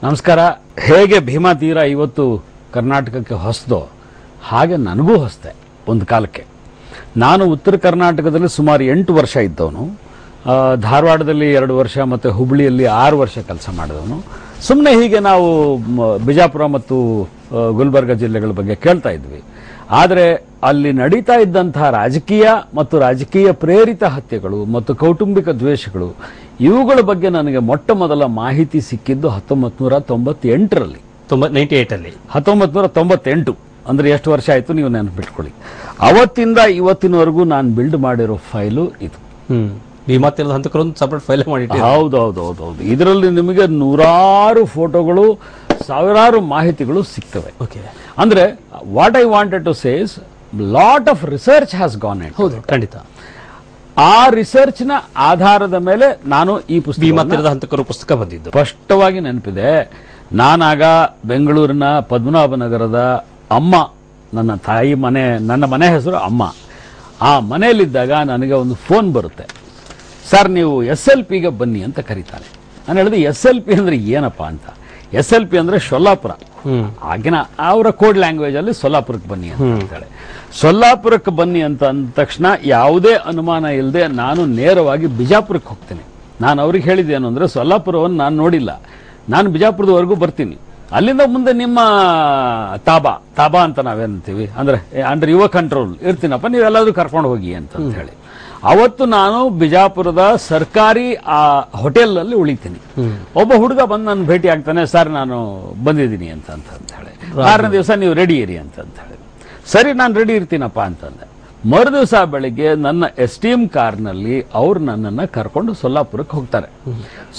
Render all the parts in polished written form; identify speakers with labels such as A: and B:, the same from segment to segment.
A: ನಮಸ್ಕಾರ. ಹೇಗೆ ಭೀಮಾ ತೀರ ಇವತ್ತು ಕರ್ನಾಟಕಕ್ಕೆ ಹೊಸದೋ ಹಾಗೆ ನನಗೂ ಹೊಸದೆ. ಒಂದು ಕಾಲಕ್ಕೆ ನಾನು ಉತ್ತರ ಕರ್ನಾಟಕದಲ್ಲಿ ಸುಮಾರು 8 ವರ್ಷ ಇದ್ದವನು, ಧಾರವಾಡದಲ್ಲಿ 2 ವರ್ಷ ಮತ್ತು ಹುಬ್ಬಳ್ಳಿಯಲ್ಲಿ 6 ವರ್ಷ ಕೆಲಸ ಮಾಡಿದವನು. ಸುಮ್ಮನೆ ಹೀಗೆ ನಾವು ಬಿಜಾಪುರ ಮತ್ತು ಗುಲ್ಬರ್ಗ ಜಿಲ್ಲೆಗಳ ಬಗ್ಗೆ ಕೇಳ್ತಾ ಇದ್ವಿ. ಆದರೆ ಅಲ್ಲಿ ನಡೀತಾ ಇದ್ದಂತಹ ರಾಜಕೀಯ ಮತ್ತು ರಾಜಕೀಯ ಪ್ರೇರಿತ ಹತ್ಯೆಗಳು ಮತ್ತು ಕೌಟುಂಬಿಕ ದ್ವೇಷಗಳು ಇವುಗಳ ಬಗ್ಗೆ ನನಗೆ ಮೊಟ್ಟ ಮೊದಲ ಮಾಹಿತಿ ಸಿಕ್ಕಿದ್ದು 1998ರಲ್ಲಿ. 1998 ಅಂದ್ರೆ ಎಷ್ಟು ವರ್ಷ ಆಯ್ತು ನೀವು ನೆನಪಿಟ್ಕೊಳ್ಳಿ. ಅವತ್ತಿಂದ ಇವತ್ತಿನವರೆಗೂ ನಾನು ಬಿಲ್ಡ್ ಮಾಡಿರೋ ಫೈಲು ಇದು.
B: ಭೀಮಾ ತೀರದ ಹಂತಕರೊಂದು ಸಪರೇಟ್ ಫೈಲ್ ಮಾಡಿ.
A: ಹೌದೌದೌದೌದು. ಇದರಲ್ಲಿ ನಿಮಗೆ ನೂರಾರು ಫೋಟೋಗಳು, ಸಾವಿರಾರು ಮಾಹಿತಿಗಳು ಸಿಗ್ತವೆ. ಅಂದ್ರೆ what I wanted to say is lot of research has gone it.
B: ಹೌದು, ಖಂಡಿತ.
A: ಆ ರಿಸರ್ಚ್ ನ ಆಧಾರದ ಮೇಲೆ ನಾನು ಈ ಪುಸ್ತಕ
B: ಭೀಮಾ ತೀರದ ಹಂತಕರು ಪುಸ್ತಕ ಬಂದಿದ್ದು
A: ಸ್ಪಷ್ಟವಾಗಿ ನೆನಪಿದೆ. ನಾನಾಗ ಬೆಂಗಳೂರಿನ ಪದ್ಮನಾಭನಗರದ ಅಮ್ಮ, ನನ್ನ ತಾಯಿ ಮನೆ, ನನ್ನ ಮನೆ ಹೆಸರು ಅಮ್ಮ. ಆ ಮನೆಯಲ್ಲಿದ್ದಾಗ ನನಗೆ ಒಂದು ಫೋನ್ ಬರುತ್ತೆ. ಸರ್, ನೀವು SLP ಗೆ ಬನ್ನಿ ಅಂತ ಕರೀತಾರೆ. ನಾನು ಹೇಳಿದೆ SLP ಅಂದ್ರೆ ಏನಪ್ಪಾ ಅಂತ. SLP ಅಂದ್ರೆ ಸೊಲ್ಲಾಪುರ. ಆಗಿನ ಅವರ ಕೋಡ್ ಲ್ಯಾಂಗ್ವೇಜ್ ಅಲ್ಲಿ ಸೊಲ್ಲಾಪುರಕ್ಕೆ ಬನ್ನಿ ಅಂತ ಹೇಳ್ತಾರೆ. ಸೊಲ್ಲಾಪುರಕ್ಕೆ ಬನ್ನಿ ಅಂತ ಅಂದ ತಕ್ಷಣ ಯಾವುದೇ ಅನುಮಾನ ಇಲ್ಲದೆ ನಾನು ನೇರವಾಗಿ ಬಿಜಾಪುರಕ್ಕೆ ಹೋಗ್ತೀನಿ. ನಾನು ಅವ್ರಿಗೆ ಹೇಳಿದ್ದೇನು ಅಂದ್ರೆ, ಸೊಲ್ಲಾಪುರವನ್ನು ನಾನು ನೋಡಿಲ್ಲ, ನಾನು ಬಿಜಾಪುರದವರೆಗೂ ಬರ್ತೀನಿ, ಅಲ್ಲಿಂದ ಮುಂದೆ ನಿಮ್ಮ ತಾಬಾ ಅಂತ ನಾವೇನಂತೀವಿ, ಅಂದ್ರೆ ಅಂಡರ್ ಯುವ ಕಂಟ್ರೋಲ್ ಇರ್ತೀನಪ್ಪ, ನೀವೆಲ್ಲಾದ್ರೂ ಕರ್ಕೊಂಡು ಹೋಗಿ ಅಂತ ಹೇಳಿ. ಅವತ್ತು ನಾನು ಬಿಜಾಪುರದ ಸರ್ಕಾರಿ ಹೋಟೆಲ್ ಅಲ್ಲಿ ಉಳಿತೀನಿ. ಒಬ್ಬ ಹುಡುಗ ಬಂದು ನನ್ನ ಭೇಟಿ ಆಗ್ತಾನೆ, ಸರ್ ನಾನು ಬಂದಿದ್ದೀನಿ ಅಂತ ಹೇಳಿ. 6ನೇ ದಿವಸ ನೀವು ರೆಡಿ ಇರಿ ಅಂತ ಹೇಳಿ. ಸರಿ, ನಾನು ರೆಡಿ ಇರ್ತೀನಪ್ಪ ಅಂತಂದೆ. ಮರುದಿವಸ ಬೆಳಿಗ್ಗೆ ನನ್ನ ಎಸ್ಟೀಮ್ ಕಾರ್ನಲ್ಲಿ ಅವ್ರು ನನ್ನನ್ನು ಕರ್ಕೊಂಡು ಸೊಲ್ಲಾಪುರಕ್ಕೆ ಹೋಗ್ತಾರೆ.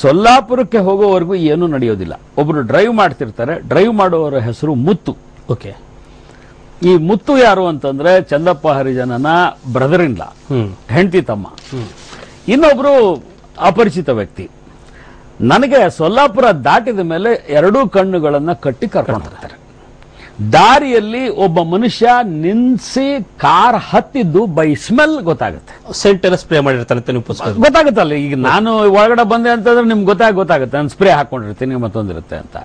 A: ಸೊಲ್ಲಾಪುರಕ್ಕೆ ಹೋಗೋವರೆಗೂ ಏನೂ ನಡೆಯೋದಿಲ್ಲ. ಒಬ್ರು ಡ್ರೈವ್ ಮಾಡ್ತಿರ್ತಾರೆ. ಡ್ರೈವ್ ಮಾಡುವವರ ಹೆಸರು ಮುತ್ತು.
B: ಓಕೆ.
A: ಈ ಮುತ್ತು ಯಾರು ಅಂತಂದ್ರೆ ಚಂದಪ್ಪ ಹರಿಜನನ ಬ್ರದರ್ ಇನ್ ಲಾ, ಹೆಂಡತಿ ತಮ್ಮ. ಇನ್ನೊಬ್ರು ಅಪರಿಚಿತ ವ್ಯಕ್ತಿ. ನನಗೆ ಸೊಲ್ಲಾಪುರ ದಾಟಿದ ಮೇಲೆ 2 ಕಣ್ಣುಗಳನ್ನ ಕಟ್ಟಿ ಕರ್ಕೊಂಡು ಹೋಗ್ತಾರೆ. ದಾರಿಯಲ್ಲಿ ಒಬ್ಬ ಮನುಷ್ಯ ನಿನ್ಸಿ ಕಾರ್ ಹತ್ತಿದ್ದು ಬೈ ಸ್ಮೆಲ್ ಗೊತ್ತಾಗುತ್ತೆ.
B: ಸೆಂಟ್ ಎಲ್ಲ ಸ್ಪ್ರೇ ಮಾಡಿರ್ತಾನೆ,
A: ಗೊತ್ತಾಗುತ್ತಲ್ಲ. ಈಗ ನಾನು ಒಳಗಡೆ ಬಂದೆ ಅಂತಂದ್ರೆ ನಿಮ್ಗೆ ಗೊತ್ತಾಗುತ್ತೆ, ನಾನು ಸ್ಪ್ರೇ ಹಾಕೊಂಡಿರ್ತೀನಿ, ಮತ್ತೊಂದಿರುತ್ತೆ ಅಂತ.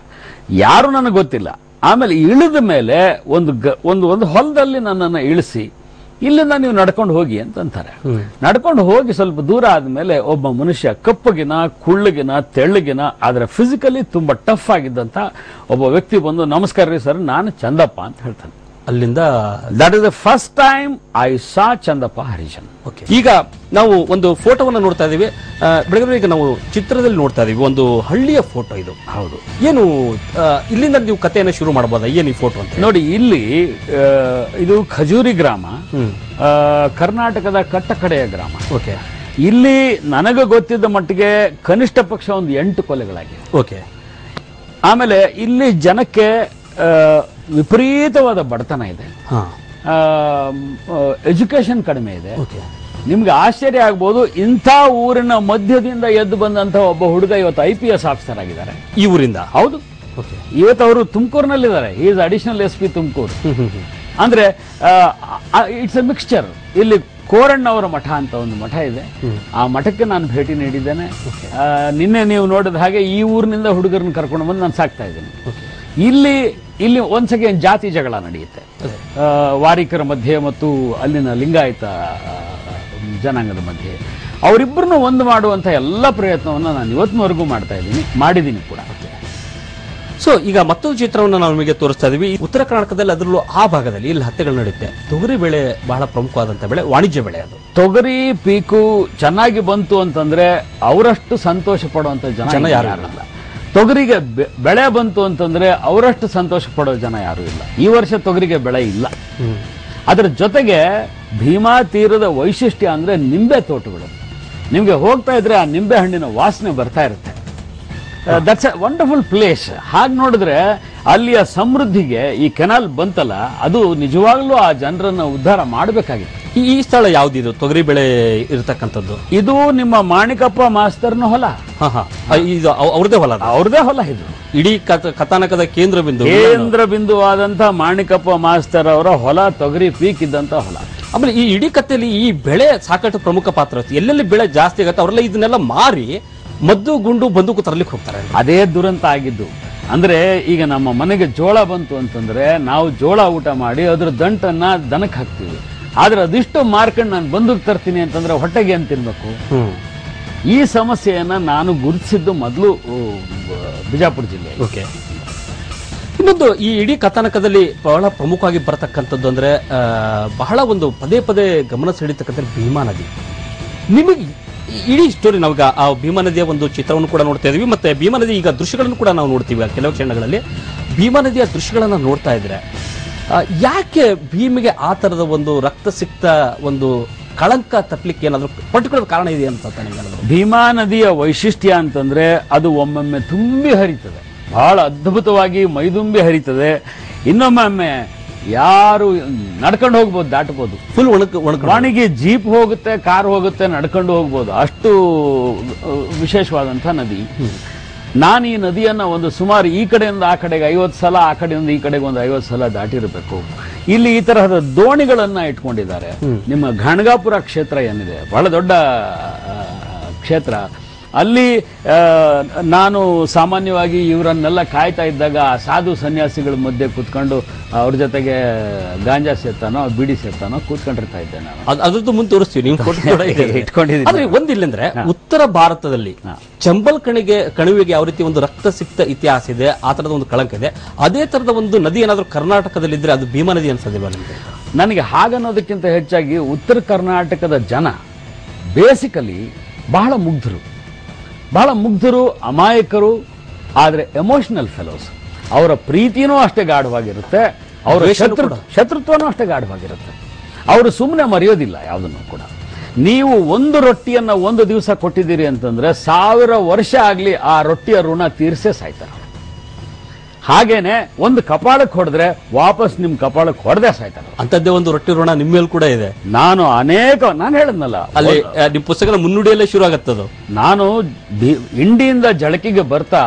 A: ಯಾರು ನನಗೆ ಗೊತ್ತಿಲ್ಲ. ಆಮೇಲೆ ಇಳಿದ ಮೇಲೆ ಒಂದು ಹೊಲದಲ್ಲಿ ನನ್ನನ್ನು ಇಳಿಸಿ, ಇಲ್ಲಿಂದ ನೀವು ನಡ್ಕೊಂಡು ಹೋಗಿ ಅಂತಾರೆ. ನಡ್ಕೊಂಡು ಹೋಗಿ ಸ್ವಲ್ಪ ದೂರ ಆದ್ಮೇಲೆ ಒಬ್ಬ ಮನುಷ್ಯ, ಕಪ್ಪಗಿನ, ಕುಳ್ಳಗಿನ, ತೆಳ್ಳಗಿನ, ಆದ್ರೆ ಫಿಸಿಕಲಿ ತುಂಬಾ ಟಫ್ ಆಗಿದ್ದಂತ ಒಬ್ಬ ವ್ಯಕ್ತಿ ಬಂದು, ನಮಸ್ಕಾರ ರೀ ಸರ್, ನಾನು ಚಂದಪ್ಪ ಅಂತ ಹೇಳ್ತಾನೆ.
B: ಅಲ್ಲಿಂದ
A: that is the first time I saw Chandappa Harijan.
B: ಈಗ ನಾವು ಒಂದು ಫೋಟೋವನ್ನು ನೋಡ್ತಾ ಇದೀವಿ ಬೆಳಗ್ಗೆ. ಈಗ ನಾವು ಚಿತ್ರದಲ್ಲಿ ನೋಡ್ತಾ ಇದೀವಿ ಒಂದು ಹಳ್ಳಿಯ ಫೋಟೋ ಇದು.
A: ಹೌದು.
B: ಏನು ಇಲ್ಲಿಂದ ನೀವು ಕಥೆಯನ್ನು ಶುರು ಮಾಡಬಹುದಾ? ಏನು ಈ ಫೋಟೋ ಅಂತ
A: ನೋಡಿ. ಇಲ್ಲಿ ಇದು ಖಜೂರಿ ಗ್ರಾಮ, ಕರ್ನಾಟಕದ ಕಟ್ಟಕಡೆಯ ಗ್ರಾಮ.
B: ಓಕೆ.
A: ಇಲ್ಲಿ ನನಗೆ ಗೊತ್ತಿದ್ದ ಮಟ್ಟಿಗೆ ಕನಿಷ್ಠ ಪಕ್ಷ ಒಂದು 8 ಕೊಲೆಗಳಾಗಿವೆ.
B: ಓಕೆ.
A: ಆಮೇಲೆ ಇಲ್ಲಿ ಜನಕ್ಕೆ ವಿಪರೀತವಾದ ಬಡತನ ಇದೆ, ಎಜುಕೇಶನ್ ಕಡಿಮೆ ಇದೆ. ನಿಮ್ಗೆ ಆಶ್ಚರ್ಯ ಆಗ್ಬೋದು, ಇಂಥ ಊರಿನ ಮಧ್ಯದಿಂದ ಎದ್ದು ಬಂದಂತ ಒಬ್ಬ ಹುಡುಗ ಇವತ್ತು IPS ಆಫೀಸರ್ ಆಗಿದ್ದಾರೆ
B: ಈ ಊರಿಂದ.
A: ಹೌದು. ಇವತ್ತು ಅವರು ತುಮಕೂರಿನಲ್ಲಿದ್ದಾರೆ. Is additional SP Tumakuru. ಅಂದ್ರೆ ಇಟ್ಸ್ ಎ ಮಿಕ್ಸ್ಚರ್. ಇಲ್ಲಿ ಕೋರಣ್ಣವರ ಮಠ ಅಂತ ಒಂದು ಮಠ ಇದೆ. ಆ ಮಠಕ್ಕೆ ನಾನು ಭೇಟಿ ನೀಡಿದ್ದೇನೆ. ನಿನ್ನೆ ನೀವು ನೋಡಿದ ಹಾಗೆ ಈ ಊರಿನಿಂದ ಹುಡುಗರನ್ನ ಕರ್ಕೊಂಡು ಬಂದು ನಾನು ಸಾಕ್ತಾ ಇದ್ದೇನೆ. ಇಲ್ಲಿ ಒಂದ್ ಸೆಕೆಂಡ್ ಜಾತಿ ಜಗಳ ನಡೆಯುತ್ತೆ ವಾರಿಕರ ಮಧ್ಯೆ ಮತ್ತು ಅಲ್ಲಿನ ಲಿಂಗಾಯತ ಜನಾಂಗದ ಮಧ್ಯೆ. ಅವರಿಬ್ಬರನ್ನು ಒಂದು ಮಾಡುವಂತ ಎಲ್ಲ ಪ್ರಯತ್ನವನ್ನು ನಾನು ಇವತ್ತಿನವರೆಗೂ ಮಾಡಿದ್ದೀನಿ ಕೂಡ.
B: ಸೊ ಈಗ ಮತ್ತೊಂದು ಚಿತ್ರವನ್ನು ನಾವು ನಿಮಗೆ ತೋರಿಸ್ತಾ ಇದೀವಿ. ಉತ್ತರ ಕರ್ನಾಟಕದಲ್ಲಿ, ಅದರಲ್ಲೂ ಆ ಭಾಗದಲ್ಲಿ ಇಲ್ಲಿ ಹತ್ಯೆಗಳು ನಡೆಯುತ್ತೆ. ತೊಗರಿ ಬೆಳೆ ಬಹಳ ಪ್ರಮುಖವಾದಂತ ಬೆಳೆ, ವಾಣಿಜ್ಯ ಬೆಳೆ. ಅದು
A: ತೊಗರಿ ಪೀಕು ಚೆನ್ನಾಗಿ ಬಂತು ಅಂತಂದ್ರೆ ಅವರಷ್ಟು ಸಂತೋಷ ಪಡುವಂತ ಜನ ಯಾರು ಇರಲ್ಲ. ತೊಗರಿಗೆ ಬೆಳೆ ಬಂತು ಅಂತಂದ್ರೆ ಅವರಷ್ಟು ಸಂತೋಷ ಪಡೋ ಜನ ಯಾರು ಇಲ್ಲ. ಈ ವರ್ಷ ತೊಗರಿಗೆ ಬೆಳೆ ಇಲ್ಲ. ಅದರ ಜೊತೆಗೆ ಭೀಮಾ ತೀರದ ವೈಶಿಷ್ಟ್ಯ ಅಂದ್ರೆ ನಿಂಬೆ ತೋಟಗಳು. ನಿಮ್ಗೆ ಹೋಗ್ತಾ ಇದ್ರೆ ಆ ನಿಂಬೆ ಹಣ್ಣಿನ ವಾಸನೆ ಬರ್ತಾ ಇರುತ್ತೆ. That's A wonderful place. ಹಾಗೆ ನೋಡಿದ್ರೆ ಅಲ್ಲಿಯ ಸಮೃದ್ಧಿಗೆ ಈ ಕೆನಾಲ್ ಬಂತಲ್ಲ, ಅದು ನಿಜವಾಗ್ಲೂ ಆ ಜನರನ್ನ ಉದ್ಧಾರ ಮಾಡಬೇಕಾಗಿತ್ತು.
B: ಈ ಸ್ಥಳ ಯಾವ್ದಿದು ತೊಗರಿ ಬೆಳೆ ಇರತಕ್ಕಂಥದ್ದು?
A: ಇದು ನಿಮ್ಮ ಮಾಣಿಕಪ್ಪ ಮಾಸ್ತರ್ನ ಹೊಲ.
B: ಅವ್ರದೇ ಹೊಲ.
A: ಅವ್ರದೇ ಹೊಲ. ಇದು
B: ಇಡೀ ಕಥಾನಕದ ಕೇಂದ್ರ
A: ಬಿಂದುವಾದಂತ ಮಾಣಿಕಪ್ಪ ಮಾಸ್ತರ್ ಅವರ ಹೊಲ, ತೊಗರಿ ಪೀಕ್ ಇದ್ದಂತ ಹೊಲ.
B: ಆಮೇಲೆ ಈ ಇಡೀ ಕಥೆಯಲ್ಲಿ ಈ ಬೆಳೆ ಸಾಕಷ್ಟು ಪ್ರಮುಖ ಪಾತ್ರ. ಎಲ್ಲೆಲ್ಲಿ ಬೆಳೆ ಜಾಸ್ತಿ ಆಗುತ್ತೆ ಅವರೆಲ್ಲ ಇದನ್ನೆಲ್ಲ ಮಾರಿ ಮದ್ದು ಗುಂಡು ಬಂದೂಕು ತರಲಿಕ್ಕೆ ಹೋಗ್ತಾರೆ.
A: ಅದೇ ದುರಂತ ಆಗಿದ್ದು. ಅಂದ್ರೆ ಈಗ ನಮ್ಮ ಮನೆಗೆ ಜೋಳ ಬಂತು ಅಂತಂದ್ರೆ ನಾವು ಜೋಳ ಊಟ ಮಾಡಿ ಅದ್ರ ದಂಟನ್ನ ದನಕ್ಕೆ ಹಾಕ್ತೀವಿ. ಆದ್ರೆ ಅದಿಷ್ಟು ಮಾರ್ಕೊಂಡು ನಾನು ಬಂದೂಕ್ ತರ್ತೀನಿ ಅಂತಂದ್ರೆ ಹೊಟ್ಟೆಗೆ ಅಂತ ತಿನ್ಬೇಕು. ಈ ಸಮಸ್ಯೆಯನ್ನ ನಾನು ಗುರುತಿಸಿದ್ದು ಮೊದಲು ಬಿಜಾಪುರ ಜಿಲ್ಲೆ.
B: ಓಕೆ. ಇನ್ನೊಂದು ಈ ಇಡೀ ಕಥಾನಕದಲ್ಲಿ ಬಹಳ ಪ್ರಮುಖವಾಗಿ ಬರತಕ್ಕಂಥದ್ದು ಅಂದ್ರೆ ಬಹಳ ಒಂದು ಪದೇ ಪದೇ ಗಮನ ಸೆಳೀತಕ್ಕಂಥ ಭೀಮಾ ನದಿ. ನಿಮಗೆ ಇಡೀ ಸ್ಟೋರಿ ನಾವೀಗ ಆ ಭೀಮಾ ನದಿಯ ಒಂದು ಚಿತ್ರವನ್ನು ಕೂಡ ನೋಡ್ತಾ ಇದೀವಿ, ಮತ್ತೆ ಭೀಮಾ ನದಿ ಈಗ ದೃಶ್ಯಗಳನ್ನು ಕೂಡ ನಾವು ನೋಡ್ತೀವಿ ಕೆಲವು ಕ್ಷಣಗಳಲ್ಲಿ. ಭೀಮಾ ನದಿಯ ದೃಶ್ಯಗಳನ್ನ ನೋಡ್ತಾ ಇದ್ರೆ ಯಾಕೆ ಭೀಮಿಗೆ ಆ ತರದ ಒಂದು ರಕ್ತಸಿಕ್ತ ಒಂದು ಕಳಂಕ ತಪ್ಪಲಿಕ್ಕೆ ಏನಾದ್ರು ಪರ್ಟಿಕ್ಯುಲರ್ ಕಾರಣ ಇದೆ ಅಂತ ನಿಮ್ಗೆ?
A: ಭೀಮಾ ನದಿಯ ವೈಶಿಷ್ಟ್ಯ ಅಂತಂದ್ರೆ ಅದು ಒಮ್ಮೊಮ್ಮೆ ತುಂಬಿ ಹರಿತದೆ, ಬಹಳ ಅದ್ಭುತವಾಗಿ ಮೈದುಂಬಿ ಹರಿತದೆ. ಇನ್ನೊಮ್ಮೊಮ್ಮೆ ಯಾರು ನಡ್ಕೊಂಡು ಹೋಗ್ಬೋದು, ದಾಟಬಹುದು.
B: ಫುಲ್
A: ವಾಣಿಗೆ ಜೀಪ್ ಹೋಗುತ್ತೆ, ಕಾರ್ ಹೋಗುತ್ತೆ, ನಡ್ಕೊಂಡು ಹೋಗ್ಬೋದು. ಅಷ್ಟು ವಿಶೇಷವಾದಂಥ ನದಿ. ನಾನು ಈ ನದಿಯನ್ನ ಒಂದು ಸುಮಾರು ಈ ಕಡೆಯಿಂದ ಆ ಕಡೆಗೆ 50 ಸಲ, ಆ ಕಡೆಯಿಂದ ಈ ಕಡೆಗೆ ಒಂದು 50 ಸಲ ದಾಟಿರಬೇಕು. ಇಲ್ಲಿ ಈ ತರಹದ ದೋಣಿಗಳನ್ನ ಇಟ್ಕೊಂಡಿದ್ದಾರೆ. ನಿಮ್ಮ ಗಣಗಾಪುರ ಕ್ಷೇತ್ರ ಏನಿದೆ, ಬಹಳ ದೊಡ್ಡ ಕ್ಷೇತ್ರ. ಅಲ್ಲಿ ನಾನು ಸಾಮಾನ್ಯವಾಗಿ ಇವರನ್ನೆಲ್ಲ ಕಾಯ್ತಾ ಇದ್ದಾಗ ಸಾಧು ಸನ್ಯಾಸಿಗಳ ಮಧ್ಯೆ ಕೂತ್ಕೊಂಡು ಅವ್ರ ಜೊತೆಗೆ ಗಾಂಜಾ ಸೇತಾನೋ ಬಿಡಿ ಸೇತಾನೋ ಕೂತ್ಕೊಂಡಿರ್ತಾ ಇದ್ದೆ ನಾನು.
B: ಅದ್ರದ್ದು ಮುಂದೆ ತೋರಿಸ್ತೀವಿ, ನೀವು ಇಟ್ಕೊಂಡಿದ್ದೀನಿ. ಒಂದಿಲ್ಲಂದ್ರೆ ಉತ್ತರ ಭಾರತದಲ್ಲಿ ಚಂಬಲ್ ಕಣಿವೆಗೆ ಯಾವ ರೀತಿ ಒಂದು ರಕ್ತಸಿಕ್ತ ಇತಿಹಾಸ ಇದೆ, ಆ ತರದ ಒಂದು ಕಳಂಕ ಇದೆ. ಅದೇ ತರದ ಒಂದು ನದಿ ಏನಾದ್ರೂ ಕರ್ನಾಟಕದಲ್ಲಿ ಇದ್ರೆ ಅದು ಭೀಮಾ ನದಿ ಅನ್ಸದಿಲ್ಲ ನಿಮಗೆ?
A: ನನಗೆ ಹಾಗನ್ನೋದಕ್ಕಿಂತ ಹೆಚ್ಚಾಗಿ ಉತ್ತರ ಕರ್ನಾಟಕದ ಜನ ಬೇಸಿಕಲಿ ಬಹಳ ಮುಗ್ಧರು, ಅಮಾಯಕರು, ಆದರೆ ಎಮೋಷನಲ್ ಫೆಲೋಸ್. ಅವರ ಪ್ರೀತಿನೂ ಅಷ್ಟೇ ಗಾಢವಾಗಿರುತ್ತೆ, ಅವರ ಶತ್ರುತ್ವನೂ ಅಷ್ಟೇ ಗಾಢವಾಗಿರುತ್ತೆ. ಅವರು ಸುಮ್ಮನೆ ಮರೆಯೋದಿಲ್ಲ ಯಾವುದನ್ನು ಕೂಡ. ನೀವು ಒಂದು ರೊಟ್ಟಿಯನ್ನ ಒಂದು ದಿವಸ ಕೊಟ್ಟಿದ್ದೀರಿ ಅಂತಂದ್ರೆ 1000 ವರ್ಷ ಆಗ್ಲಿ ಆ ರೊಟ್ಟಿಯ ಋಣ ತೀರ್ಸೇ ಸಾಯ್ತಾರೆ. ಹಾಗೇನೆ ಒಂದು ಕಪಾಳಕ್ಕೆ ಹೊಡೆದ್ರೆ ವಾಪಸ್ ನಿಮ್ ಕಪಾಳಕ್ಕೆ ಹೊಡೆದೇ ಸಾಯ್ತಾರೆ.
B: ಅಂತದ್ದೇ ಒಂದು ರೊಟ್ಟಿ ಋಣ ನಿಮ್ಮ ಮೇಲೆ ಕೂಡ ಇದೆ.
A: ನಾನು ಹೇಳಿದ್ನಲ್ಲ, ಅಲ್ಲಿ
B: ನಿಮ್ ಪುಸ್ತಕದ ಮುನ್ನುಡಿಯಲ್ಲೇ ಶುರು ಆಗತ್ತದು.
A: ನಾನು ಇಂಡಿಯಿಂದ ಜಳಕಿಗೆ ಬರ್ತಾ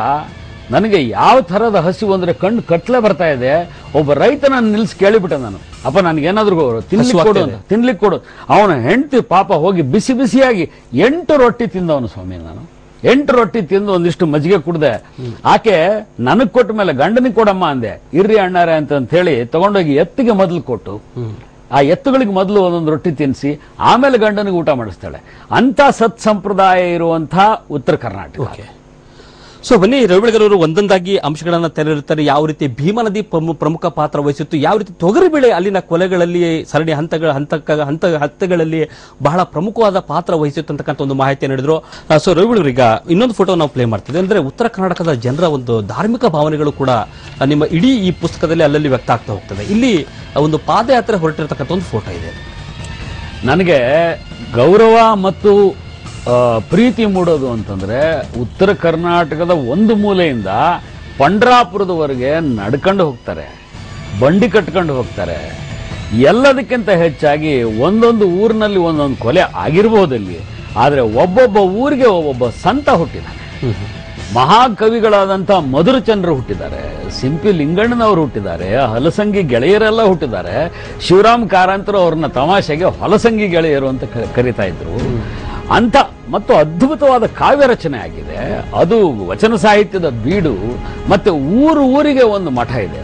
A: ನನಗೆ ಯಾವ ತರದ ಹಸಿವು ಅಂದ್ರೆ ಕಣ್ಣು ಕಟ್ಲೆ ಬರ್ತಾ ಇದೆ. ಒಬ್ಬ ರೈತನ ನಿಲ್ಸಿ ಕೇಳಿಬಿಟ್ಟೆ ನಾನು, ಅಪ್ಪ ನನ್ಗೇನಾದ್ರೂ ತಿನ್ಲಿಕ್ಕೆ ಕೊಡು. ಅವನ ಹೆಂಡತಿ ಪಾಪ ಹೋಗಿ ಬಿಸಿ ಬಿಸಿಯಾಗಿ 8 ರೊಟ್ಟಿ ತಿಂದವನು ಸ್ವಾಮಿ. ನಾನು 8 ರೊಟ್ಟಿ ತಿಂದು ಒಂದಿಷ್ಟು ಮಜ್ಜಿಗೆ ಕುಡ್ದೆ. ಆಕೆ ನನಗ್ ಕೊಟ್ಟ ಮೇಲೆ ಗಂಡನಿಗೆ ಕೊಡಮ್ಮ ಅಂದೆ. ಇರ್ರಿ ಅಣ್ಣಾರೆ ಅಂತ ಹೇಳಿ ತಗೊಂಡೋಗಿ ಎತ್ತಿಗೆ ಮೊದಲು ಕೊಟ್ಟು, ಆ ಎತ್ತುಗಳಿಗೆ ಮೊದಲು ಒಂದೊಂದು ರೊಟ್ಟಿ ತಿನ್ನಿಸಿ ಆಮೇಲೆ ಗಂಡನಿಗೆ ಊಟ ಮಾಡಿಸ್ತಾಳೆ. ಅಂತ ಸತ್ ಸಂಪ್ರದಾಯ ಇರುವಂತಹ ಉತ್ತರ ಕರ್ನಾಟಕ.
B: ಸೊ ಬನ್ನಿ ರವಿಬೆಳಗೆರೆಯವರು ಒಂದೊಂದಾಗಿ ಅಂಶಗಳನ್ನ ತೆರೆದಿರ್ತಾರೆ. ಯಾವ ರೀತಿ ಭೀಮಾ ನದಿ ಪ್ರಮುಖ ಪಾತ್ರ ವಹಿಸಿತ್ತು, ಯಾವ ರೀತಿ ತೊಗರಿಬೇಳೆ ಅಲ್ಲಿನ ಕೊಲೆಗಳಲ್ಲಿ ಸರಣಿ ಹಂತಗಳಲ್ಲಿ ಬಹಳ ಪ್ರಮುಖವಾದ ಪಾತ್ರ ವಹಿಸಿತ್ತು ಅಂತಕ್ಕಂಥ ಒಂದು ಮಾಹಿತಿ ನೀಡಿದ್ರು. ಸೊ ರವಿಬೆಳಗೆರೆ, ಈಗ ಇನ್ನೊಂದು ಫೋಟೋ ನಾವು ಪ್ಲೇ ಮಾಡ್ತಿದ್ವಿ. ಅಂದ್ರೆ ಉತ್ತರ ಕರ್ನಾಟಕದ ಜನರ ಒಂದು ಧಾರ್ಮಿಕ ಭಾವನೆಗಳು ಕೂಡ ನಿಮ್ಮ ಇಡೀ ಈ ಪುಸ್ತಕದಲ್ಲಿ ಅಲ್ಲಲ್ಲಿ ವ್ಯಕ್ತ ಆಗ್ತಾ ಹೋಗ್ತದೆ. ಇಲ್ಲಿ ಒಂದು ಪಾದಯಾತ್ರೆ ಹೊರಟಿರತಕ್ಕಂಥ ಒಂದು ಫೋಟೋ ಇದೆ.
A: ನನಗೆ ಗೌರವ ಮತ್ತು ಪ್ರೀತಿ ಮೂಡೋದು ಅಂತಂದ್ರೆ ಉತ್ತರ ಕರ್ನಾಟಕದ ಒಂದು ಮೂಲೆಯಿಂದ ಪಂಡ್ರಾಪುರದವರೆಗೆ ನಡ್ಕೊಂಡು ಹೋಗ್ತಾರೆ, ಬಂಡಿ ಕಟ್ಕೊಂಡು ಹೋಗ್ತಾರೆ. ಎಲ್ಲದಕ್ಕಿಂತ ಹೆಚ್ಚಾಗಿ ಒಂದೊಂದು ಊರಿನಲ್ಲಿ ಒಂದೊಂದು ಕೊಲೆ ಆಗಿರ್ಬೋದಲ್ಲಿ, ಆದ್ರೆ ಒಬ್ಬೊಬ್ಬ ಊರಿಗೆ ಒಬ್ಬೊಬ್ಬ ಸಂತ ಹುಟ್ಟಿದ್ದಾನೆ. ಮಹಾಕವಿಗಳಾದಂತಹ ಮಧುರಚಂದ್ರ ಹುಟ್ಟಿದ್ದಾರೆ, ಸಿಂಪಿ ಲಿಂಗಣ್ಣನವರು ಹುಟ್ಟಿದ್ದಾರೆ, ಹಲಸಂಗಿ ಗೆಳೆಯರೆಲ್ಲ ಹುಟ್ಟಿದ್ದಾರೆ. ಶಿವರಾಮ್ ಕಾರಂತರು ಅವ್ರನ್ನ ತಮಾಷೆಗೆ ಹೊಲಸಂಗಿ ಗೆಳೆಯರು ಅಂತ ಕರೀತಾ ಇದ್ರು. ಅಂತ ಮತ್ತು ಅದ್ಭುತವಾದ ಕಾವ್ಯ ರಚನೆ ಆಗಿದೆ. ಅದು ವಚನ ಸಾಹಿತ್ಯದ ಬೀಡು. ಮತ್ತೆ ಊರಿಗೆ ಒಂದು ಮಠ ಇದೆ,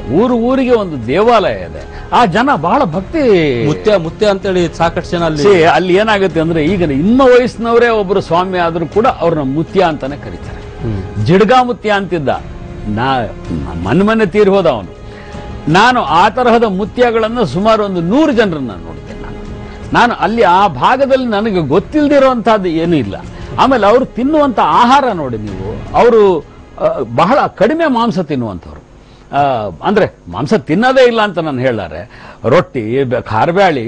A: ಊರಿಗೆ ಒಂದು ದೇವಾಲಯ ಇದೆ. ಆ ಜನ ಬಹಳ ಭಕ್ತಿ
B: ಮುತ್ಯ ಅಂತೇಳಿ ಸಾಕಷ್ಟು ಜನ
A: ಅಲ್ಲಿ ಏನಾಗುತ್ತೆ ಅಂದ್ರೆ, ಈಗ ನಿಮ್ಮ ವಯಸ್ಸಿನವರೇ ಒಬ್ರು ಸ್ವಾಮಿ ಆದ್ರೂ ಕೂಡ ಅವ್ರನ್ನ ಮುತ್ಯ ಅಂತಾನೆ ಕರೀತಾರೆ. ಜಿಡ್ಗಾ ಮುತ್ಯ ಅಂತಿದ್ದ, ಮೊನ್ನೆ ತೀರಿ ಹೋದ ಅವನು. ನಾನು ಆ ತರಹದ ಮುತ್ಯಗಳನ್ನು ಸುಮಾರು ಒಂದು 100 ಜನರನ್ನ ನೋಡಿದೆ. ನಾನು ಅಲ್ಲಿ ಆ ಭಾಗದಲ್ಲಿ ನನಗೆ ಗೊತ್ತಿಲ್ದಿರೋಂಥದ್ದು ಏನೂ ಇಲ್ಲ. ಆಮೇಲೆ ಅವರು ತಿನ್ನುವಂತ ಆಹಾರ ನೋಡಿ ನೀವು, ಅವರು ಬಹಳ ಕಡಿಮೆ ಮಾಂಸ ತಿನ್ನುವಂಥವ್ರು. ಅಂದ್ರೆ ಮಾಂಸ ತಿನ್ನೋದೇ ಇಲ್ಲ ಅಂತ ನಾನು ಹೇಳಾರೆ. ರೊಟ್ಟಿ, ಖಾರಬ್ಯಾಳಿ,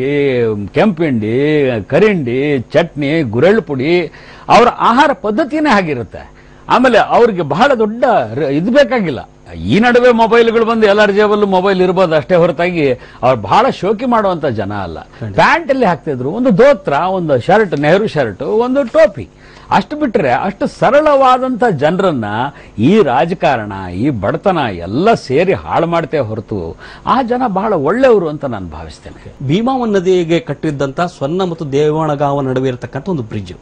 A: ಕೆಂಪಿಂಡಿ, ಕರಿಂಡಿ, ಚಟ್ನಿ, ಗುರೆಳ್ಳು ಪುಡಿ, ಅವರ ಆಹಾರ ಪದ್ಧತಿನೇ ಆಗಿರುತ್ತೆ. ಆಮೇಲೆ ಅವ್ರಿಗೆ ಬಹಳ ದೊಡ್ಡ ಇದು ಬೇಕಾಗಿಲ್ಲ. ಈ ನಡುವೆ ಮೊಬೈಲ್ಗಳು ಬಂದು ಎಲ್ಲರ ಜೇಬಲ್ಲೂ ಮೊಬೈಲ್ ಇರ್ಬೋದು ಅಷ್ಟೇ ಹೊರತಾಗಿ ಅವ್ರು ಬಹಳ ಶೋಕಿ ಮಾಡುವಂತ ಜನ ಅಲ್ಲ. ಪ್ಯಾಂಟ್ ಅಲ್ಲಿ ಹಾಕ್ತಿದ್ರು, ಒಂದು ಧೋತ್ರ, ಒಂದು ಶರ್ಟ್, ನೆಹರು ಶರ್ಟ್, ಒಂದು ಟೋಪಿ, ಅಷ್ಟು ಬಿಟ್ರೆ ಅಷ್ಟು ಸರಳವಾದಂತ ಜನರನ್ನ ಈ ರಾಜಕಾರಣ, ಈ ಬಡತನ ಎಲ್ಲ ಸೇರಿ ಹಾಳು ಮಾಡ್ತೇ ಹೊರತು ಆ ಜನ ಬಹಳ ಒಳ್ಳೆಯವರು ಅಂತ ನಾನು ಭಾವಿಸ್ತೇನೆ.
B: ಭೀಮಾ ನದಿಗೆ ಕಟ್ಟಿದ್ದಂತ ಸ್ವರ್ಣ ಮತ್ತು ದೇವಣಗಾಂವ ನಡುವೆ ಇರತಕ್ಕಂಥ ಒಂದು ಬ್ರಿಡ್ಜ್,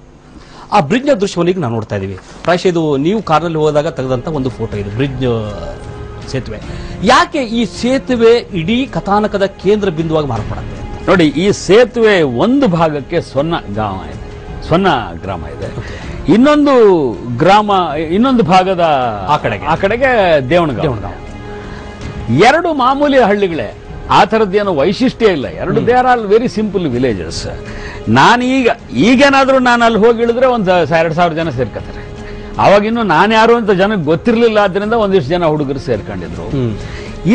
B: ಆ ಬ್ರಿಡ್ಜ್ ನ ದೃಶ್ಯವನ್ನು ಈಗ ನಾವು ನೋಡ್ತಾ ಇದೀವಿ. ಪ್ರಾಯಶಃ ಇದು ನೀವು ಕಾರ್ನಲ್ಲಿ ಹೋದಾಗ ತೆಗೆದಂತ ಒಂದು ಫೋಟೋ. ಇದು ಬ್ರಿಡ್ಜ್ ಸೇತುವೆ. ಯಾಕೆ ಈ ಸೇತುವೆ ಇಡೀ ಕಥಾನಕದ ಕೇಂದ್ರ ಬಿಂದುವಾಗಿ ಮಾರ್ಪಡುತ್ತೆ?
A: ನೋಡಿ, ಈ ಸೇತುವೆ ಒಂದು ಭಾಗಕ್ಕೆ ಸೊನ್ನ ಗ್ರಾಮ ಇದೆ, ಇನ್ನೊಂದು ಭಾಗದ ಆ ಕಡೆಗೆ ದೇವಣಗಾಂವ್. ಎರಡು ಮಾಮೂಲಿ ಹಳ್ಳಿಗಳೇ, ಆ ಥರದ್ದೇನೋ ವೈಶಿಷ್ಟ್ಯ ಇಲ್ಲ. ಎರಡು they are all very simple villages. ಈಗೇನಾದ್ರೂ ನಾನು ಅಲ್ಲಿ ಹೋಗಿ ಇಳಿದ್ರೆ ಒಂದು 2,000 ಜನ ಸೇರ್ಕೊತಾರೆ. ಅವಾಗಿನ್ನು ನಾನು ಯಾರು ಅಂತ ಜನಕ್ಕೆ ಗೊತ್ತಿರಲಿಲ್ಲ, ಆದ್ರಿಂದ ಒಂದಿಷ್ಟು ಜನ ಹುಡುಗರು ಸೇರ್ಕೊಂಡಿದ್ರು.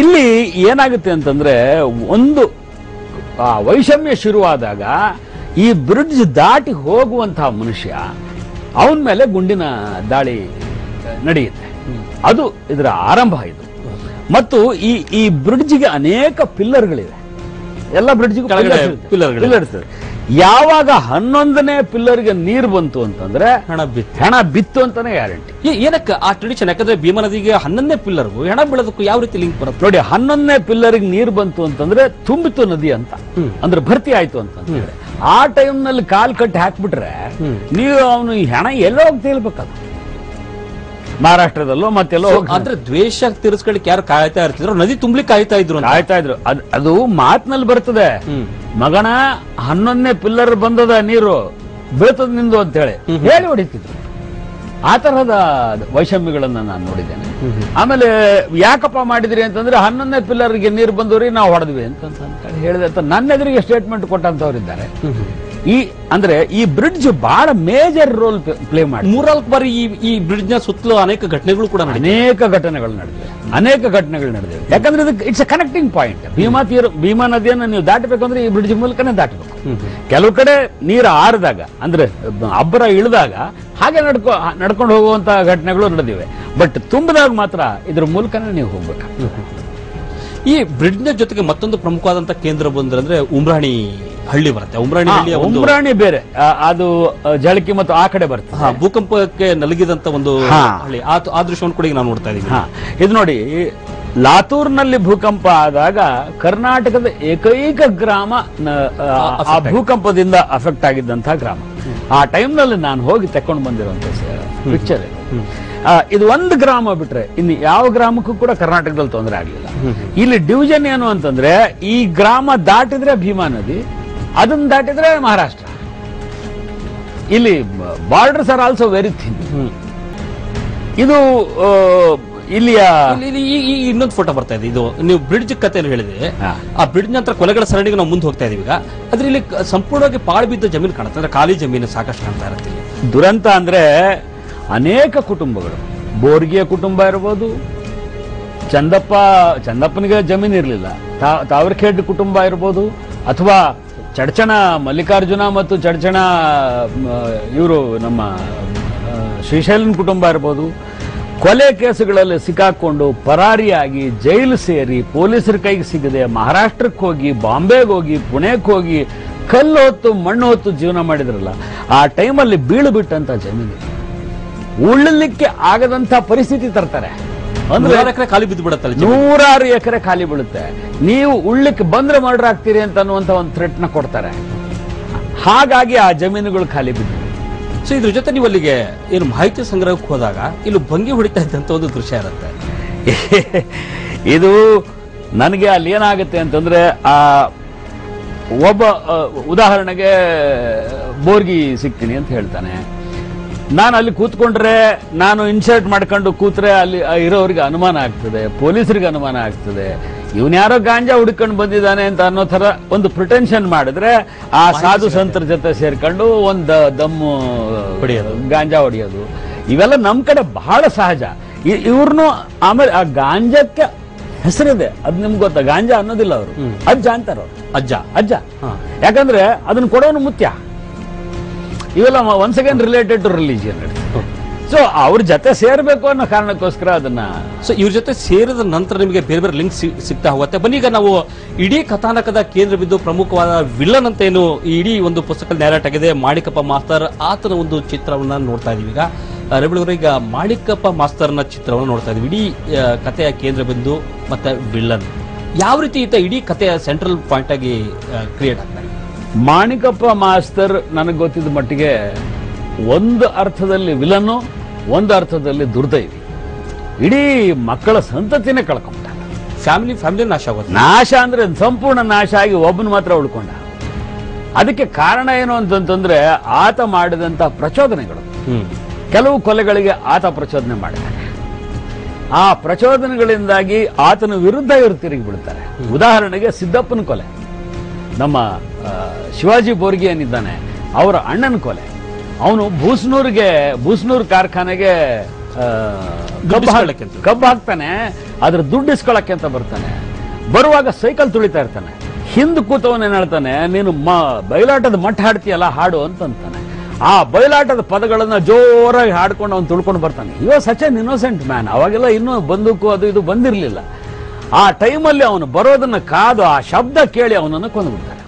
A: ಇಲ್ಲಿ ಏನಾಗುತ್ತೆ ಅಂತಂದ್ರೆ, ಒಂದು ವೈಷಮ್ಯ ಶುರುವಾದಾಗ ಈ ಬ್ರಿಡ್ಜ್ ದಾಟಿ ಹೋಗುವಂತಹ ಮನುಷ್ಯ ಅವನ ಮೇಲೆ ಗುಂಡಿನ ದಾಳಿ ನಡೆಯುತ್ತೆ. ಅದು ಇದರ ಆರಂಭ. ಇದು ಮತ್ತು ಈ ಬ್ರಿಡ್ಜ್ಗೆ ಅನೇಕ ಪಿಲ್ಲರ್ಗಳಿವೆ. ಎಲ್ಲ ಬ್ರಿಡ್ಜ್ಗೂ ಪಿಲ್ಲರ್ಸ್. ಯಾವಾಗ 11ನೇ ಪಿಲ್ಲರ್ಗೆ ನೀರು ಬಂತು ಅಂತಂದ್ರೆ ಹೆಣ ಬಿತ್ತು ಅಂತಾನೆ ಗ್ಯಾರಂಟಿ.
B: ಏನಕ್ಕೆ ಆ ಟ್ರೆಡಿಷನ್? ಯಾಕಂದ್ರೆ ಭೀಮಾ ನದಿಗೆ 11ನೇ ಪಿಲ್ಲರ್ಗೂ ಹೆಣ ಬೀಳೋದಕ್ಕೂ ಯಾವ ರೀತಿ ಲಿಂಕ್ ಬರುತ್ತೆ?
A: ನೋಡಿ, 11ನೇ ಪಿಲ್ಲರ್ಗೆ ನೀರು ಬಂತು ಅಂತಂದ್ರೆ ತುಂಬಿತು ನದಿ ಅಂತ, ಅಂದ್ರೆ ಭರ್ತಿ ಆಯ್ತು ಅಂತ. ಆ ಟೈಮ್ ನಲ್ಲಿ ಕಾಲ್ ಕಟ್ಟಿ ಹಾಕ್ಬಿಟ್ರೆ ನೀವು ಅವನು ಹೆಣ ಎಲ್ಲೋ ಹೋಗಿ ತೇಲ್ಬೇಕಲ್ಲ, ಮಹಾರಾಷ್ಟ್ರದಲ್ಲೋ ಮತ್ತೆಲ್ಲೋ.
B: ಅಂದ್ರೆ ದ್ವೇಷ ತೀರಿಸ್ಕೊಳ್ಳಿಕ್ಕೆ ಯಾರು ಕಾಯ್ತಾ ಇರ್ತಿದ್ರು, ನದಿ ತುಂಬ್ಲಿಕ್ಕೆ ಕಾಯ್ತಾ ಇದ್ರು.
A: ಅದು ಮಾತಿನಲ್ಲಿ ಬರ್ತದೆ, ಮಗನ 11ನೇ ಪಿಲ್ಲರ್ ಬಂದದ, ನೀರು ಬೀಳ್ತದ ನಿಂದು ಅಂತ ಹೇಳಿ ಹೊಡಿತಿದ್ರು. ಆ ತರಹದ ವೈಷಮ್ಯಗಳನ್ನ ನಾನು ನೋಡಿದ್ದೇನೆ. ಆಮೇಲೆ ಯಾಕಪ್ಪ ಮಾಡಿದ್ರಿ ಅಂತಂದ್ರೆ, 11ನೇ ಪಿಲ್ಲರ್ಗೆ ನೀರು ಬಂದವ್ರಿ ನಾವು ಹೊಡೆದ್ವಿ ಅಂತ ಹೇಳಿದೆ ಅಂತ ನನ್ನ ಎದುರಿಗೆ ಸ್ಟೇಟ್ಮೆಂಟ್ ಕೊಟ್ಟಂತವ್ರಿದ್ದಾರೆ. ಈ ಬ್ರಿಡ್ಜ್ ಬಹಳ ಮೇಜರ್ ರೋಲ್ ಪ್ಲೇ ಮಾಡಿ
B: 3-4 ಬಾರಿ ಈ ಬ್ರಿಡ್ಜ್ ನ ಸುತ್ತಲೂ ಅನೇಕ ಘಟನೆಗಳು
A: ನಡೆದಿವೆ. ಯಾಕಂದ್ರೆ it's a connecting point. Bhima ನದಿಯನ್ನು ನೀವು ದಾಟಬೇಕಂದ್ರೆ ಈ ಬ್ರಿಡ್ಜ್ ಮೂಲಕನೇ ದಾಟಬೇಕು. ಕೆಲವು ಕಡೆ ನೀರು ಆರಿದಾಗ, ಅಂದ್ರೆ ಅಬ್ಬರ ಇಳಿದಾಗ ಹಾಗೆ ನಡ್ಕೊಂಡು ಹೋಗುವಂತ ಘಟನೆಗಳು ನಡೆದಿವೆ. ಬಟ್ ತುಂಬಿದಾಗ ಮಾತ್ರ ಇದ್ರ ಮೂಲಕನೇ ನೀವು ಹೋಗ್ಬೇಕು.
B: ಈ ಬ್ರಿಡ್ಜ್ ನ ಜೊತೆಗೆ ಮತ್ತೊಂದು ಪ್ರಮುಖವಾದಂತಹ ಕೇಂದ್ರ ಬಂದ್ರೆ ಉಮ್ರಾಣಿ ಹಳ್ಳಿ ಬರುತ್ತೆ.
A: ಉಮ್ರಾಣಿ ಬೇರೆ, ಅದು ಜಳಕಿ ಮತ್ತು ಆ ಕಡೆ ಬರುತ್ತೆ.
B: ಭೂಕಂಪಕ್ಕೆ ನಲುಗಿದಂತ ಒಂದು ಹಳ್ಳಿ, ಆ ದೃಶ್ಯವನ್ನು ಕೂಡ ನಾವು ನೋಡ್ತಾ ಇದೀವಿ.
A: ಇದು ನೋಡಿ, ಲಾತೂರ್ನಲ್ಲಿ ಭೂಕಂಪ ಆದಾಗ ಕರ್ನಾಟಕದ ಏಕೈಕ ಗ್ರಾಮ ಆ ಭೂಕಂಪದಿಂದ ಅಫೆಕ್ಟ್ ಆಗಿದ್ದಂತಹ ಗ್ರಾಮ. ಆ ಟೈಮ್ ನಲ್ಲಿ ನಾನು ಹೋಗಿ ತಕೊಂಡು ಬಂದಿರುವಂತ ಪಿಕ್ಚರ್. ಇದು ಒಂದು ಗ್ರಾಮ ಬಿಟ್ರೆ ಇನ್ನು ಯಾವ ಗ್ರಾಮಕ್ಕೂ ಕೂಡ ಕರ್ನಾಟಕದಲ್ಲಿ ತೊಂದರೆ ಆಗಲಿಲ್ಲ. ಇಲ್ಲಿ ಡಿವಿಷನ್ ಏನು ಅಂತಂದ್ರೆ, ಈ ಗ್ರಾಮ ದಾಟಿದ್ರೆ ಭೀಮಾ ನದಿ, ಅದನ್ನ ದಾಟಿದ್ರೆ ಮಹಾರಾಷ್ಟ್ರ. ಇಲ್ಲಿ borders are also very thin. ಇದು ಇಲ್ಲಿಯ
B: ಇನ್ನೊಂದು ಫೋಟೋ ಬರ್ತಾ ಇದೆ. ಇದು ನೀವು ಬ್ರಿಡ್ಜ್ ಕಥೆ ಹೇಳಿದ್ರೆ, ಆ ಬ್ರಿಡ್ಜ್ ನಂತರ ಕೊಲೆಗಳ ಸರಣಿಗೆ ನಾವು ಮುಂದೆ ಹೋಗ್ತಾ ಇದೀವಿ. ಈಗ ಆದ್ರೆ ಇಲ್ಲಿ ಸಂಪೂರ್ಣವಾಗಿ ಪಾಳು ಬಿದ್ದ ಜಮೀನು ಕಾಣುತ್ತೆ, ಅಂದ್ರೆ ಖಾಲಿ ಜಮೀನು ಸಾಕಷ್ಟು ಕಾಣ್ತಾ ಇರುತ್ತೆ.
A: ದುರಂತ ಅಂದ್ರೆ ಅನೇಕ ಕುಟುಂಬಗಳು, ಬೋರ್ಗಿಯ ಕುಟುಂಬ ಇರ್ಬೋದು, ಚಂದಪ್ಪನಿಗೆ ಜಮೀನು ಇರಲಿಲ್ಲ, ತಾವರ್ಖೇಡ್ ಕುಟುಂಬ ಇರ್ಬೋದು, ಅಥವಾ ಚಡ್ಚಣ ಮಲ್ಲಿಕಾರ್ಜುನ ಮತ್ತು ಚಡ್ಚಣ ಇವರು ನಮ್ಮ ಶ್ರೀಶೈಲನ್ ಕುಟುಂಬ ಇರ್ಬೋದು. ಕೊಲೆ ಕೇಸುಗಳಲ್ಲಿ ಸಿಕ್ಕಾಕೊಂಡು ಪರಾರಿಯಾಗಿ ಜೈಲು ಸೇರಿ ಪೊಲೀಸರ ಕೈಗೆ ಸಿಗದೆ ಮಹಾರಾಷ್ಟ್ರಕ್ಕೆ ಹೋಗಿ, ಬಾಂಬೆಗೆ ಹೋಗಿ, ಪುಣೆಗೆ ಹೋಗಿ ಕಲ್ಲು ಹೊತ್ತು ಮಣ್ಣು ಹೊತ್ತು ಜೀವನ ಮಾಡಿದ್ರಲ್ಲ, ಆ ಟೈಮಲ್ಲಿ ಬೀಳು ಬಿಟ್ಟಂತ ಜಮೀನು ಉಳ್ಳಲಿಕ್ಕೆ ಆಗದಂತ ಪರಿಸ್ಥಿತಿ ತರ್ತಾರೆ.
B: ಅಂದ್ರೆ ಎಕರೆ ಖಾಲಿ ಬಿದ್ದು ಬಿಡುತ್ತೆ,
A: 100 ಎಕರೆ ಖಾಲಿ ಬೀಳುತ್ತೆ. ನೀವು ಉಳ್ಳಿಕ್ಕೆ ಬಂದ್ರೆ ಮರ್ಡರ್ ಆಗ್ತೀರಿ ಅಂತ ಅನ್ನುವಂತ ಒಂದು ಥ್ರೆಟ್ ನ ಕೊಡ್ತಾರೆ. ಹಾಗಾಗಿ ಆ ಜಮೀನುಗಳು ಖಾಲಿ ಬಿದ್ದು.
B: ಸೊ ಇದ್ರ ಜೊತೆ ನೀವು ಅಲ್ಲಿಗೆ ಏನು ಮಾಹಿತಿ ಸಂಗ್ರಹಕ್ಕೆ ಹೋದಾಗ ಇಲ್ಲಿ ಭಂಗಿ ಹೊಡಿತಾ ಇದ್ದಂತ ಒಂದು ದೃಶ್ಯ ಇರುತ್ತೆ.
A: ಇದು ನನಗೆ ಅಲ್ಲಿ ಏನಾಗುತ್ತೆ ಅಂತಂದ್ರೆ, ಆ ಒಬ್ಬ ಉದಾಹರಣೆಗೆ ಬೋರ್ಗಿ ಸಿಗ್ತೀನಿ ಅಂತ ಹೇಳ್ತಾನೆ. ನಾನು ಅಲ್ಲಿ ಕೂತ್ಕೊಂಡ್ರೆ, ನಾನು ಇನ್ಸರ್ಟ್ ಮಾಡ್ಕೊಂಡು ಕೂತ್ರೆ ಅಲ್ಲಿ ಇರೋರಿಗೆ ಅನುಮಾನ ಆಗ್ತದೆ, ಪೊಲೀಸರಿಗೆ ಅನುಮಾನ ಆಗ್ತದೆ, ಇವನ್ಯಾರೋ ಗಾಂಜಾ ಹುಡ್ಕೊಂಡು ಬಂದಿದ್ದಾನೆ ಅಂತ ಅನ್ನೋ ತರ ಒಂದು ಪ್ರಿಟೆನ್ಷನ್ ಮಾಡಿದ್ರೆ ಆ ಸಾಧು ಸಂತರ ಜೊತೆ ಸೇರ್ಕೊಂಡು ಒಂದು ದಮ್ಮು ಗಾಂಜಾ ಹೊಡೆಯೋದು, ಇವೆಲ್ಲ ನಮ್ ಕಡೆ ಬಹಳ ಸಹಜ. ಇವ್ರನ್ನು ಆಮೇಲೆ ಆ ಗಾಂಜಾಕ್ಕೆ ಹೆಸರಿದೆ, ಅದ್ ನಿಮ್ಗೆ ಗೊತ್ತಾ? ಗಾಂಜಾ ಅನ್ನೋದಿಲ್ಲ ಅವರು, ಅಜ್ಜ ಅಂತಾರ ಅವ್ರು. ಅಜ್ಜ ಯಾಕಂದ್ರೆ ಅದನ್ನ ಕೊಡೋನು ಮುತ್ಯ. ಇವೆಲ್ಲ once again related to religion. So ಅವ್ರ ಜೊತೆ ಸೇರ್ಬೇಕು ಅನ್ನೋ ಕಾರಣಕ್ಕೋಸ್ಕರ ಅದನ್ನ.
B: ಸೊ ಇವ್ರ ಜೊತೆ ಸೇರಿದ ನಂತರ ನಿಮಗೆ ಬೇರೆ ಬೇರೆ ಲಿಂಕ್ ಸಿಗ್ತಾ ಹೋಗುತ್ತೆ. ಬನ್ನಿ, ಈಗ ನಾವು ಇಡೀ ಕಥಾನಕದ ಕೇಂದ್ರ ಬಿದ್ದು ಪ್ರಮುಖವಾದ ವಿಲನ್ ಅಂತ ಏನು ಇಡೀ ಒಂದು ಪುಸ್ತಕ ನ್ಯಾರೇಟ್ ಆಗಿದೆ, ಮಾಣಿಕಪ್ಪ ಮಾಸ್ತರ್, ಆತನ ಒಂದು ಚಿತ್ರವನ್ನ ನೋಡ್ತಾ ಇದೀವಿ. ಈಗ ರವಿಗಳವರು, ಈಗ ಮಾಣಿಕಪ್ಪ ಮಾಸ್ತರ್ನ ಚಿತ್ರವನ್ನು ನೋಡ್ತಾ ಇದೀವಿ. ಇಡೀ ಕಥೆಯ ಕೇಂದ್ರ ಬಿಂದು ಮತ್ತೆ ವಿಲನ್ ಯಾವ ರೀತಿ ಇಡೀ ಕಥೆಯ ಸೆಂಟ್ರಲ್ ಪಾಯಿಂಟ್ ಆಗಿ ಕ್ರಿಯೇಟ್ ಆಗ್ತಾ ಇದೆ.
A: ಮಾಣಿಕಪ್ಪ ಮಾಸ್ತರ್ ನನಗೆ ಗೊತ್ತಿದ್ದ ಮಟ್ಟಿಗೆ ಒಂದು ಅರ್ಥದಲ್ಲಿ ವಿಲನ್ನು, ಒಂದು ಅರ್ಥದಲ್ಲಿ ದುರ್ದೈವಿ. ಇಡೀ ಮಕ್ಕಳ ಸಂತತಿನೇ ಕಳ್ಕೊಂಡ.
B: ಫ್ಯಾಮಿಲಿ ನಾಶ ಆಗೋದು.
A: ನಾಶ ಅಂದ್ರೆ ಸಂಪೂರ್ಣ ನಾಶ ಆಗಿ ಒಬ್ಬನ ಮಾತ್ರ ಉಳ್ಕೊಂಡ. ಅದಕ್ಕೆ ಕಾರಣ ಏನು ಅಂತಂತಂದ್ರೆ ಆತ ಮಾಡಿದಂತ ಪ್ರಚೋದನೆಗಳು. ಕೆಲವು ಕೊಲೆಗಳಿಗೆ ಆತ ಪ್ರಚೋದನೆ ಮಾಡಿದ್ದಾನೆ. ಆ ಪ್ರಚೋದನೆಗಳಿಂದಾಗಿ ಆತನ ವಿರುದ್ಧ ಇವರು ತಿರುಗಿ ಬಿಡ್ತಾರೆ. ಉದಾಹರಣೆಗೆ ಸಿದ್ದಪ್ಪನ ಕೊಲೆ, ನಮ್ಮ ಶಿವಾಜಿ ಬೋರ್ಗಿ ಏನಿದ್ದಾನೆ ಅವರ ಅಣ್ಣನ ಕೊಲೆ. ಅವನು ಬೂಸ್ನೂರ್ ಕಾರ್ಖಾನೆಗೆ ಕಬ್ಬು ಹಾಕ್ತಾನೆ, ಅದ್ರ ದುಡ್ಡು ಇಸ್ಕೊಳಕ್ಕೆ ಅಂತ ಬರ್ತಾನೆ. ಬರುವಾಗ ಸೈಕಲ್ ತುಳಿತಾ ಇರ್ತಾನೆ. ಹಿಂದ್ ಕೂತವನ್ ಏನ್ ಹೇಳ್ತಾನೆ, ನೀನು ಬಯಲಾಟದ ಮಟ್ಟ ಹಾಡ್ತೀಯಲ್ಲ ಹಾಡು ಅಂತಾನೆ. ಆ ಬಯಲಾಟದ ಪದಗಳನ್ನ ಜೋರಾಗಿ ಹಾಡ್ಕೊಂಡು ಅವನು ತುಳ್ಕೊಂಡು ಬರ್ತಾನೆ. ಇವ ಸಚ್ ಎನ್ ಇನ್ನೋಸೆಂಟ್ ಮ್ಯಾನ್. ಅವಾಗೆಲ್ಲ ಇನ್ನೂ ಬಂದೂಕು ಅದು ಇದು ಬಂದಿರಲಿಲ್ಲ. ಆ ಟೈಮಲ್ಲಿ ಅವನು ಬರೋದನ್ನ ಕಾದು ಆ ಶಬ್ದ ಕೇಳಿ ಅವನನ್ನು ಕೊಂದುಬಿಡ್ತಾನೆ.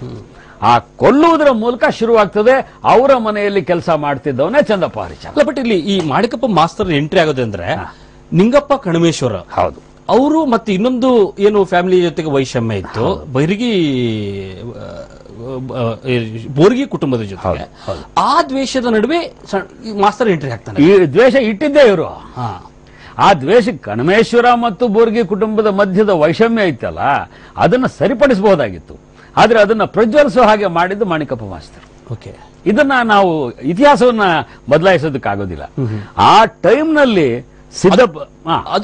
A: ಆ ಕೊಲ್ಲುವುದರ ಮೂಲಕ ಶುರುವಾಗ್ತದೆ ಅವರ ಮನೆಯಲ್ಲಿ ಕೆಲಸ ಮಾಡ್ತಿದ್ದವನೇ ಚಂದಪ್ಪ ಹರಿಚಂದ್ರ.
B: ಬಟ್ ಇಲ್ಲಿ ಈ ಮಾಣಿಕಪ್ಪ ಮಾಸ್ತರ್ ಎಂಟ್ರಿ ಆಗೋದಂದ್ರೆ ನಿಂಗಪ್ಪ ಕಣಮೇಶ್ವರ,
A: ಹೌದು,
B: ಅವರು ಮತ್ತೆ ಇನ್ನೊಂದು ಏನು ಫ್ಯಾಮಿಲಿ ಜೊತೆಗೆ ವೈಷಮ್ಯ ಇತ್ತು, ಬೈರಗಿ ಬೋರ್ಗಿ ಕುಟುಂಬದ ಜೊತೆಗೆ ಆ ದ್ವೇಷದ ನಡುವೆ ಮಾಸ್ತರ್ ಎಂಟ್ರಿ ಹಾಕ್ತಾನೆ.
A: ಈ ದ್ವೇಷ ಇಟ್ಟಿದ್ದೇ ಇವರು. ಆ ದ್ವೇಷ ಕಣಮೇಶ್ವರ ಮತ್ತು ಬೋರ್ಗಿ ಕುಟುಂಬದ ಮಧ್ಯದ ವೈಷಮ್ಯ ಇತ್ತಲ್ಲ, ಅದನ್ನ ಸರಿಪಡಿಸಬಹುದಾಗಿತ್ತು. ಆದ್ರೆ ಅದನ್ನ ಪ್ರಜ್ವಲಿಸುವ ಹಾಗೆ ಮಾಡಿದ್ದು ಮಾಣಿಕಪ್ಪ ಮಾಸ್ತರ್.
B: ಓಕೆ,
A: ಇದನ್ನ ನಾವು ಇತಿಹಾಸವನ್ನ ಬದಲಾಯಿಸೋದಕ್ಕಾಗೋದಿಲ್ಲ. ಆ ಟೈಮ್ನಲ್ಲಿ ಸಿದ್ದಪ್ಪ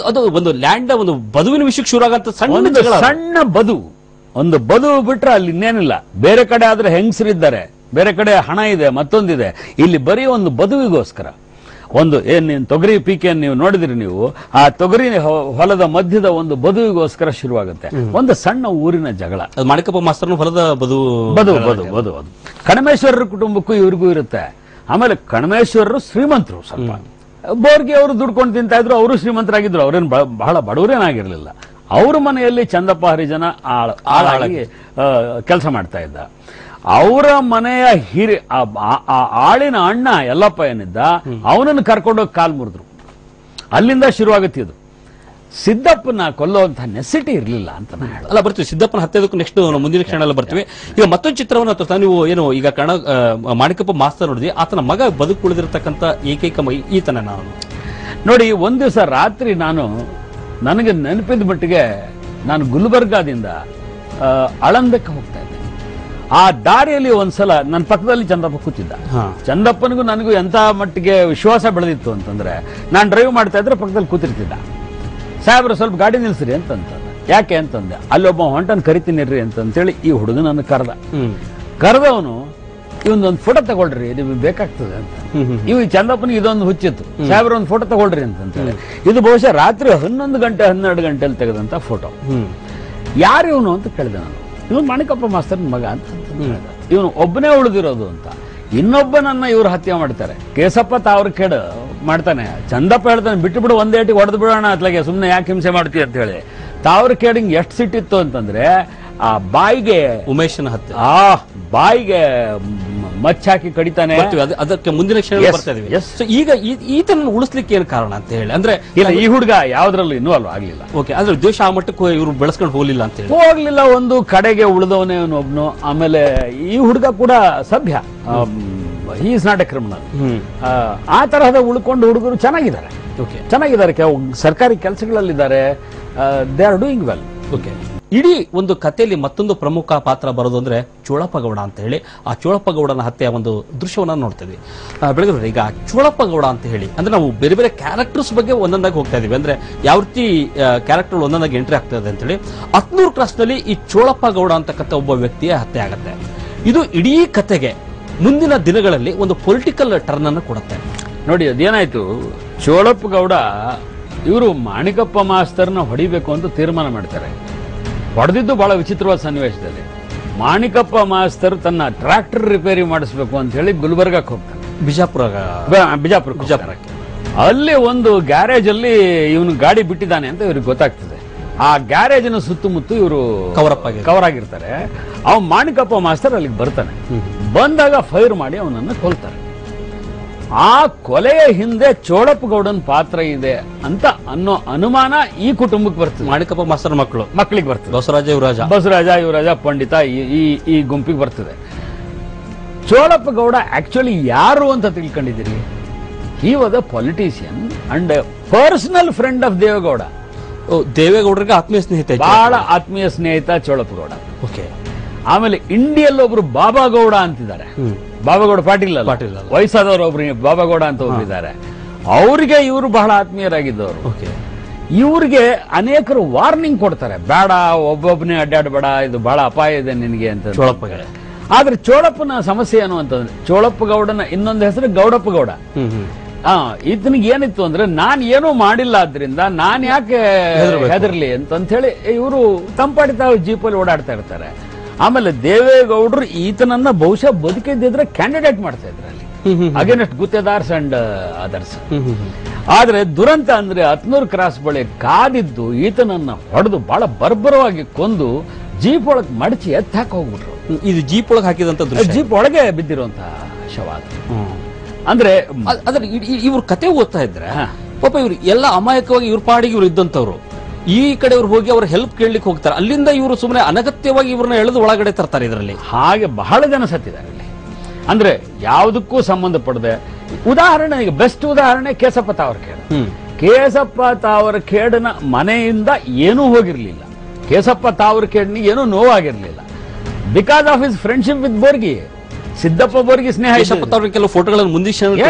B: ಅದು ಒಂದು ಲ್ಯಾಂಡ್ ಒಂದು ಬದುವಿನ ವಿಷಯಕ್ಕೆ ಶುರು ಆಗಂತ
A: ಸಣ್ಣ ಒಂದು ಬದು ಬಿಟ್ರೆ ಅಲ್ಲಿ ಇನ್ನೇನಿಲ್ಲ. ಬೇರೆ ಕಡೆ ಆದ್ರೆ ಹೆಂಗಸರಿದ್ದಾರೆ, ಬೇರೆ ಕಡೆ ಹಣ ಇದೆ, ಮತ್ತೊಂದಿದೆ. ಇಲ್ಲಿ ಬರೀ ಒಂದು ಬದುವಿಗೋಸ್ಕರ ಒಂದು ನೀನ್ ತೊಗರಿ ಪೀಕೆ ನೀವು ನೋಡಿದ್ರಿ, ನೀವು ಆ ತೊಗರಿ ಹೊಲದ ಮಧ್ಯದ ಒಂದು ಬದುವಿಗೋಸ್ಕರ ಶುರುವಾಗುತ್ತೆ ಒಂದು ಸಣ್ಣ ಊರಿನ ಜಗಳ.
B: ಮಾಣಿಕಪ್ಪ ಮಾಸ್ತರ್ನ ಹೊಲದ
A: ಬದು ಕಣಮೇಶ್ವರರ ಕುಟುಂಬಕ್ಕೂ ಇವ್ರಿಗೂ ಇರುತ್ತೆ. ಆಮೇಲೆ ಕಣಮೇಶ್ವರರು ಶ್ರೀಮಂತರು, ಸ್ವಲ್ಪ ಬೋರ್ಗಿ ಅವರು ದುಡ್ಕೊಂಡು ತಿಂತಾ ಇದ್ರು, ಅವರು ಶ್ರೀಮಂತರಾಗಿದ್ರು. ಅವ್ರೇನು ಬಹಳ ಬಡವರೇನಾಗಿರ್ಲಿಲ್ಲ. ಅವ್ರ ಮನೆಯಲ್ಲಿ ಚಂದಪ್ಪ ಹರಿಜನ ಆಳಾಗಿ ಕೆಲಸ ಮಾಡ್ತಾ ಇದ್ದ. ಅವರ ಮನೆಯ ಆಳಿನ ಅಣ್ಣ ಯಲ್ಲಪ್ಪ ಏನಿದ್ದ, ಅವನನ್ನು ಕರ್ಕೊಂಡೋಗಿ ಕಾಲ್ ಮುರಿದ್ರು. ಅಲ್ಲಿಂದ ಶುರುವಾಗುತ್ತಿದ್ದು. ಸಿದ್ದಪ್ಪನ ಕೊಲ್ಲುವಂತಹ ನೆಸಿಟಿ ಇರಲಿಲ್ಲ ಅಂತ ನಾನು ಹೇಳ.
B: ಅಲ್ಲ, ಬರ್ತೀವಿ ಸಿದ್ದಪ್ಪನ ಹತ್ಯೆದಕ್ಕೂ ನೆಕ್ಸ್ಟ್ ಮುಂದಿನ ಕ್ಷಣ ಎಲ್ಲ ಬರ್ತೀವಿ. ಈಗ ಮತ್ತೊಂದು ಚಿತ್ರವನ್ನು ನೀವು ಏನು ಈಗ ಮಾಣಿಕಪ್ಪ ಮಾಸ್ತರ್ ನೋಡಿದ್ವಿ, ಆತನ ಮಗ ಬದುಕುಳಿದಿರತಕ್ಕಂಥ ಏಕೈಕ ಈತನ ನಾನು
A: ನೋಡಿ. ಒಂದ್ ದಿವಸ ರಾತ್ರಿ ನನಗೆ ನೆನಪಿದ ಮಟ್ಟಿಗೆ ನಾನು ಗುಲ್ಬರ್ಗಾದಿಂದ ಅಳಂದಕ್ಕೆ ಹೋಗ್ತಾ ಇದ್ದೆ. ಆ ದಾರಿಯಲ್ಲಿ ಒಂದ್ಸಲ ನನ್ನ ಪಕ್ಕದಲ್ಲಿ ಚಂದಪ್ಪ ಕೂತಿದ್ದ. ಚಂದಪ್ಪನಿಗೂ ನನಗೂ ಎಂತ ಮಟ್ಟಿಗೆ ವಿಶ್ವಾಸ ಬೆಳೆದಿತ್ತು ಅಂತಂದ್ರೆ, ನಾನು ಡ್ರೈವ್ ಮಾಡ್ತಾ ಇದ್ರೆ ಪಕ್ಕದಲ್ಲಿ ಕೂತಿರ್ತಿದ್ದ. ಸಾಹೇಬ್ರು ಸ್ವಲ್ಪ ಗಾಡಿ ನಿಲ್ಸ್ರಿ ಅಂತಂದ. ಯಾಕೆ ಅಂತಂದೆ, ಅಲ್ಲೊಬ್ಬ ಹೊಂಟನ್ ಕರಿತೀನಿರ್ರಿ ಅಂತಂತೇಳಿ ಈ ಹುಡುಗನನ್ನು ಕರೆದವನು ಇವೊಂದೊಂದು ಫೋಟೋ ತಗೊಳ್ರಿ, ನಿಮಗೆ ಬೇಕಾಗ್ತದೆ ಅಂತ. ಇವ್ ಚಂದಪ್ಪನಿಗೆ ಇದೊಂದು ಹುಚ್ಚಿತ್ತು, ಸಾಹೇಬ್ರ ಒಂದು ಫೋಟೋ ತಗೊಳ್ರಿ ಅಂತಂತೇಳಿ. ಇದು ಬಹುಶಃ ರಾತ್ರಿ 11 ಗಂಟೆ 12 ಗಂಟೆಯಲ್ಲಿ ತೆಗೆದಂತ ಫೋಟೋ. ಯಾರು ಇವನು ಅಂತ ಕೇಳಿದೆ ನಾನು. ಇವನು ಮಾಣಿಕಪ್ಪ ಮಾಸ್ತರ್ನ ಮಗ ಅಂತ ಇವನು ಒಬ್ಬನೇ ಉಳಿದಿರೋದು ಅಂತ. ಇನ್ನೊಬ್ಬನನ್ನ ಇವ್ರು ಹತ್ಯೆ ಮಾಡ್ತಾರೆ. ಕೇಸಪ್ಪ ತಾವ್ರ ಕೇಡ ಮಾಡ್ತಾನೆ. ಚಂದಪ್ಪ ಹೇಳ್ತಾನೆ, ಬಿಟ್ಟು ಬಿಡು, ಒಂದೇಟಿಗೆ ಹೊಡೆದು ಬಿಡೋಣ ಅತ್ಲಾಗೆ, ಸುಮ್ಮನೆ ಯಾಕೆ ಹಿಂಸೆ ಮಾಡ್ತೀವಿ ಅಂತ ಹೇಳಿ. ತಾವ್ರ ಕೇಡಿಂಗ್ ಎಷ್ಟು ಸಿಟ್ಟಿತ್ತು ಅಂತಂದ್ರೆ, ಆ ಬಾಯಿಗೆ
B: ಉಮೇಶನ ಹತ್ಯೆ,
A: ಆ ಬಾಯಿಗೆ ಮಚ್ಚಾಕಿ ಕಡಿತಾನೆ.
B: ಅದಕ್ಕೆ ಮುಂದಿನ ಕ್ಷಣ ಬರ್ತಾ ಇದೀವಿ. ಈಗ ಈತನ ಉಳಿಸ್ಲಿಕ್ಕೆ ಏನ್ ಕಾರಣ ಅಂತ ಹೇಳಿ ಅಂದ್ರೆ,
A: ಇಲ್ಲ ಈ ಹುಡುಗ ಯಾವ್ದ್ರಲ್ಲೂ ಇನ್ವಾಲ್ವ್ ಆಗ್ಲಿಲ್ಲ.
B: ಓಕೆ, ಅಂದ್ರೆ ದ್ವೇಷ ಆ ಮಟ್ಟಕ್ಕೂ ಇವ್ರು ಬೆಳೆಸ್ಕೊಂಡು ಹೋಗ್ಲಿಲ್ಲ ಅಂತ ಹೇಳಿ.
A: ಹೋಗ್ಲಿಲ್ಲ, ಒಂದು ಕಡೆಗೆ ಉಳಿದವನೇ ಒಬ್ನು. ಆಮೇಲೆ ಈ ಹುಡುಗ ಕೂಡ ಸಭ್ಯ, he is not a criminal. ಆ ತರಹದ ಉಳ್ಕೊಂಡು ಹುಡುಗರು ಚೆನ್ನಾಗಿದ್ದಾರೆ. ಸರ್ಕಾರಿ ಕೆಲಸಗಳಲ್ಲಿದ್ದಾರೆ. They are doing well.
B: Okay, ಇಡೀ ಒಂದು ಕಥೆಯಲ್ಲಿ ಮತ್ತೊಂದು ಪ್ರಮುಖ ಪಾತ್ರ ಬರೋದು ಅಂದ್ರೆ ಚೋಳಪ್ಪ ಗೌಡ ಅಂತ ಹೇಳಿ. ಆ ಚೋಳಪ್ಪ ಗೌಡನ ಹತ್ಯೆಯ ಒಂದು ದೃಶ್ಯವನ್ನ ನೋಡ್ತೀವಿ. ಬೆಳಗ್ಗೆ ಈಗ ಚೋಳಪ್ಪ ಗೌಡ ಅಂತ ಹೇಳಿ ಅಂದ್ರೆ ನಾವು ಬೇರೆ ಬೇರೆ ಕ್ಯಾರೆಕ್ಟರ್ಸ್ ಬಗ್ಗೆ ಒಂದೊಂದಾಗಿ ಹೋಗ್ತಾ ಇದೀವಿ. ಅಂದ್ರೆ ಯಾವ ರೀತಿ ಕ್ಯಾರೆಕ್ಟರ್ ಒಂದೊಂದಾಗಿ ಎಂಟ್ರಿ ಆಗ್ತದೆ ಅಂತ ಹೇಳಿ. 10 ಕ್ರಾಸ್ ನಲ್ಲಿ ಈ ಚೋಳಪ್ಪ ಗೌಡ ಅಂತಕ್ಕಂಥ ಒಬ್ಬ ವ್ಯಕ್ತಿಯ ಹತ್ಯೆ ಆಗುತ್ತೆ. ಇದು ಇಡೀ ಕಥೆಗೆ ಮುಂದಿನ ದಿನಗಳಲ್ಲಿ ಒಂದು ಪೊಲಿಟಿಕಲ್ ಟರ್ನ್ ಅನ್ನು ಕೊಡುತ್ತೆ.
A: ನೋಡಿ, ಅದೇನಾಯ್ತು, ಚೋಳಪ್ಪ ಗೌಡ ಇವರು ಮಾಣಿಕಪ್ಪ ಮಾಸ್ತರ್ನ ಹೊಡಿಬೇಕು ಅಂತ ತೀರ್ಮಾನ ಮಾಡ್ತಾರೆ. ಹೊಡೆದಿದ್ದು ಬಹಳ ವಿಚಿತ್ರವಾದ ಸನ್ನಿವೇಶದಲ್ಲಿ. ಮಾಣಿಕಪ್ಪ ಮಾಸ್ತರ್ ತನ್ನ ಟ್ರ್ಯಾಕ್ಟರ್ ರಿಪೇರಿ ಮಾಡಿಸ್ಬೇಕು ಅಂತ ಹೇಳಿ ಗುಲ್ಬರ್ಗಕ್ಕೆ ಹೋಗ್ತಾನೆ. ಬಿಜಾಪುರ. ಅಲ್ಲಿ ಒಂದು ಗ್ಯಾರೇಜ್ ಅಲ್ಲಿ ಇವನು ಗಾಡಿ ಬಿಟ್ಟಿದ್ದಾನೆ ಅಂತ ಇವ್ರಿಗೆ ಗೊತ್ತಾಗ್ತದೆ. ಆ ಗ್ಯಾರೇಜಿನ ಸುತ್ತಮುತ್ತ ಇವರು ಕವರ್ ಆಗಿರ್ತಾರೆ. ಅವ್ ಮಾಣಿಕಪ್ಪ ಮಾಸ್ತರ್ ಅಲ್ಲಿಗೆ ಬರ್ತಾನೆ. ಬಂದಾಗ ಫೈರ್ ಮಾಡಿ ಅವನನ್ನು ಕೊಲ್ತಾರೆ. ಆ ಕೊಲೆಯ ಹಿಂದೆ ಚೋಳಪ್ಪ ಗೌಡನ್ ಪಾತ್ರ ಇದೆ ಅಂತ ಅನ್ನೋ ಅನುಮಾನ ಈ ಕುಟುಂಬಕ್ಕೆ ಬರ್ತದೆ.
B: ಮಾಣಿಕಪ್ಪ ಮಾಸ್ತರ್
A: ಮಕ್ಕಳಿಗೆ ಬರ್ತದೆ.
B: ಬಸವರಾಜ
A: ಯುವರಾಜ ಪಂಡಿತ ಈ ಗುಂಪಿಗೆ ಬರ್ತದೆ. ಚೋಳಪ್ಪ ಗೌಡ ಆಕ್ಚುಲಿ ಯಾರು ಅಂತ ತಿಳ್ಕೊಂಡಿದ್ದೀರಿ? He was a politician and personal friend of Deve Gowda.
B: ದೇವೇಗೌಡರಿಗೆ ಆತ್ಮೀಯ ಸ್ನೇಹಿತ,
A: ಬಹಳ ಆತ್ಮೀಯ ಸ್ನೇಹಿತ ಚೋಳಪ್ಪಗೌಡ.
B: ಓಕೆ.
A: ಆಮೇಲೆ ಇಂಡಿಯಲ್ಲಿ ಒಬ್ರು ಬಾಬಾಗೌಡ ಅಂತಿದ್ದಾರೆ, ಬಾಬಾಗೌಡ ಪಾಟೀಲ್ ಅಲ್ಲ, ವಯಸ್ಸಾದವರು ಒಬ್ರು ಬಾಬಾಗೌಡ ಅಂತ ಒಬ್ಬರಿದ್ದಾರೆ. ಅವರಿಗೆ ಇವರು ಬಹಳ ಆತ್ಮೀಯರಾಗಿದ್ದವರು.
B: ಓಕೆ.
A: ಇವ್ರಿಗೆ ಅನೇಕರು ವಾರ್ನಿಂಗ್ ಕೊಡ್ತಾರೆ, ಬೇಡ ಒಬ್ಬೊಬ್ಬನೇ ಅಡ್ಡಾಡಬೇಡ, ಇದು ಬಹಳ ಅಪಾಯ ಇದೆ ನಿನಗೆ ಅಂತ
B: ಚೋಳಪ್ಪಗೆ.
A: ಆದ್ರೆ ಚೋಳಪ್ಪನ ಸಮಸ್ಯೆ ಏನು ಅಂತಂದ್ರೆ, ಚೋಳಪ್ಪಗೌಡನ ಇನ್ನೊಂದು ಹೆಸರು ಗೌಡಪ್ಪಗೌಡ. ಈತನಿಗೆ ಏನಿತ್ತು ಅಂದ್ರೆ, ನಾನ್ ಏನೂ ಮಾಡಿಲ್ಲ, ಆದ್ರಿಂದ ನಾನ್ ಯಾಕೆ ಹೆದರ್ಲಿ ಅಂತ ಹೇಳಿ ಇವರು ತಂಪಾಡಿ ತಾವು ಜೀಪಲ್ಲಿ ಓಡಾಡ್ತಾ ಇರ್ತಾರೆ. ಆಮೇಲೆ ದೇವೇಗೌಡರು ಈತನನ್ನ ಬಹುಶಃ ಬದುಕಿದ್ದಿದ್ರೆ ಕ್ಯಾಂಡಿಡೇಟ್ ಮಾಡ್ತಾ ಇದ್ರು ಅಲ್ಲಿ ಅಗೇನೆಸ್ಟ್ ಗುತ್ತೇದಾರ್ಸ್ ಅಂಡ್ ಅದರ್ಸ್. ಆದ್ರೆ ದುರಂತ ಅಂದ್ರೆ ಹತ್ನೂರು ಕ್ರಾಸ್ ಬಳಿ ಕಾದಿದ್ದು ಈತನನ್ನ ಹೊಡೆದು ಬಹಳ ಬರ್ಬರವಾಗಿ ಕೊಂದು ಜೀಪ್ ಒಳಗೆ ಮಡಚಿ ಎತ್ತಿ ಹಾಕಿ ಹೋಗ್ಬಿಟ್ರು.
B: ಇದು ಜೀಪ್ ಒಳಗೆ ಹಾಕಿದಂತ
A: ಜೀಪ್ ಒಳಗೆ ಬಿದ್ದಿರುವಂತಹ ಶವ ಅದು. ಅಂದ್ರೆ
B: ಅದ್ರ ಇವ್ರ ಕತೆ ಓದ್ತಾ ಇದ್ರೆ ಪಾಪ ಇವ್ರು ಎಲ್ಲ ಅಮಾಯಕವಾಗಿ ಇವ್ರ ಪಾಡಿಗೆ ಇವ್ರು ಇದ್ದಂತವ್ರು, ಈ ಕಡೆ ಇವ್ರು ಹೋಗಿ ಅವ್ರ ಹೆಲ್ಪ್ ಕೇಳಲಿಕ್ಕೆ ಹೋಗ್ತಾರೆ, ಅಲ್ಲಿಂದ ಇವರು ಸುಮ್ಮನೆ ಅನಗತ್ಯವಾಗಿ ಇವ್ರನ್ನ ಎಳೆದು ಒಳಗಡೆ ತರ್ತಾರೆ ಇದರಲ್ಲಿ. ಹಾಗೆ
A: ಬಹಳ ಜನ ಸತ್ತಿದ್ದಾರೆ ಇಲ್ಲಿ. ಅಂದ್ರೆ ಯಾವುದಕ್ಕೂ ಸಂಬಂಧಪಡದೆ, ಉದಾಹರಣೆಗೆ ಬೆಸ್ಟ್ ಉದಾಹರಣೆ ಕೇಸಪ್ಪ ತಾವರಖೇಡ್. ಕೇಸಪ್ಪ ತಾವರಖೇಡ್ನ ಮನೆಯಿಂದ ಏನೂ ಹೋಗಿರ್ಲಿಲ್ಲ, ಕೇಸಪ್ಪ ತಾವರಖೇಡ್ನಿಗೆ ಏನೂ ನೋವಾಗಿರ್ಲಿಲ್ಲ, because of his friendship with Borgi. Siddappa Borgi ಸ್ನೇಹ.
B: ಕೆಲವು ಫೋಟೋಗಳನ್ನು ಮುಂದಿನ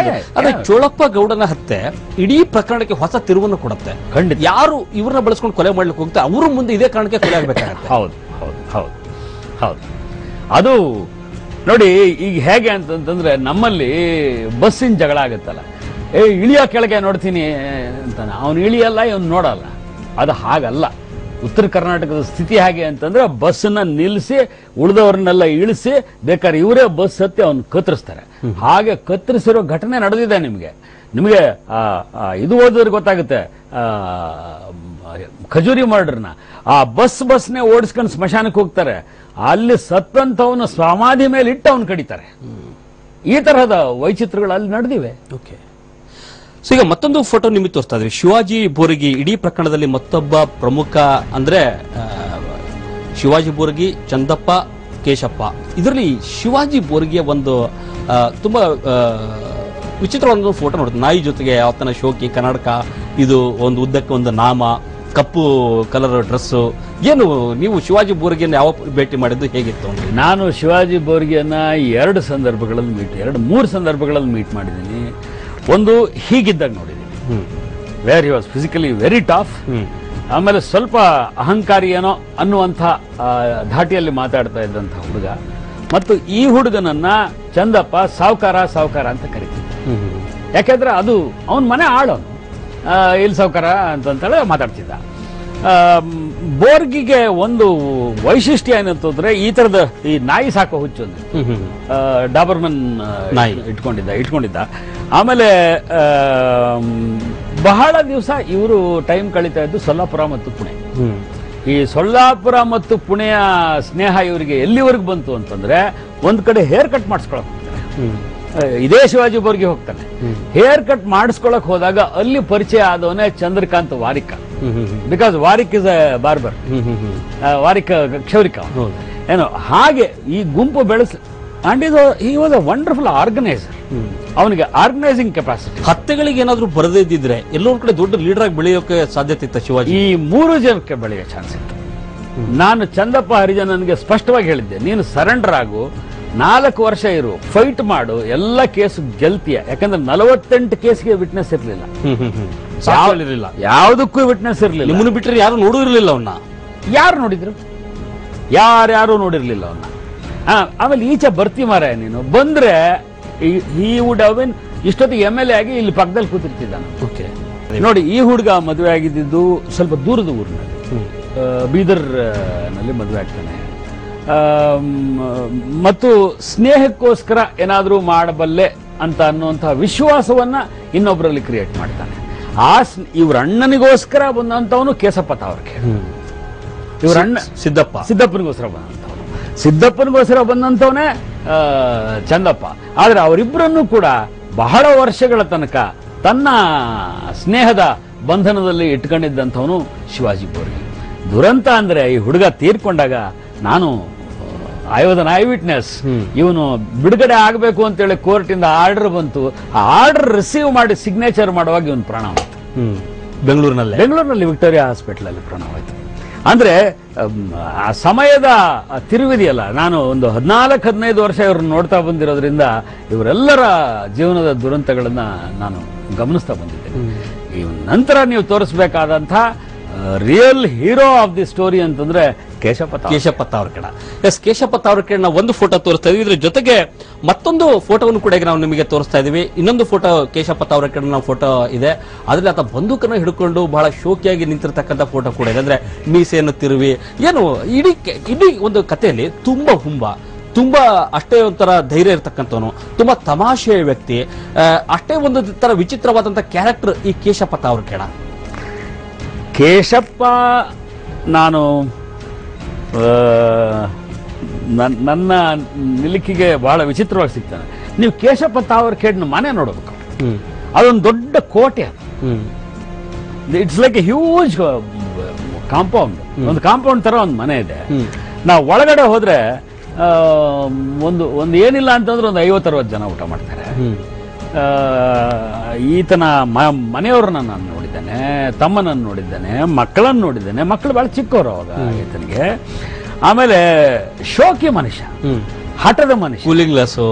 B: ಆದ್ರೆ ಚೋಳಪ್ಪ ಗೌಡನ ಹತ್ಯೆ ಇಡೀ ಪ್ರಕರಣಕ್ಕೆ ಹೊಸ ತಿರುವನ್ನು ಕೊಡುತ್ತೆ.
A: ಖಂಡಿತ.
B: ಯಾರು ಇವ್ರನ್ನ ಬಳಸ್ಕೊಂಡು ಕೊಲೆ ಮಾಡ್ಲಿಕ್ಕೆ ಹೋಗ್ತಾರೆ ಅವರು ಮುಂದೆ ಇದೇ ಕಾರಣಕ್ಕೆ ಕೊಲೆ ಆಗ್ಬೇಕಾಗತ್ತೆ.
A: ಹೌದು ಹೌದು ಹೌದು ಹೌದು. ಅದು ನೋಡಿ ಈಗ ಹೇಗೆ ಅಂತಂದ್ರೆ, ನಮ್ಮಲ್ಲಿ ಬಸ್ಸಿನ ಜಗಳ ಆಗುತ್ತಲ್ಲ, ಇಳಿಯೋ ಕೆಳಗೆ ನೋಡ್ತೀನಿ ಅಂತಾನೆ, ಅವನು ಇಳಿಯಲ್ಲ, ಇವನು ನೋಡಲ್ಲ. ಅದು ಹಾಗಲ್ಲ. ಉತ್ತರ ಕರ್ನಾಟಕದ ಸ್ಥಿತಿ ಹೇಗೆ ಅಂತಂದ್ರೆ, ಬಸ್ಸನ್ನ ನಿಲ್ಲಿಸಿ ಉಳಿದವ್ರನ್ನೆಲ್ಲ ಇಳಿಸಿ ಬೇಕಾದ್ರೆ ಇವರೇ ಬಸ್ ಹತ್ತಿ ಅವ್ನು ಕತ್ತರಿಸ್ತಾರೆ. ಹಾಗೆ ಕತ್ತರಿಸಿರೋ ಘಟನೆ ನಡೆದಿದೆ. ನಿಮಗೆ ಇದು ಓದಿದ್ರೆ ಗೊತ್ತಾಗುತ್ತೆ, ಖಜೂರಿ ಮರ್ಡರ್ನ. ಆ ಬಸ್ನೇ ಓಡಿಸ್ಕೊಂಡು ಸ್ಮಶಾನಕ್ಕೆ ಹೋಗ್ತಾರೆ, ಅಲ್ಲಿ ಸತ್ತಂತವನು ಸಮಾಧಿ ಮೇಲೆ ಇಟ್ಟು ಅವನು ಕಡಿತಾರೆ. ಈ ತರಹದ ವೈಚಿತ್ರಗಳು ಅಲ್ಲಿ ನಡೆದಿವೆ.
B: ಓಕೆ. ಸೊ ಈಗ ಮತ್ತೊಂದು ಫೋಟೋ ನಿಮಗೆ ತೋರಿಸ್ತಾ ಇದ್ರಿ, ಶಿವಾಜಿ ಬೋರ್ಗಿ. ಇಡೀ ಪ್ರಕರಣದಲ್ಲಿ ಮತ್ತೊಬ್ಬ ಪ್ರಮುಖ ಅಂದ್ರೆ ಶಿವಾಜಿ ಬೋರ್ಗಿ, ಚಂದಪ್ಪ, ಕೇಶಪ್ಪ. ಇದರಲ್ಲಿ ಶಿವಾಜಿ ಬೋರ್ಗಿಯ ಒಂದು ತುಂಬಾ ವಿಚಿತ್ರವಾದ ಫೋಟೋ ನೋಡುತ್ತೆ. ನಾಯಿ ಜೊತೆಗೆ ಆತನ ಶೋಕಿ, ಕನ್ನಡಕ, ಇದು ಒಂದು ಉದ್ದಕ್ಕೆ ಒಂದು ನಾಮ, ಕಪ್ಪು ಕಲರ್ ಡ್ರೆಸ್. ಏನು ನೀವು ಶಿವಾಜಿ ಬೋರ್ಗಿಯನ್ನು ಯಾವ ಭೇಟಿ ಮಾಡಿದ್ದು, ಹೇಗಿತ್ತು?
A: ನಾನು ಶಿವಾಜಿ ಬೋರ್ಗಿಯನ್ನ ಎರಡು ಮೂರು ಸಂದರ್ಭಗಳಲ್ಲಿ ಮೀಟ್ ಮಾಡಿದ್ದೀನಿ. ಒಂದು ಹೀಗಿದ್ದಾಗ ನೋಡಿದ್ದೀನಿ, wear he was physically very tough. ಆಮೇಲೆ ಸ್ವಲ್ಪ ಅಹಂಕಾರಿ ಏನೋ ಅನ್ನುವಂಥ ಧಾಟಿಯಲ್ಲಿ ಮಾತಾಡ್ತಾ ಇದ್ದಂಥ ಹುಡುಗ. ಮತ್ತು ಈ ಹುಡುಗನನ್ನ ಚಂದಪ್ಪ ಸಾವುಕಾರ ಅಂತ ಕರೀತಿದ್ದ. ಯಾಕೆಂದ್ರೆ ಅದು ಅವನ ಮನೆ ಆಳವನು, ಇಲ್ಲಿ ಸಾವುಕಾರ ಅಂತೇಳಿ ಮಾತಾಡ್ತಿದ್ದ. ಬೋರ್ಗಿಗೆ ಒಂದು ವೈಶಿಷ್ಟ್ಯ ಏನಂತಂದ್ರೆ, ಈ ತರದ ಈ ನಾಯಿ ಸಾಕೋ ಹುಚ್ಚು, ಡಾಬರ್ಮನ್ ನಾಯಿ ಇಟ್ಕೊಂಡಿದ್ದ. ಆಮೇಲೆ ಬಹಳ ದಿವಸ ಇವರು ಟೈಮ್ ಕಳೀತಾ ಇದ್ದು ಸೊಲ್ಲಾಪುರ ಮತ್ತು ಪುಣೆ. ಈ ಸೊಲ್ಲಾಪುರ ಮತ್ತು ಪುಣೆಯ ಸ್ನೇಹ ಇವರಿಗೆ ಎಲ್ಲಿವರೆಗೂ ಬಂತು ಅಂತಂದ್ರೆ, ಒಂದ್ ಕಡೆ ಹೇರ್ ಕಟ್ ಮಾಡಿಸ್ಕೊಳಕ್ ಹೋಗ್ತಾರೆ. ಇದೇ ಶಿವಾಜಿ ಬೋರ್ಗಿ ಹೋಗ್ತಾನೆ. ಹೇರ್ ಕಟ್ ಮಾಡಿಸ್ಕೊಳಕ್ ಹೋದಾಗ ಅಲ್ಲಿ ಪರಿಚಯ ಆದವನೇ Chandrakant Varika. Because Varik is a barber, Varika ಕ್ಷೌರಿಕ ಏನೋ. ಹಾಗೆ ಈ ಗುಂಪು ಬೆಳೆಸ್ and he was a wonderful organiser. ಅವನಿಗೆ ಆರ್ಗನೈಸಿಂಗ್ ಕೆಪಾಸಿಟಿ.
B: ಹತ್ಯೆಗಳಿಗೆ ಏನಾದ್ರೂ ಬರದೇ ಇದ್ದಿದ್ರೆ ಎಲ್ಲೊಂದ್ ಕಡೆ ದೊಡ್ಡ ಲೀಡರ್ ಆಗಿ ಬೆಳೆಯೋಕೆ ಸಾಧ್ಯತೆ ಇತ್ತ ಶಿವಾಜಿ?
A: ಈ 3 ಜನಕ್ಕೆ ಬೆಳೆಯೋ ಚಾನ್ಸ್ ಇತ್ತು. ನಾನು ಚಂದಪ್ಪ ಹರಿಜನನ್ಗೆ ಸ್ಪಷ್ಟವಾಗಿ ಹೇಳಿದ್ದೆ, ನೀನು ಸರೆಂಡರ್ ಆಗು, 4 ವರ್ಷ ಇರು, ಫೈಟ್ ಮಾಡು, ಎಲ್ಲ ಕೇಸ್ ಗೆಲ್ತೀಯ. ಯಾಕಂದ್ರೆ 48 ಕೇಸ್ಗೆ ವಿಟ್ನೆಸ್ ಇರಲಿಲ್ಲ, ಯಾವುದಕ್ಕೂ ವಿಟ್ನೆಸ್ ಇರಲಿಲ್ಲ.
B: ನಿಮ್ಮನ್ನು ಬಿಟ್ಟರೆ ಯಾರು ನೋಡಿರ್ಲಿಲ್ಲ ಅವನ್ನ.
A: ಯಾರು ನೋಡಿದ್ರು? ಯಾರ್ಯಾರು ನೋಡಿರ್ಲಿಲ್ಲ ಅವನ್ನ. ಆಮೇಲೆ ಈಚೆ ಬರ್ತಿ ಮಾರ, ನೀನು ಬಂದ್ರೆ ಈ ವುಡ್ ಹ್ಯಾವ್ ಬಿನ್ ಇಷ್ಟೊತ್ತಿಗೆ MLA ಆಗಿ ಇಲ್ಲಿ ಪಕ್ಕದಲ್ಲಿ ಕೂತಿರ್ತಿದ್ದಾನೆ. ನೋಡಿ, ಈ ಹುಡುಗ ಮದುವೆ ಆಗಿದ್ದು ಸ್ವಲ್ಪ ದೂರದ ಊರಿನಲ್ಲಿ, ಬೀದರ್ ನಲ್ಲಿ ಮದುವೆ ಆಗ್ತಾನೆ. ಮತ್ತು ಸ್ನೇಹಕ್ಕೋಸ್ಕರ ಏನಾದ್ರೂ ಮಾಡಬಲ್ಲೆ ಅಂತ ಅನ್ನುವಂತಹ ವಿಶ್ವಾಸವನ್ನ ಇನ್ನೊಬ್ಬರಲ್ಲಿ ಕ್ರಿಯೇಟ್ ಮಾಡ್ತಾನೆ. ಇವ್ರ ಅಣ್ಣನಿಗೋಸ್ಕರ ಬಂದಂತವನು ಕೇಸಪ್ಪ ತಾವರಖೇಡ್, ಇವ್ರ ಅಣ್ಣ ಸಿದ್ದಪ್ಪನಿಗೋಸ್ಕರ ಬಂದಂತವನೇ ಚಂದಪ್ಪ. ಆದ್ರೆ ಅವರಿಬ್ಬರನ್ನು ಕೂಡ ಬಹಳ ವರ್ಷಗಳ ತನಕ ತನ್ನ ಸ್ನೇಹದ ಬಂಧನದಲ್ಲಿ ಇಟ್ಕೊಂಡಿದ್ದಂಥವನು ಶಿವಾಜಿ ಬೋರ್ಗಿ. ದುರಂತ ಅಂದ್ರೆ, ಈ ಹುಡುಗ ತೀರ್ಕೊಂಡಾಗ ನಾನು I was an eye witness. ಇವನು ಬಿಡುಗಡೆ ಆಗಬೇಕು ಅಂತೇಳಿ ಕೋರ್ಟಿಂದ ಆರ್ಡರ್ ಬಂತು. ಆ ಆರ್ಡರ್ ರಿಸೀವ್ ಮಾಡಿ ಸಿಗ್ನೇಚರ್ ಮಾಡುವಾಗ ಇವನು ಪ್ರಾಣ ಹೋಯ್ತು. ಬೆಂಗಳೂರಿನಲ್ಲಿ ವಿಕ್ಟೋರಿಯಾ ಹಾಸ್ಪಿಟಲ್ ಅಲ್ಲಿ ಪ್ರಾಣ ಹೋಯ್ತು. ಅಂದ್ರೆ ಆ ಸಮಯದ ತಿರುವಿದೆಯಲ್ಲ, ನಾನು ಒಂದು 14-15 ವರ್ಷ ಇವ್ರನ್ನ ನೋಡ್ತಾ ಬಂದಿರೋದ್ರಿಂದ ಇವರೆಲ್ಲರ ಜೀವನದ ದುರಂತಗಳನ್ನ ನಾನು ಗಮನಿಸ್ತಾ ಬಂದಿದ್ದೇನೆ. ನಂತರ ನೀವು ತೋರಿಸಬೇಕಾದಂಥ real hero of the story ಅಂತಂದ್ರೆ ಕೇಶಪ್ಪ ತಾವರ್ಕೇಡ. ಎಸ್, ಕೇಶಪ್ಪ ತಾವರ್ಕೇಡ ಒಂದು ಫೋಟೋ ತೋರಿಸ್ತಾ ಇದೀವಿ. ಇದ್ರ ಜೊತೆಗೆ ಮತ್ತೊಂದು ಫೋಟೋವನ್ನು ಕೂಡ ಈಗ ನಾವು ನಿಮಗೆ ತೋರಿಸ್ತಾ ಇದೀವಿ. ಇನ್ನೊಂದು ಫೋಟೋ ಕೇಶಪ್ಪ ತಾವರ್ಕೇಡ ಫೋಟೋ ಇದೆ. ಅದ್ರಲ್ಲಿ ಆತ ಬಂದೂಕನ್ನು ಹಿಡ್ಕೊಂಡು ಬಹಳ ಶೋಕಿಯಾಗಿ ನಿಂತಿರ್ತಕ್ಕಂಥ ಫೋಟೋ ಕೂಡ ಇದೆ. ಅಂದ್ರೆ ಮೀಸೆಯನ್ನು ತಿರುವಿ ಏನು ಇಡೀ ಒಂದು ಕಥೆಯಲ್ಲಿ ತುಂಬಾ ಅಷ್ಟೇ ಒಂಥರ ಧೈರ್ಯ ಇರ್ತಕ್ಕಂಥವನು, ತುಂಬಾ ತಮಾಷೆಯ ವ್ಯಕ್ತಿ, ಅಷ್ಟೇ ಒಂದು ತರ ವಿಚಿತ್ರವಾದಂತ ಕ್ಯಾರೆಕ್ಟರ್ ಈ ಕೇಶಪ್ಪ ತಾವರ್ಕೇಡ. ಕೇಶಪ್ಪ ನಾನು ನನ್ನ ನಿಲುಕಿಗೆ ಬಹಳ ವಿಚಿತ್ರವಾಗಿ ಸಿಗ್ತಾನೆ. ನೀವು ಕೇಶಪ್ಪ ತಾವರ್ಕೇಡ್ನ ಮನೆ ನೋಡಬೇಕು. ಅದೊಂದು ದೊಡ್ಡ ಕೋಟೆ. It's like A huge compound. ಒಂದು ಕಾಂಪೌಂಡ್ ತರ ಒಂದು ಮನೆ ಇದೆ. ನಾವು ಒಳಗಡೆ ಹೋದ್ರೆ ಒಂದು ಏನಿಲ್ಲ ಅಂತಂದ್ರೆ ಒಂದು 50-60 ಜನ ಊಟ ಮಾಡ್ತಾರೆ. ಈತನ ಮನೆಯವ್ರನ್ನ ನಾನು ನೋಡಿದ್ದೇನೆ, ತಮ್ಮನನ್ನು ನೋಡಿದ್ದೇನೆ, ಮಕ್ಕಳನ್ನು ನೋಡಿದ್ದೇನೆ. ಮಕ್ಕಳು ಬಹಳ ಚಿಕ್ಕವರು ಅವಾಗ ಈತನಿಗೆ. ಆಮೇಲೆ ಶೋಕಿ ಮನುಷ್ಯ, ಹಠದ ಮನುಷ್ಯ,
B: ಕೂಲಿಂಗ್ ಗ್ಲಾಸು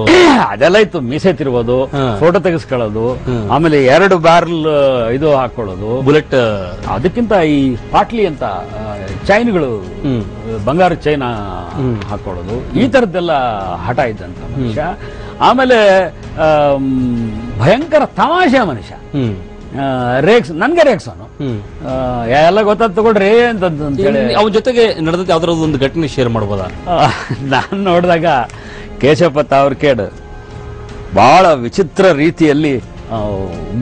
A: ಅದೆಲ್ಲ ಇತ್ತು. ಮೀಸೆ ತಿರುವುದು, ಫೋಟೋ ತೆಗೆಸ್ಕೊಳ್ಳೋದು, ಆಮೇಲೆ 2 ಬ್ಯಾರಲ್ ಇದು ಹಾಕೊಳ್ಳೋದು, ಬುಲೆಟ್. ಅದಕ್ಕಿಂತ ಈ ಪಾಟ್ಲಿ ಅಂತ ಚೈನ್ಗಳು, ಬಂಗಾರ ಚೈನ್ ಹಾಕೊಳ್ಳೋದು, ಈ ತರದ್ದೆಲ್ಲ ಹಠ ಇದ್ದಂತ ಮನುಷ್ಯ. ಆಮೇಲೆ ಭಯಂಕರ ತಮಾಷೆ ಮನುಷ್ಯ. ನನ್ಗೆ ರೇಕ್ಸೋನು ಎಲ್ಲ ಗೊತ್ತಾದ್ ತಗೊಳ್ರಿ ಅಂತೇಳಿ.
B: ಅವನ ಜೊತೆಗೆ ನಡೆದ ಯಾವ್ದಾದ್ರು ಒಂದು ಘಟನೆ ಶೇರ್ ಮಾಡ್ಬೋದಾ?
A: ನಾನು ನೋಡಿದಾಗ ಕೇಶಪ್ಪ ತಾವರ್ಕೇಡ್ ಬಹಳ ವಿಚಿತ್ರ ರೀತಿಯಲ್ಲಿ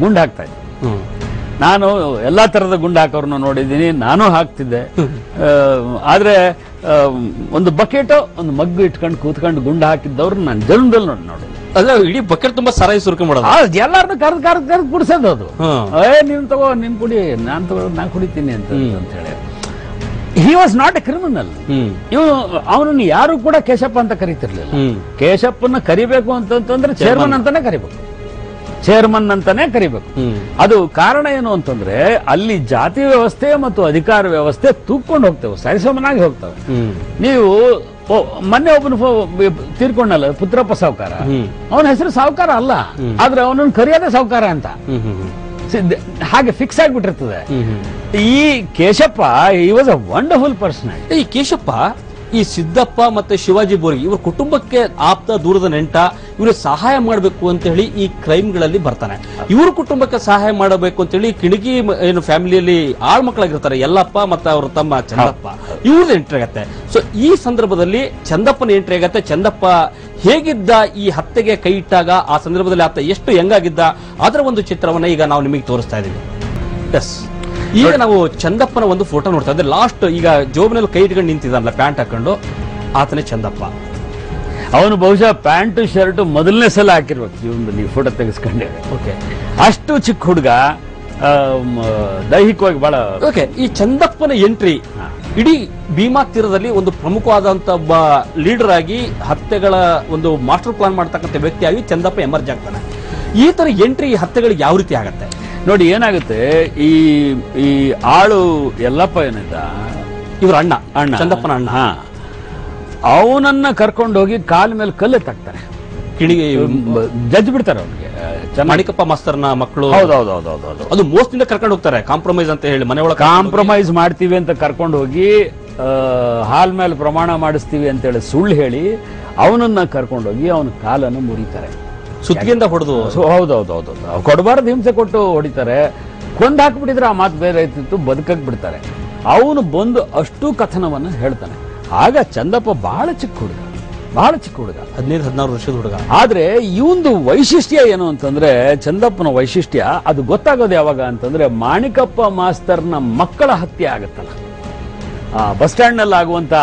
A: ಗುಂಡು ಹಾಕ್ತಾ ಇದ್ದೆ. ನಾನು ಎಲ್ಲಾ ತರದ ಗುಂಡು ಹಾಕೋರ್ನ ನೋಡಿದ್ದೀನಿ, ನಾನು ಹಾಕ್ತಿದ್ದೆ. ಆದ್ರೆ ಒಂದು ಬಕೆಟ್ ಒಂದು ಮಗ್ಗು ಇಟ್ಕೊಂಡು ಕೂತ್ಕೊಂಡು ಗುಂಡು ಹಾಕಿದ್ದವ್ರು ನಾನು ಜನ್ಮದಲ್ಲಿ ನೋಡಿದ್ದೆ.
B: ಅದ್ರ ಇಡೀ ಬಕೆಟ್ ತುಂಬಾ ಸರಾಯಿ ಸುರ್ಕೊಂಡ್ಬಿಡೋದು,
A: ಎಲ್ಲಾರನ್ನ ಕರೆದು ಕುಡಿಸೋದು. ಅದು ನೀನ್ ತಗೋ, ನೀನ್ ಕುಡಿ, ನಾನ್ ಕುಡಿತೀನಿ ಅಂತ ಹೇಳಿ. He was not a criminal. ಅವನನ್ನು ಯಾರು ಕೂಡ ಕೇಶಪ್ಪ ಅಂತ ಕರೀತಿರ್ಲಿಲ್ಲ. ಕೇಶಪ್ಪನ ಕರಿಬೇಕು ಅಂತಂದ್ರೆ ಚೇರ್ಮನ್ ಅಂತಾನೆ ಕರಿಬೇಕು, ಚೇರ್ಮನ್ ಅಂತಾನೆ ಕರಿಬೇಕು. ಅದು ಕಾರಣ ಏನು ಅಂತಂದ್ರೆ ಅಲ್ಲಿ ಜಾತಿ ವ್ಯವಸ್ಥೆ ಮತ್ತು ಅಧಿಕಾರ ವ್ಯವಸ್ಥೆ ತೂಕೊಂಡು ಹೋಗ್ತೇವೆ, ಸರಿಸಮನಾಗಿ ಹೋಗ್ತವೆ. ನೀವು ಮೊನ್ನೆ ಒಬ್ಬನು ತೀರ್ಕೊಂಡಲ್ಲ, ಪುತ್ರಪ್ಪ ಸಾವುಕಾರ. ಅವನ ಹೆಸರು ಸಾವುಕಾರ ಅಲ್ಲ, ಆದ್ರೆ ಅವನನ್ನು ಕರೆಯೋದೇ ಸಾವುಕಾರ ಅಂತ ಹಾಗೆ ಫಿಕ್ಸ್ ಆಗಿಬಿಟ್ಟಿರ್ತದೆ. ಈ ಕೇಶಪ್ಪ ಈ ವಾಸ್ ಅ ವಂಡರ್ಫುಲ್ ಪರ್ಸನಾಲಿಟಿ.
B: ಈ ಕೇಶಪ್ಪ ಈ ಸಿದ್ದಪ್ಪ ಮತ್ತೆ ಶಿವಾಜಿ ಬೋರ್ಗಿ ಇವ್ರ ಕುಟುಂಬಕ್ಕೆ ಆಪ್ತ, ದೂರದ ನೆಂಟ, ಇವರು ಸಹಾಯ ಮಾಡಬೇಕು ಅಂತ ಹೇಳಿ ಈ ಕ್ರೈಮ್ಗಳಲ್ಲಿ ಬರ್ತಾನೆ. ಇವ್ರ ಕುಟುಂಬಕ್ಕೆ ಸಹಾಯ ಮಾಡಬೇಕು ಅಂತ ಹೇಳಿ ಕಿಣಗಿ ಏನು ಫ್ಯಾಮಿಲಿಯಲ್ಲಿ ಆಳ್ಮಕ್ಳಾಗಿರ್ತಾರೆ ಯಲ್ಲಪ್ಪ ಮತ್ತೆ ಅವ್ರ ತಮ್ಮ ಚಂದಪ್ಪ, ಇವ್ರದ್ದು ಎಂಟ್ರಿ ಆಗತ್ತೆ. ಸೊ ಈ ಸಂದರ್ಭದಲ್ಲಿ ಚಂದಪ್ಪನ ಎಂಟ್ರಿ ಆಗತ್ತೆ. ಚಂದಪ್ಪ ಹೇಗಿದ್ದ ಈ ಹತ್ಯೆಗೆ ಕೈ ಇಟ್ಟಾಗ, ಆ ಸಂದರ್ಭದಲ್ಲಿ ಆತ ಎಷ್ಟು ಹೆಂಗಾಗಿದ್ದ, ಅದರ ಒಂದು ಚಿತ್ರವನ್ನ ಈಗ ನಾವು ನಿಮಗೆ ತೋರಿಸ್ತಾ ಇದೀವಿ. ಎಸ್, ಈಗ ನಾವು ಚಂದಪ್ಪನ ಒಂದು ಫೋಟೋ ನೋಡ್ತಾ ಇದ್ದೆ. ಲಾಸ್ಟ್ ಈಗ ಜೋಬಿನಲ್ಲಿ ಕೈ ಇಟ್ಕೊಂಡು ನಿಂತಿದ್ದಾನಲ್ಲ, ಪ್ಯಾಂಟ್ ಹಾಕೊಂಡು, ಆತನೇ ಚಂದಪ್ಪ.
A: ಅವನು ಬಹುಶಃ ಪ್ಯಾಂಟು ಶರ್ಟ್ ಮೊದಲನೇ ಸಲ ಹಾಕಿರ್ಬೇಕು ಜೀವನದಲ್ಲಿ, ಫೋಟೋ ತೆಗೆಸ್ಕೊಂಡೆ.
B: ಓಕೆ,
A: ಅಷ್ಟು ಚಿಕ್ಕ ಹುಡುಗ, ದೈಹಿಕವಾಗಿ ಬಹಳ.
B: ಓಕೆ, ಈ ಚಂದಪ್ಪನ ಎಂಟ್ರಿ ಇಡೀ ಭೀಮಾ ತೀರದಲ್ಲಿ ಒಂದು ಪ್ರಮುಖವಾದಂತ ಒಬ್ಬ ಲೀಡರ್ ಆಗಿ, ಹತ್ಯೆಗಳ ಒಂದು ಮಾಸ್ಟರ್ ಪ್ಲಾನ್ ಮಾಡ್ತಕ್ಕಂಥ ವ್ಯಕ್ತಿಯಾಗಿ ಚಂದಪ್ಪ ಎಮರ್ಜ್ ಆಗ್ತಾನೆ. ಈ ತರ ಎಂಟ್ರಿ ಹತ್ಯೆಗಳಿಗೆ ಯಾವ ರೀತಿ ಆಗತ್ತೆ
A: ನೋಡಿ. ಏನಾಗುತ್ತೆ, ಈ ಆಳು ಯಲ್ಲಪ್ಪ ಏನಿದ್ದ,
B: ಇವ್ರ ಅಣ್ಣ ಚಂದಪ್ಪನ ಅಣ್ಣ,
A: ಅವನನ್ನ ಕರ್ಕೊಂಡು ಹೋಗಿ ಕಾಲ ಮೇಲೆ ಕಲ್ಲೆ ತಾಕ್ತಾರೆ,
B: ಕಿಣಿಗೆ
A: ಜಡ್ಜ್ ಬಿಡ್ತಾರೆ ಅವ್ನಿಗೆ.
B: ಮಾಣಿಕಪ್ಪ ಮಾಸ್ತರ್ನ ಮಕ್ಕಳು.
A: ಹೌದೌದೌದೌದು.
B: ಅದು ಮೋಸದಿಂದ ಕರ್ಕೊಂಡು ಹೋಗ್ತಾರೆ, ಕಾಂಪ್ರಮೈಸ್ ಅಂತ ಹೇಳಿ ಮನೆ ಒಳಗೆ
A: ಕಾಂಪ್ರಮೈಸ್ ಮಾಡ್ತೀವಿ ಅಂತ ಕರ್ಕೊಂಡು ಹೋಗಿ ಹಾಲ್ ಮೇಲೆ ಪ್ರಮಾಣ ಮಾಡಿಸ್ತೀವಿ ಅಂತೇಳಿ ಸುಳ್ಳು ಹೇಳಿ ಅವನನ್ನ ಕರ್ಕೊಂಡೋಗಿ ಅವನ ಕಾಲನ್ನು ಮುರಿತಾರೆ,
B: ಸುತ್ತಿಗೆಯಿಂದ ಹೊಡೆದು.
A: ಹೌದೌದೌದು, ಕೊಡಬಾರ್ದು ಹಿಂಸೆ ಕೊಟ್ಟು ಹೊಡಿತಾರೆ. ಕೊಂದು ಹಾಕ್ಬಿಟ್ಟಿದ್ರೆ ಆ ಮಾತು ಬೇರೆ ಇರ್ತಿತ್ತು, ಬದುಕಕ್ ಬಿಡ್ತಾರೆ. ಅವನು ಬಂದು ಅಷ್ಟು ಕಥನವನ್ನು ಹೇಳ್ತಾನೆ. ಆಗ ಚಂದಪ್ಪ ಬಹಳ ಚಿಕ್ಕ ಹುಡುಗ,
B: 15-16 ವರ್ಷದ ಹುಡುಗ.
A: ಆದ್ರೆ ಇವಂದು ವೈಶಿಷ್ಟ್ಯ ಏನು ಅಂತಂದ್ರೆ, ಚಂದಪ್ಪನ ವೈಶಿಷ್ಟ್ಯ ಅದು ಗೊತ್ತಾಗೋದು ಯಾವಾಗ ಅಂತಂದ್ರೆ, ಮಾಣಿಕಪ್ಪ ಮಾಸ್ತರ್ನ ಮಕ್ಕಳ ಹತ್ಯೆ ಆಗತ್ತಲ್ಲ, ಬಸ್ ಸ್ಟ್ಯಾಂಡ್ ನಲ್ಲಿ ಆಗುವಂತ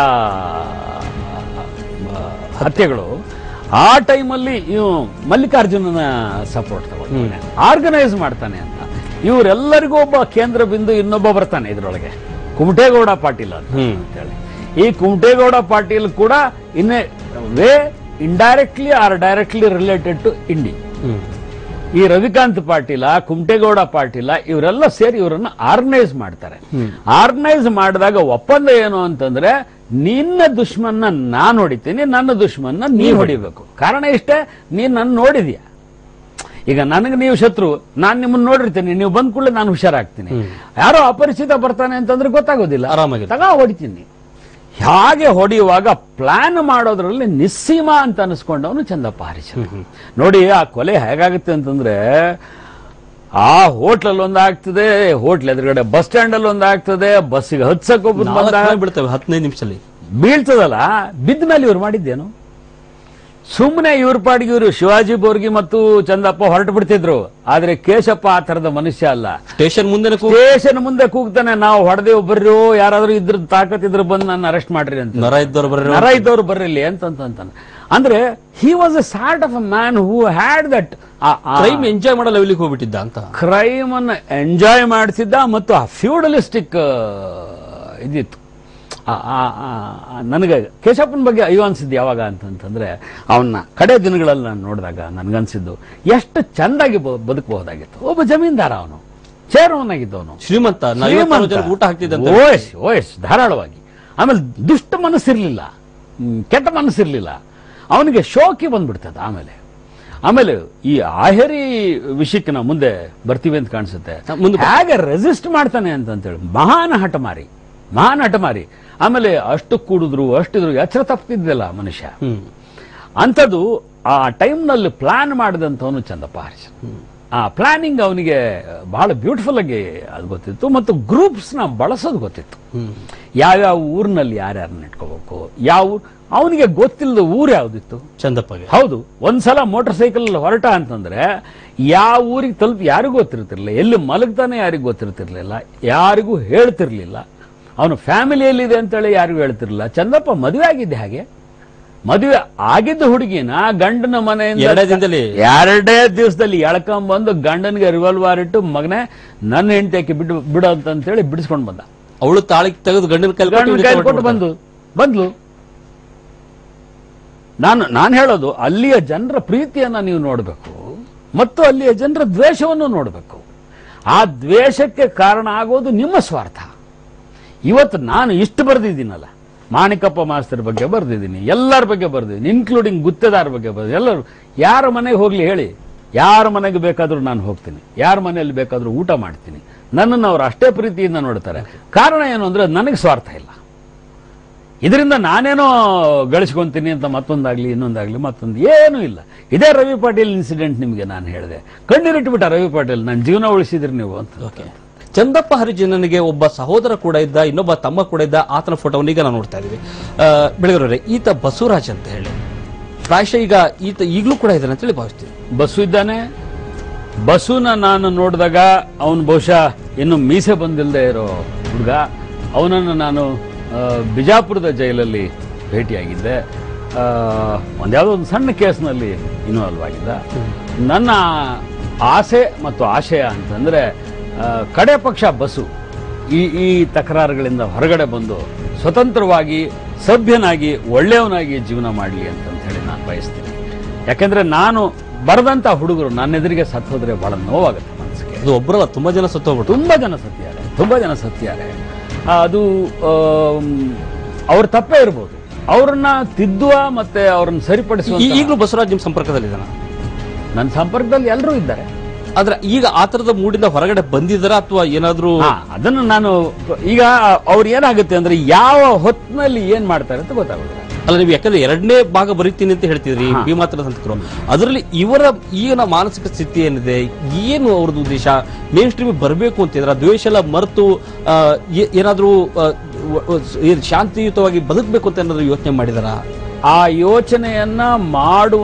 A: ಹತ್ಯೆಗಳು, ಆ ಟೈಮಲ್ಲಿ ಇವು ಮಲ್ಲಿಕಾರ್ಜುನನ ಸಪೋರ್ಟ್ ತಗೊಳ್ತಾನೆ, ಆರ್ಗನೈಸ್ ಮಾಡ್ತಾನೆ ಅಂತ. ಇವರೆಲ್ಲರಿಗೂ ಒಬ್ಬ ಕೇಂದ್ರ ಬಿಂದು ಇನ್ನೊಬ್ಬ ಬರ್ತಾನೆ ಇದ್ರೊಳಗೆ, ಕುಮಟೇಗೌಡ ಪಾಟೀಲ್ ಅಂತ ಹೇಳಿ. ಈ ಕುಮಟೇಗೌಡ ಪಾಟೀಲ್ ಕೂಡ in a way indirectly or directly related to Indi. ಈ ರವಿಕಾಂತ್ ಪಾಟೀಲ, ಕುಮಟೇಗೌಡ ಪಾಟೀಲ ಇವರೆಲ್ಲ ಸೇರಿ ಇವರನ್ನ ಆರ್ಗನೈಸ್ ಮಾಡ್ತಾರೆ. ಆರ್ಗನೈಸ್ ಮಾಡಿದಾಗ ಒಪ್ಪಂದ ಏನು ಅಂತಂದ್ರೆ, ನಿನ್ನ ದುಶ್ಮನ್ನ ನಾನು ಹೊಡಿತೀನಿ, ನನ್ನ ದುಶ್ಮನ್ನ ನೀನ್ ಹೊಡಿಬೇಕು. ಕಾರಣ ಇಷ್ಟೇ, ನೀನ್ ನನ್ನ ನೋಡಿದ್ಯಾ. ಈಗ ನನಗೆ ನೀವು ಶತ್ರು, ನಾನು ನಿಮ್ಮನ್ನ ನೋಡಿರ್ತೀನಿ, ನೀವು ಬಂದ್ ಕೂಡಲೇ ನಾನು ಹುಷಾರಾಗ್ತೀನಿ. ಯಾರೋ ಅಪರಿಚಿತ ಬರ್ತಾನೆ ಅಂತಂದ್ರೆ ಗೊತ್ತಾಗೋದಿಲ್ಲ,
B: ಆರಾಮಾಗಿ
A: ಹೊಡಿತೀನಿ. ಹಾಗೆ ಹೊಡೆಯುವಾಗ ಪ್ಲಾನ್ ಮಾಡೋದ್ರಲ್ಲಿ ನಿಸ್ಸೀಮ ಅಂತ ಅನಿಸ್ಕೊಂಡವನು ಚಂದಪ್ಪ ಹರಿಶ್ಚಂದ್ರ. ನೋಡಿ ಆ ಕೊಲೆ ಹೇಗಾಗುತ್ತೆ ಅಂತಂದ್ರೆ, ಆ ಹೋಟ್ಲಲ್ಲಿ ಒಂದಾಗ್ತದೆ, ಹೋಟ್ಲ್ ಎದುರುಗಡೆ ಬಸ್ ಸ್ಟ್ಯಾಂಡ್ ಅಲ್ಲಿ ಒಂದಾಗ್ತದೆ, ಬಸ್ಸಿಗೆ ಹತ್ಸಕ್
B: ಬಿಡ್ತೇವೆ 15 ನಿಮಿಷದಲ್ಲಿ
A: ಬೀಳ್ತದಲ್ಲ. ಬಿದ್ದ ಮೇಲೆ ಇವ್ರು ಮಾಡಿದ್ದೇನು? ಸುಮ್ಮನೆ ಇವ್ರ ಪಾಡಿಗೆ ಇವರು ಶಿವಾಜಿ ಬೋರ್ಗಿ ಮತ್ತು ಚಂದಪ್ಪ ಹೊರಟು ಬಿಡ್ತಿದ್ರು. ಆದ್ರೆ ಕೇಶಪ್ಪ ಆ ತರದ ಮನುಷ್ಯ ಅಲ್ಲ.
B: ಸ್ಟೇಷನ್
A: ಮುಂದೆ ಕೂಗ್ತಾನೆ, ನಾವು ಹೊಡೆದೇವ್ ಬರ್ರಿ, ಯಾರಾದ್ರೂ ಇದ್ರ ತಾಕತ್ತಿದ್ರು ಬಂದು ನನ್ನ ಅರೆಸ್ಟ್ ಮಾಡ್ರಿ ಅಂತ, ನರ ಇದ್ದವ್ರು ಬರ್ರಿ ಅಂತಂತಾನೆ. ಅಂದ್ರೆ he was A sort of a man who had that
B: crime enjoy ಮಾಡೋ ಲೆವೆಲ್ಗೆ ಹೋಗ್ಬಿಟ್ಟಿದ್ದ ಅಂತ.
A: ಕ್ರೈಮ್ ಅನ್ನು ಎಂಜಾಯ್ ಮಾಡ್ತಿದ್ದ ಮತ್ತು ಆ ಫ್ಯೂಡಲಿಸ್ಟಿಕ್ ಇದಿತ್ತು. ನನಗೆ ಕೇಶಪ್ಪನ ಬಗ್ಗೆ ಅಯ್ಯೋ ಅನ್ಸಿದ್ದು ಯಾವಾಗ ಅಂತಂದ್ರೆ, ಅವನ್ನ ಕಡೆ ದಿನಗಳಲ್ಲಿ ನಾನು ನೋಡಿದಾಗ ನನ್ಗನ್ಸಿದ್ದು ಎಷ್ಟು ಚಂದಾಗಿ ಬದುಕಬಹುದಾಗಿತ್ತು. ಒಬ್ಬ ಜಮೀನ್ದಾರ, ಅವನು ಚೇರ್ಮನ್
B: ಶ್ರೀಮಂತ, ಊಟ ಹಾಕ್ತಿದ್ದ,
A: ಓಎಸ್ ಧಾರಾಳವಾಗಿ. ಆಮೇಲೆ ದುಷ್ಟ ಮನಸ್ಸಿರ್ಲಿಲ್ಲ, ಕೆಟ್ಟ ಮನಸ್ಸಿರ್ಲಿಲ್ಲ, ಅವನಿಗೆ ಶೋಕಿ ಬಂದ್ಬಿಡ್ತದ. ಆಮೇಲೆ ಈ ಆಹೇರಿ ವಿಷಯಕ್ಕೆ ನಾವು ಮುಂದೆ ಬರ್ತೀವಿ ಅಂತ ಕಾಣಿಸುತ್ತೆ. ಹೇಗೆ ರೆಸಿಸ್ಟ್ ಮಾಡ್ತಾನೆ ಅಂತೇಳಿ, ಮಹಾನ್ ಹಠಮಾರಿ. ಆಮೇಲೆ ಅಷ್ಟು ಕೂಡಿದ್ರು ಅಷ್ಟಿದ್ರು ಎಚ್ಚರ ತಪ್ಪಿದ್ದಿಲ್ಲ ಮನುಷ್ಯ. ಅಂಥದ್ದು ಆ ಟೈಮ್ನಲ್ಲಿ ಪ್ಲಾನ್ ಮಾಡಿದಂಥವನು ಚಂದಪ್ಪ ಹರಿಶ್ಚಂದ್ರ. ಆ ಪ್ಲಾನಿಂಗ್ ಅವನಿಗೆ ಬಹಳ ಬ್ಯೂಟಿಫುಲ್ ಆಗಿ ಅದು ಗೊತ್ತಿತ್ತು, ಮತ್ತು ಗ್ರೂಪ್ಸ್ ನ ಬಳಸೋದು ಗೊತ್ತಿತ್ತು. ಯಾವ್ಯಾವ ಊರಿನಲ್ಲಿ ಯಾರ್ಯಾರನ್ನ ಇಟ್ಕೋಬೇಕು, ಅವನಿಗೆ ಗೊತ್ತಿಲ್ಲದ ಊರು ಯಾವ್ದಿತ್ತು
B: ಚಂದಪ್ಪಗೆ.
A: ಹೌದು, ಒಂದ್ಸಲ ಮೋಟರ್ ಸೈಕಲ್ ಹೊರಟ ಅಂತಂದ್ರೆ ಯಾವ ಊರಿಗೆ ತಲುಪಿ ಯಾರಿಗೂ ಗೊತ್ತಿರ್ತಿರ್ಲಿಲ್ಲ, ಎಲ್ಲಿ ಮಲಗ್ತಾನೆ ಯಾರಿಗೂ ಗೊತ್ತಿರ್ತಿರ್ಲಿಲ್ಲ, ಯಾರಿಗೂ ಹೇಳ್ತಿರ್ಲಿಲ್ಲ. ಅವನು ಫ್ಯಾಮಿಲಿಯಲ್ಲಿದೆ ಅಂತೇಳಿ ಯಾರಿಗೂ ಹೇಳ್ತಿರ್ಲಿಲ್ಲ. ಚಂದಪ್ಪ ಮದುವೆ ಆಗಿದ್ದೆ ಹಾಗೆ. ಮದುವೆ ಆಗಿದ್ದ ಹುಡುಗಿನ ಗಂಡನ ಮನೆಯಿಂದ 2 ದಿವಸದಲ್ಲಿ ಎಳ್ಕೊಂಡ್ಬಂದು ಗಂಡನಿಗೆ ರಿವಾಲ್ವರ್ ಇಟ್ಟು, ಮಗನೇ ನನ್ನ ಹೆಂಡತಿ ಬಿಡು ಅಂತೇಳಿ ಬಿಡಿಸ್ಕೊಂಡು ಬಂದ.
B: ಅವಳು ತಾಳಿ ತೆಗೆದು ಗಂಡನ
A: ಕೈ ಕೊಟ್ಟು ಬಂದ್ಲು. ನಾನು ಹೇಳೋದು, ಅಲ್ಲಿಯ ಜನರ ಪ್ರೀತಿಯನ್ನ ನೀವು ನೋಡಬೇಕು ಮತ್ತು ಅಲ್ಲಿಯ ಜನರ ದ್ವೇಷವನ್ನು ನೋಡಬೇಕು. ಆ ದ್ವೇಷಕ್ಕೆ ಕಾರಣ ಆಗೋದು ನಿಮ್ಮ ಸ್ವಾರ್ಥ. ಇವತ್ತು ನಾನು ಇಷ್ಟು ಬರೆದಿದ್ದೀನಲ್ಲ, ಮಾಣಿಕಪ್ಪ ಮಾಸ್ತರ್ ಬಗ್ಗೆ ಬರೆದಿದ್ದೀನಿ, ಎಲ್ಲರ ಬಗ್ಗೆ ಬರೆದಿದ್ದೀನಿ, ಇನ್ಕ್ಲೂಡಿಂಗ್ ಗುತ್ತೇದಾರ್ ಬಗ್ಗೆ ಬರೆದಿದ್ದೀನಿ. ಎಲ್ಲರೂ ಯಾರ ಮನೆಗೆ ಹೋಗ್ಲಿ ಹೇಳಿ, ಯಾರ ಮನೆಗೆ ಬೇಕಾದ್ರೂ ನಾನು ಹೋಗ್ತೀನಿ, ಯಾರ ಮನೆಯಲ್ಲಿ ಬೇಕಾದ್ರೂ ಊಟ ಮಾಡ್ತೀನಿ. ನನ್ನನ್ನು ಅವರು ಅಷ್ಟೇ ಪ್ರೀತಿಯಿಂದ ನೋಡ್ತಾರೆ. ಕಾರಣ ಏನು ಅಂದ್ರೆ, ನನಗೆ ಸ್ವಾರ್ಥ ಇಲ್ಲ. ಇದರಿಂದ ನಾನೇನೋ ಗಳಿಸ್ಕೊಂತೀನಿ ಅಂತ ಮತ್ತೊಂದಾಗ್ಲಿ ಇನ್ನೊಂದಾಗ್ಲಿ ಮತ್ತೊಂದು ಏನೂ ಇಲ್ಲ. ಇದೇ ರವಿ ಪಾಟೀಲ್ ಇನ್ಸಿಡೆಂಟ್ ನಿಮಗೆ ನಾನು ಹೇಳಿದೆ. ಕಣ್ಣೀರಿಟ್ಬಿಟ್ಟ ರವಿ ಪಾಟೀಲ್, ನನ್ನ ಜೀವನ ಉಳಿಸಿದ್ರಿ ನೀವು ಅಂತ.
B: ಚಂದಪ್ಪ ಹರಿಜನನಿಗೆ ಒಬ್ಬ ಸಹೋದರ ಕೂಡ ಇದ್ದ, ಇನ್ನೊಬ್ಬ ತಮ್ಮ ಕೂಡ ಇದ್ದ. ಆತನ ಫೋಟೋವನ್ನು ಈಗ ನಾವು ನೋಡ್ತಾ ಇದ್ದೀವಿ. ಬೆಳಗರವರೇ, ಈತ ಬಸವರಾಜ್ ಅಂತ ಹೇಳಿ, ಪ್ರಾಯಶಃ ಈಗ ಈತ ಈಗಲೂ ಕೂಡ ಇದ್ದಾನೆ ಅಂತ ಹೇಳಿ ಭಾವಿಸ್ತೀವಿ.
A: ಬಸು ಇದ್ದಾನೆ. ಬಸುನ ನಾನು ನೋಡಿದಾಗ ಅವನು ಬಹುಶಃ ಇನ್ನು ಮೀಸೆ ಬಂದಿಲ್ಲದೆ ಇರೋ ಹುಡುಗ. ಅವನನ್ನು ನಾನು ಬಿಜಾಪುರದ ಜೈಲಲ್ಲಿ ಭೇಟಿಯಾಗಿದ್ದೆ. ಒಂದ್ಯಾವುದೋ ಒಂದು ಸಣ್ಣ ಕೇಸ್ನಲ್ಲಿ ಇನ್ವಾಲ್ವ್ ಆಗಿದ್ದ. ನನ್ನ ಆಸೆ ಮತ್ತು ಆಶಯ ಅಂತಂದ್ರೆ, ಕಡೆ ಪಕ್ಷ ಬಸು ಈ ತಕರಾರುಗಳಿಂದ ಹೊರಗಡೆ ಬಂದು ಸ್ವತಂತ್ರವಾಗಿ, ಸಭ್ಯನಾಗಿ, ಒಳ್ಳೆಯವನಾಗಿ ಜೀವನ ಮಾಡಲಿ ಅಂತ ಹೇಳಿ ನಾನು ಬಯಸ್ತೀನಿ. ಯಾಕೆಂದ್ರೆ ನಾನು ಬರೆದಂತ ಹುಡುಗರು ನನ್ನ ಎದುರಿಗೆ ಸತ್ತೋದ್ರೆ ಬಹಳ ನೋವಾಗುತ್ತೆ ಮನಸ್ಸಿಗೆ.
B: ಅದು ಒಬ್ಬರಲ್ಲ, ತುಂಬಾ ಜನ ಸತ್ತೋಗ್ಬಿಟ್ಟು,
A: ತುಂಬಾ ಜನ ಸತ್ತಿದ್ದಾರೆ. ಅದು ಅವ್ರ ತಪ್ಪೇ ಇರ್ಬೋದು. ಅವ್ರನ್ನ ತಿದ್ದುವ ಮತ್ತೆ ಅವ್ರನ್ನ ಸರಿಪಡಿಸುವ.
B: ಈಗಲೂ ಬಸವರಾಜ್ ನಿಮ್ಮ ಸಂಪರ್ಕದಲ್ಲಿ ಇದ್ದಾನೆ?
A: ನನ್ನ ಸಂಪರ್ಕದಲ್ಲಿ ಎಲ್ಲರೂ ಇದ್ದಾರೆ.
B: ಆದ್ರೆ ಈಗ ಆತರದ ಮೂಡಿಂದ ಹೊರಗಡೆ ಬಂದಿದ್ದಾರ ಅಥವಾ ಏನಾದ್ರೂ?
A: ಅದನ್ನು ನಾನು ಈಗ ಅವ್ರು ಏನಾಗುತ್ತೆ ಅಂದ್ರೆ, ಯಾವ ಹೊತ್ತಿನಲ್ಲಿ ಏನ್ ಮಾಡ್ತಾರೆ ಅಂತ ಗೊತ್ತಾಗುತ್ತೆ.
B: ಅಲ್ಲ, ನೀವು ಯಾಕಂದ್ರೆ 2ನೇ ಭಾಗ ಬರೀತೀನಿ ಅಂತ ಹೇಳ್ತಿದ್ರಿ ಭೀಮಾತ್ರ ಸಂತಕರು. ಅದರಲ್ಲಿ ಇವರ ಈಗಿನ ಮಾನಸಿಕ ಸ್ಥಿತಿ ಏನಿದೆ, ಏನು ಅವ್ರದ್ದು ಉದ್ದೇಶ? ಮೇನ್ ಸ್ಟ್ರೀಮ್ ಬರಬೇಕು ಅಂತಿದ್ರ, ದ್ವೇಷ ಎಲ್ಲ ಮರೆತು ಏನಾದ್ರೂ ಶಾಂತಿಯುತವಾಗಿ ಬದುಕಬೇಕು ಅಂತ ಏನಾದ್ರು ಯೋಚನೆ ಮಾಡಿದಾರ?
A: ಆ ಯೋಚನೆಯನ್ನ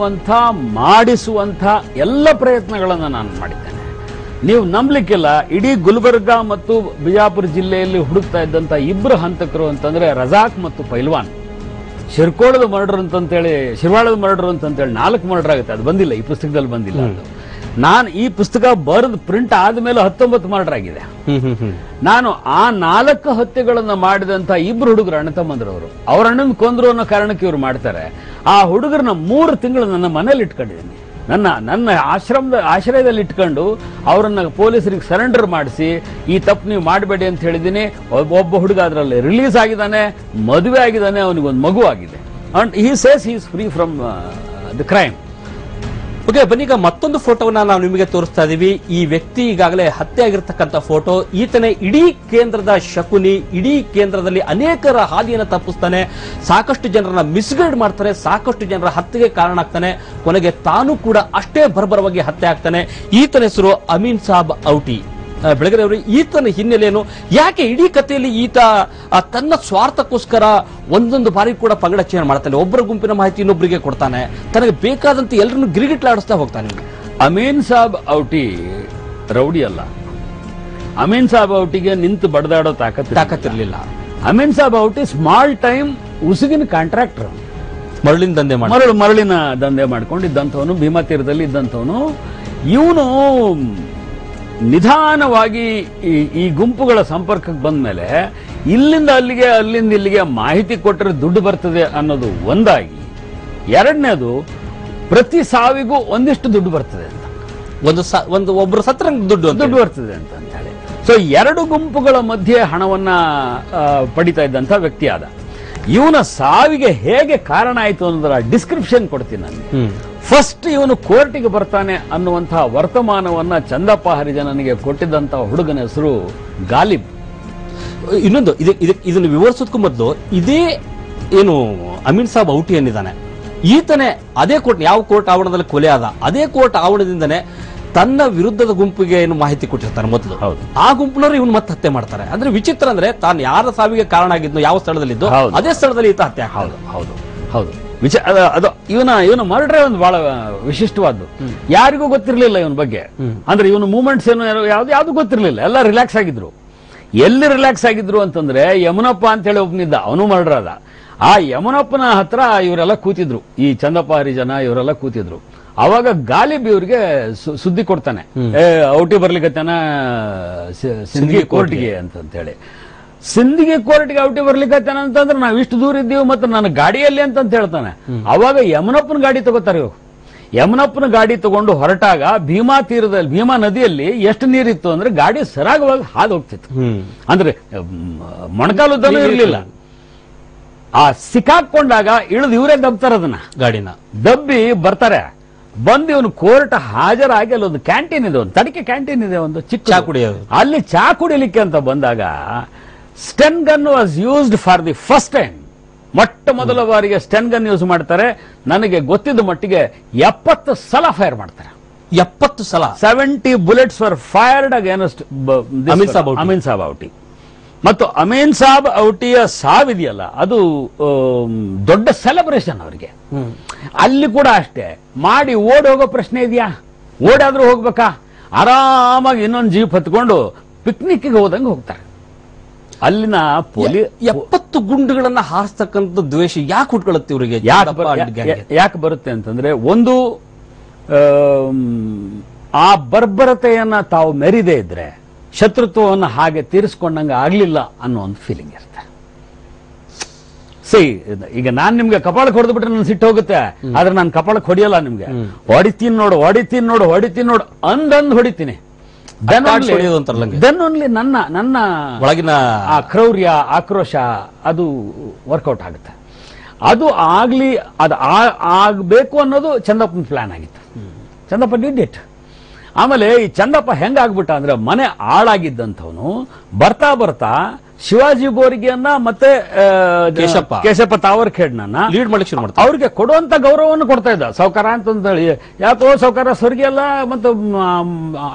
A: ಮಾಡಿಸುವಂಥ ಎಲ್ಲ ಪ್ರಯತ್ನಗಳನ್ನು ನಾನು ಮಾಡಿದ್ದೇನೆ. ನೀವು ನಂಬಲಿಕ್ಕಿಲ್ಲ, ಇಡೀ ಗುಲ್ಬರ್ಗ ಮತ್ತು ಬಿಜಾಪುರ ಜಿಲ್ಲೆಯಲ್ಲಿ ಹುಡುಕ್ತಾ ಇದ್ದಂತ 2 ಹಂತಕರು ಅಂತಂದ್ರೆ ರಜಾಕ್ ಮತ್ತು ಪೈಲ್ವಾನ್. ಶಿರ್ವಾಳದ ಮರ್ಡರ್ ಅಂತಂತೇಳಿ 4 ಮರ್ಡರ್ ಆಗುತ್ತೆ. ಅದು ಬಂದಿಲ್ಲ, ಈ ಪುಸ್ತಕದಲ್ಲಿ ಬಂದಿಲ್ಲ. ನಾನು ಈ ಪುಸ್ತಕ ಬರೆದು ಪ್ರಿಂಟ್ ಆದ್ಮೇಲೆ 19 ಮರ್ಡರ್ ಆಗಿದೆ. ನಾನು ಆ 4 ಹತ್ಯೆಗಳನ್ನ ಮಾಡಿದಂತ 2 ಹುಡುಗರು ಅಣ್ಣ ತಮ್ಮಂದ್ರವರು, ಅವ್ರ ಅಣ್ಣನ ಕೊಂದ್ರು ಅನ್ನೋ ಕಾರಣಕ್ಕೆ ಇವ್ರು ಮಾಡ್ತಾರೆ. ಆ ಹುಡುಗರನ್ನ 3 ತಿಂಗಳು ನನ್ನ ಮನೇಲಿ ಇಟ್ಕೊಂಡಿದ್ದೀನಿ. ನನ್ನ ಆಶ್ರಯದಲ್ಲಿ ಇಟ್ಕೊಂಡು ಅವರನ್ನ ಪೊಲೀಸರಿಗೆ ಸರೆಂಡರ್ ಮಾಡಿಸಿ ಈ ತಪ್ಪು ನೀವು ಮಾಡಬೇಡಿ ಅಂತ ಹೇಳಿದ್ದೀನಿ. ಒಬ್ಬ ಹುಡುಗ ಅದರಲ್ಲಿ ರಿಲೀಸ್ ಆಗಿದ್ದಾನೆ, ಮದುವೆ ಆಗಿದ್ದಾನೆ, ಅವನಿಗೊಂದು ಮಗು ಆಗಿದೆ. And he says he is free from the crime.
B: Okay, ಬನ್ನೀಗ ಮತ್ತೊಂದು ಫೋಟೋವನ್ನ ನಾವು ನಿಮಗೆ ತೋರಿಸ್ತಾ ಇದೀವಿ. ಈ ವ್ಯಕ್ತಿ ಈಗಾಗಲೇ ಹತ್ಯೆ ಆಗಿರ್ತಕ್ಕಂಥ ಫೋಟೋ. ಈತನೇ ಇಡೀ ಕೇಂದ್ರದ ಶಕುನಿ, ಇಡೀ ಕೇಂದ್ರದಲ್ಲಿ ಅನೇಕರ ಹಾದಿಯನ್ನು ತಪ್ಪಿಸ್ತಾನೆ, ಸಾಕಷ್ಟು ಜನರನ್ನ ಮಿಸ್ಗೈಡ್ ಮಾಡ್ತಾರೆ, ಸಾಕಷ್ಟು ಜನರ ಹತ್ಯೆಗೆ ಕಾರಣ ಆಗ್ತಾನೆ, ಕೊನೆಗೆ ತಾನು ಕೂಡ ಅಷ್ಟೇ ಬರ್ಬರವಾಗಿ ಹತ್ಯೆ ಆಗ್ತಾನೆ. ಈತನ ಹೆಸರು ಅಮೀನ್ ಸಾಬ್ ಔಟಿ. ಬೆಳಗ್ಗೆ ಅವರು ಈತನ ಹಿನ್ನೆಲೆಯನ್ನು ಯಾಕೆ ಇಡೀ ಕಥೆಯಲ್ಲಿ ಈತ ತನ್ನ ಸ್ವಾರ್ಥಕ್ಕೋಸ್ಕರ ಒಂದೊಂದು ಬಾರಿ ಕೂಡ ಪಂಗಡ ಚೇಂಜ್ ಮಾಡ್ತಾನೆ, ಒಬ್ಬರ ಗುಂಪಿನ ಮಾಹಿತಿ ಇನ್ನೊಬ್ಬರಿಗೆ ಕೊಡ್ತಾನೆ, ತನಗೆ ಬೇಕಾದಂತೆ ಎಲ್ಲರನ್ನು ಗಿರಿಗಿಟ್ಲಾಡಿಸ್ತಾ ಹೋಗ್ತಾನೆ.
A: ಅಮೀನ್ ಸಾಬ್ ಔಟಿ ರೌಡಿ ಅಲ್ಲ. ಅಮೀನ್ ಸಾಬ್ ಔಟಿಗೆ ನಿಂತು ಬಡದಾಡೋ ತಾಕತ್ತಿರಲಿಲ್ಲ. ಅಮೀನ್ ಸಾಬ್ ಔಟಿ ಸ್ಮಾಲ್ ಟೈಮ್ ಉಸುಗಿನ ಕಾಂಟ್ರಾಕ್ಟರ್,
B: ಮರಳಿನ ದಂಧೆ
A: ಮರಳಿನ ದಂಧೆ ಮಾಡ್ಕೊಂಡಿದ್ದಂಥವನು, ಭೀಮಾ ತೀರದಲ್ಲಿ ಇದ್ದಂಥವನು. ಇವನು ನಿಧಾನವಾಗಿ ಈ ಗುಂಪುಗಳ ಸಂಪರ್ಕಕ್ಕೆ ಬಂದ ಮೇಲೆ ಇಲ್ಲಿಂದ ಅಲ್ಲಿಗೆ ಅಲ್ಲಿಂದ ಇಲ್ಲಿಗೆ ಮಾಹಿತಿ ಕೊಟ್ಟರೆ ದುಡ್ಡು ಬರ್ತದೆ ಅನ್ನೋದು ಒಂದಾಗಿ, ಎರಡನೇದು ಪ್ರತಿ ಸಾವಿಗೂ ಒಂದಿಷ್ಟು ದುಡ್ಡು ಬರ್ತದೆ ಅಂತ,
B: ಒಬ್ಬರು ಸತ್ರ ದುಡ್ಡು
A: ಬರ್ತದೆ ಅಂತ ಹೇಳಿ. ಸೊ 2 ಗುಂಪುಗಳ ಮಧ್ಯೆ ಹಣವನ್ನ ಪಡಿತಾ ಇದ್ದಂತ ವ್ಯಕ್ತಿ ಆದ. ಇವನ ಸಾವಿಗೆ ಹೇಗೆ ಕಾರಣ ಆಯಿತು ಅನ್ನೋದರ ಡಿಸ್ಕ್ರಿಪ್ಷನ್ ಕೊಡ್ತೀನಿ ನಾನು. ಫಸ್ಟ್ ಇವನು ಕೋರ್ಟಿಗೆ ಬರ್ತಾನೆ ಅನ್ನುವಂತಹ ವರ್ತಮಾನವನ್ನ ಚಂದಪ್ಪ ಹರಿಜನನಿಗೆ ಕೊಟ್ಟಿದ್ದಂತಹ ಹುಡುಗನ ಹೆಸರು ಗಾಲಿಬ್.
B: ಇನ್ನೊಂದು ಇದನ್ನು ವಿವರಿಸೋದಕ್ಕೂ ಮೊದಲು, ಇದೇ ಏನು ಅಮೀನ್ ಸಾಬ್ ಔಟಿ ಏನಿದ್ದಾನೆ, ಈತನೇ ಅದೇ ಕೋರ್ಟ್, ಯಾವ ಕೋರ್ಟ್ ಆವರಣದಲ್ಲಿ ಕೊಲೆ ಆದ ಅದೇ ಕೋರ್ಟ್ ಆವರಣದಿಂದನೇ ತನ್ನ ವಿರುದ್ಧದ ಗುಂಪಿಗೆ ಏನು ಮಾಹಿತಿ ಕೊಟ್ಟಿರ್ತಾನೆ ಮೊದಲು. ಆ ಗುಂಪಿನವರು ಇವನು ಮತ್ತೆ ಹತ್ಯೆ ಮಾಡ್ತಾರೆ. ಅಂದ್ರೆ ವಿಚಿತ್ರ ಅಂದ್ರೆ ತಾನು ಯಾರ ಸಾವಿಗೆ ಕಾರಣ ಆಗಿದ್ನೋ, ಯಾವ ಸ್ಥಳದಲ್ಲಿದ್ದು ಅದೇ ಸ್ಥಳದಲ್ಲಿ ಈತ ಹತ್ಯೆ.
A: ಹೌದು ಅದು ಇವನ ಮರ್ಡ್ರೆ ಒಂದು ಬಹಳ ವಿಶಿಷ್ಟವಾದ್ದು. ಯಾರಿಗೂ ಗೊತ್ತಿರಲಿಲ್ಲ ಇವನ ಬಗ್ಗೆ. ಅಂದ್ರೆ ಇವನು ಮೂವ್ಮೆಂಟ್ಸ್ ಏನು ಯಾವ್ದು ಗೊತ್ತಿರಲಿಲ್ಲ. ಎಲ್ಲ ರಿಲ್ಯಾಕ್ಸ್ ಆಗಿದ್ರು. ಎಲ್ಲಿ ರಿಲ್ಯಾಕ್ಸ್ ಆಗಿದ್ರು ಅಂತಂದ್ರೆ ಯಮುನಪ್ಪ ಅಂತ ಹೇಳಿ ಒಬ್ಬನಿದ್ದ, ಅವನು ಮರ್ಡರ್ ಆದ. ಆ ಯಮುನಪ್ಪನ ಹತ್ರ ಇವರೆಲ್ಲ ಕೂತಿದ್ರು, ಈ ಚಂದಪ್ಪ ಹರಿಜನ ಇವರೆಲ್ಲ ಕೂತಿದ್ರು. ಅವಾಗ ಗಾಲಿಬ್ ಇವ್ರಿಗೆ ಸುದ್ದಿ ಕೊಡ್ತಾನೆ, ಔಟಿ ಬರ್ಲಿಕ್ಕತ್ತಾನ ಸಿಂದಗಿ ಕೋರ್ಟ್ಗೆ ಅಂತ ಹೇಳಿ. ಸಿಂದಗಿ ಕೋರ್ಟ್ಗೆ ಔಟಿ ಬರ್ಲಿಕ್ಕತ್ತಾನ ಅಂತಂದ್ರೆ ನಾವ್ ಇಷ್ಟು ದೂರ ಇದ್ದೀವಿ ಮತ್ತೆ ನನ್ನ ಗಾಡಿಯಲ್ಲಿ ಅಂತ ಹೇಳ್ತಾನೆ. ಅವಾಗ ಯಮುನಪ್ಪನ ಗಾಡಿ ತಗೋತಾರೆ ಇವ್ರು. ಯಮುನಪ್ಪನ ಗಾಡಿ ತಗೊಂಡು ಹೊರಟಾಗ ಭೀಮಾ ತೀರದಲ್ಲಿ, ಭೀಮಾ ನದಿಯಲ್ಲಿ ಎಷ್ಟು ನೀರಿತ್ತು ಅಂದ್ರೆ ಗಾಡಿ ಸರಾಗವಾಗಿ ಹಾದು ಹೋಗ್ತಿತ್ತು. ಅಂದ್ರೆ ಮೊಣಕಾಲುದ್ದನೂ ಇರಲಿಲ್ಲ. ಆ ಸಿಕ್ಕಾಕೊಂಡಾಗ ಇಳಿದು ಇವರೇ ದಬ್ತಾರೆ, ಅದನ್ನ
B: ಗಾಡಿನ
A: ದಬ್ಬಿ ಬರ್ತಾರೆ. ಬಂದು ಇವನು ಕೋರ್ಟ್ ಹಾಜರಾಗಿ ಅಲ್ಲಿ ಒಂದು ಕ್ಯಾಂಟೀನ್ ಇದೆ, ಒಂದು ತಡಿಕೆ ಕ್ಯಾಂಟೀನ್ ಇದೆ, ಒಂದು ಚಿಕ್ಕ
B: ಚಾ ಕುಡಿಯೋದು.
A: ಅಲ್ಲಿ ಚಾ ಕುಡಿಲಿಕ್ಕೆ ಅಂತ ಬಂದಾಗ sten gun was used for the first time. ಮೊಟ್ಟ ಮೊದಲ ಬಾರಿಗೆ ಸ್ಟೆನ್ ಗನ್ ಯೂಸ್ ಮಾಡ್ತಾರೆ. ನನಗೆ ಗೊತ್ತಿದ್ದ ಮಟ್ಟಿಗೆ 70 ಸಲ ಫೈರ್ ಮಾಡ್ತಾರೆ.
B: 70 ಸಲ
A: 70 bullets were fired against Amin Sab Auti. ಮತ್ತು ಅಮೀನ್ ಸಾಬ್ ಔಟಿಯ ಸಾವಿದೆಯಲ್ಲ, ಅದು ದೊಡ್ಡ ಸೆಲೆಬ್ರೇಷನ್ ಅವರಿಗೆ. ಅಲ್ಲಿ ಕೂಡ ಅಷ್ಟೇ, ಮಾಡಿ ಓಡಿ ಹೋಗೋ ಪ್ರಶ್ನೆ ಇದೆಯಾ? ಓಡಾದ್ರೂ ಹೋಗ್ಬೇಕಾ? ಆರಾಮಾಗಿ ಇನ್ನೊಂದು ಜೀಪ್ ಹತ್ಕೊಂಡು ಪಿಕ್ನಿಕ್ಗೆ ಹೋದಂಗೆ ಹೋಗ್ತಾರೆ. ಅಲ್ಲಿನ
B: 70 ಗುಂಡುಗಳನ್ನ ಹಾರಿಸ್ತಕ್ಕಂಥ ದ್ವೇಷ ಯಾಕೆ ಹುಟ್ಕೊಳ್ಳುತ್ತೆ ಇವರಿಗೆ?
A: ಯಾಕೆ ಬರುತ್ತೆ ಅಂತಂದ್ರೆ, ಒಂದು ಆ ಬರ್ಬರತೆಯನ್ನ ತಾವು ಮೆರಿದೇ ಇದ್ರೆ ಶತ್ರುತ್ವವನ್ನು ಹಾಗೆ ತೀರಿಸ್ಕೊಂಡಂಗೆ ಆಗ್ಲಿಲ್ಲ ಅನ್ನೋ ಒಂದು ಫೀಲಿಂಗ್ ಇರುತ್ತೆ. ಈಗ ನಾನ್ ನಿಮ್ಗೆ ಕಪಾಳಕ್ಕೆ ಹೊಡೆದು ಬಿಟ್ರೆ ನನ್ ಸಿಟ್ಟು ಹೋಗುತ್ತೆ, ಆದ್ರೆ ನಾನು ಕಪಾಳಕ್ಕೆ ಹೊಡಿಯಲ್ಲ. ನಿಮ್ಗೆ ಹೊಡಿತೀನಿ ನೋಡು ಅಂದಂದ್ ಹೊಡಿತೀನಿ. ದೆನ್ ಓನ್ಲಿ ನನ್ನ
B: ಒಳಗಿನ
A: ಆ ಕ್ರೌರ್ಯ, ಆಕ್ರೋಶ ಅದು ವರ್ಕೌಟ್ ಆಗುತ್ತೆ. ಅದು ಆಗ್ಬೇಕು ಅನ್ನೋದು ಚಂದಪ್ಪನ ಪ್ಲಾನ್ ಆಗಿತ್ತು. ಚಂದಪ್ಪ ಡಿಡ್ ಇಟ್. ಆಮೇಲೆ ಈ ಚಂದಪ್ಪ ಹೆಂಗಾಗ್ಬಿಟ್ಟ ಅಂದ್ರೆ, ಮನೆ ಆಳಾಗಿದ್ದಂಥವನು ಬರ್ತಾ ಬರ್ತಾ ಶಿವಾಜಿ ಬೋರಿಗೆಯನ್ನ ಮತ್ತೆ ಕೇಶಪ್ಪ ತಾವರ್ಖೇಡ್ನನ್ನ
B: ಲೀಡ್ ಮಾಡಲಿಕ್ಕೆ ಶುರು ಮಾಡ್ತಾರೆ.
A: ಅವ್ರಿಗೆ ಕೊಡುವಂತ ಗೌರವವನ್ನು ಕೊಡ್ತಾ ಇದ್ದ. ಸೌಕಾರ ಅಂತ ಹೇಳಿ, ಯಾಕೋ ಸೌಕಾರ ಸ್ವರ್ಗಿ ಎಲ್ಲ ಮತ್ತೆ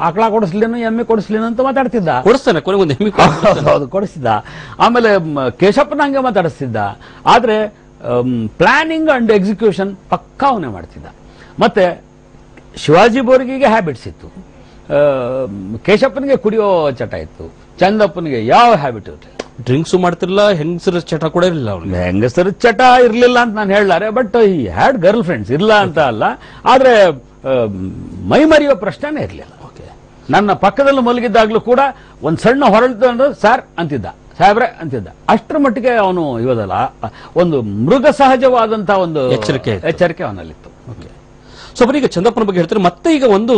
A: ಆಕಳ ಕೊಡಿಸ್ಲೇನು ಎಮ್ಮೆ ಕೊಡಿಸ್ಲೇನು ಅಂತ ಮಾತಾಡ್ತಿದ್ದ.
B: ಕೊಡಿಸ್ತಾನೆ, ಕೊನೆಗೊಂದು ಎಮ್ಮೆ
A: ಹೌದು ಕೊಡಿಸ್ತಿದ್ದ. ಆಮೇಲೆ ಕೇಶಪ್ಪನ ಹಂಗೆ ಮಾತಾಡಿಸ್ತಿದ್ದ. ಆದ್ರೆ ಪ್ಲಾನಿಂಗ್ ಅಂಡ್ ಎಕ್ಸಿಕ್ಯೂಷನ್ ಪಕ್ಕಾ ಅವನೇ ಮಾಡ್ತಿದ್ದ. ಮತ್ತೆ ಶಿವಾಜಿ ಬೋರ್ಗಿಗೆ ಹ್ಯಾಬಿಟ್ಸ್ ಇತ್ತು, ಕೇಶಪ್ಪನಿಗೆ ಕುಡಿಯೋ ಚಟ ಇತ್ತು, ಚಂದಪ್ಪನಿಗೆ ಯಾವ ಹ್ಯಾಬಿಟ್ ಇತ್ತು.
B: ಡ್ರಿಂಕ್ಸ್ ಮಾಡ್ತಿರ್ಲಿಲ್ಲ, ಹೆಂಗಸರ ಚಟ ಕೂಡ ಇರಲಿಲ್ಲ ಅವ್ರಿಗೆ.
A: ಹೆಂಗಸರ ಚಟ ಇರ್ಲಿಲ್ಲ ಅಂತ ನಾನು ಹೇಳಲಾರೆ, but he had girl friends ಇಲ್ಲ ಅಂತ ಅಲ್ಲ, ಆದ್ರೆ ಮೈ ಮರೆಯೋ ಪ್ರಶ್ನೆನೇ ಇರಲಿಲ್ಲ. ನನ್ನ ಪಕ್ಕದಲ್ಲಿ ಮಲಗಿದ್ದಾಗ್ಲೂ ಕೂಡ ಒಂದ್ ಸಣ್ಣ ಹೊರಳ್ತು ಅಂದ್ರೆ ಸರ್ ಅಂತಿದ್ದ, ಸಾಹೇಬ್ರೆ ಅಂತಿದ್ದ. ಅಷ್ಟರ ಮಟ್ಟಿಗೆ ಅವನು ಇವದಲ್ಲ, ಒಂದು ಮೃಗ ಸಹಜವಾದಂತಹ ಒಂದು ಎಚ್ಚರಿಕೆ ಅವನಲ್ಲಿತ್ತು.
B: ಸೊ ಬರೀ ಈಗ ಚಂದಪ್ಪನ ಬಗ್ಗೆ ಹೇಳ್ತಾರೆ. ಮತ್ತೆ ಈಗ ಒಂದು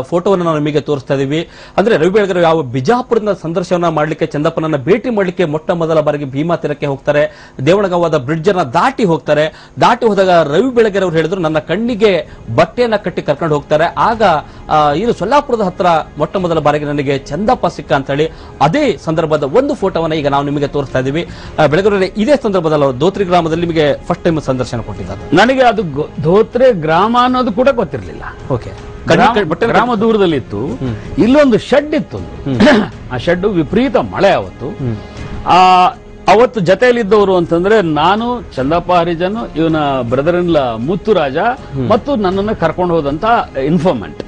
B: ಫೋಟೋವನ್ನು ನಾವು ನಿಮಗೆ ತೋರಿಸ್ತಾ ಇದೀವಿ. ಅಂದ್ರೆ ರವಿ ಬೆಳಗೆರೆ ಯಾವ ಬಿಜಾಪುರದ ಸಂದರ್ಶನ ಮಾಡ್ಲಿಕ್ಕೆ, ಚಂದಪ್ಪನನ್ನ ಭೇಟಿ ಮಾಡ್ಲಿಕ್ಕೆ ಮೊಟ್ಟ ಮೊದಲ ಬಾರಿಗೆ ಭೀಮಾ ತೀರಕ್ಕೆ ಹೋಗ್ತಾರೆ. ದೇವಣಗಾವದ ಬ್ರಿಡ್ಜ್ ಅನ್ನ ದಾಟಿ ಹೋಗ್ತಾರೆ. ದಾಟಿ ಹೋದಾಗ ರವಿ ಬೆಳಗೆರೆ ಅವರು ಹೇಳಿದ್ರು, ನನ್ನ ಕಣ್ಣಿಗೆ ಬಟ್ಟೆಯನ್ನ ಕಟ್ಟಿ ಕರ್ಕೊಂಡು ಹೋಗ್ತಾರೆ. ಆಗ ಇದು ಸೊಲ್ಲಾಪುರದ ಹತ್ರ ಮೊಟ್ಟ ಮೊದಲ ಬಾರಿಗೆ ನನಗೆ ಚಂದಪ್ಪ ಸಿಕ್ಕ ಅಂತ ಹೇಳಿ ಅದೇ ಸಂದರ್ಭದ ಒಂದು ಫೋಟೋವನ್ನ ಈಗ ನಾವು ನಿಮಗೆ ತೋರಿಸ್ತಾ ಇದೀವಿ. ಬೆಳಗೆರೆ ಇದೇ ಸಂದರ್ಭದಲ್ಲಿ ಧೋತ್ರಿ ಗ್ರಾಮದಲ್ಲಿ ನಿಮಗೆ ಫಸ್ಟ್ ಟೈಮ್ ಸಂದರ್ಶನ ಕೊಟ್ಟಿದ್ದಾರೆ.
A: ನನಗೆ ಅದು ಧೋತ್ರೆ ಗ್ರಾಮ ಅನ್ನೋದು ಕೂಡ ಗೊತ್ತಿರಲಿಲ್ಲ.
B: ಓಕೆ,
A: ಗ್ರಾಮ ದೂರದಲ್ಲಿತ್ತು. ಇಲ್ಲೊಂದು ಶೆಡ್ ಇತ್ತು. ಆ ಶೆಡ್ ವಿಪರೀತ ಮಳೆ ಅವತ್ತು. ಅವತ್ತು ಜೊತೆಯಲ್ಲಿದ್ದವರು ಅಂತಂದ್ರೆ ನಾನು, ಚಂದಪ್ಪ ಹರಿಜನ್, ಇವನ ಬ್ರದರ್ ಇನ್ ಲಾ ಮುತ್ತುರಾಜ ಮತ್ತು ನನ್ನನ್ನು ಕರ್ಕೊಂಡು ಹೋದಂತ ಇನ್ಫಾರ್ಮೆಂಟ್.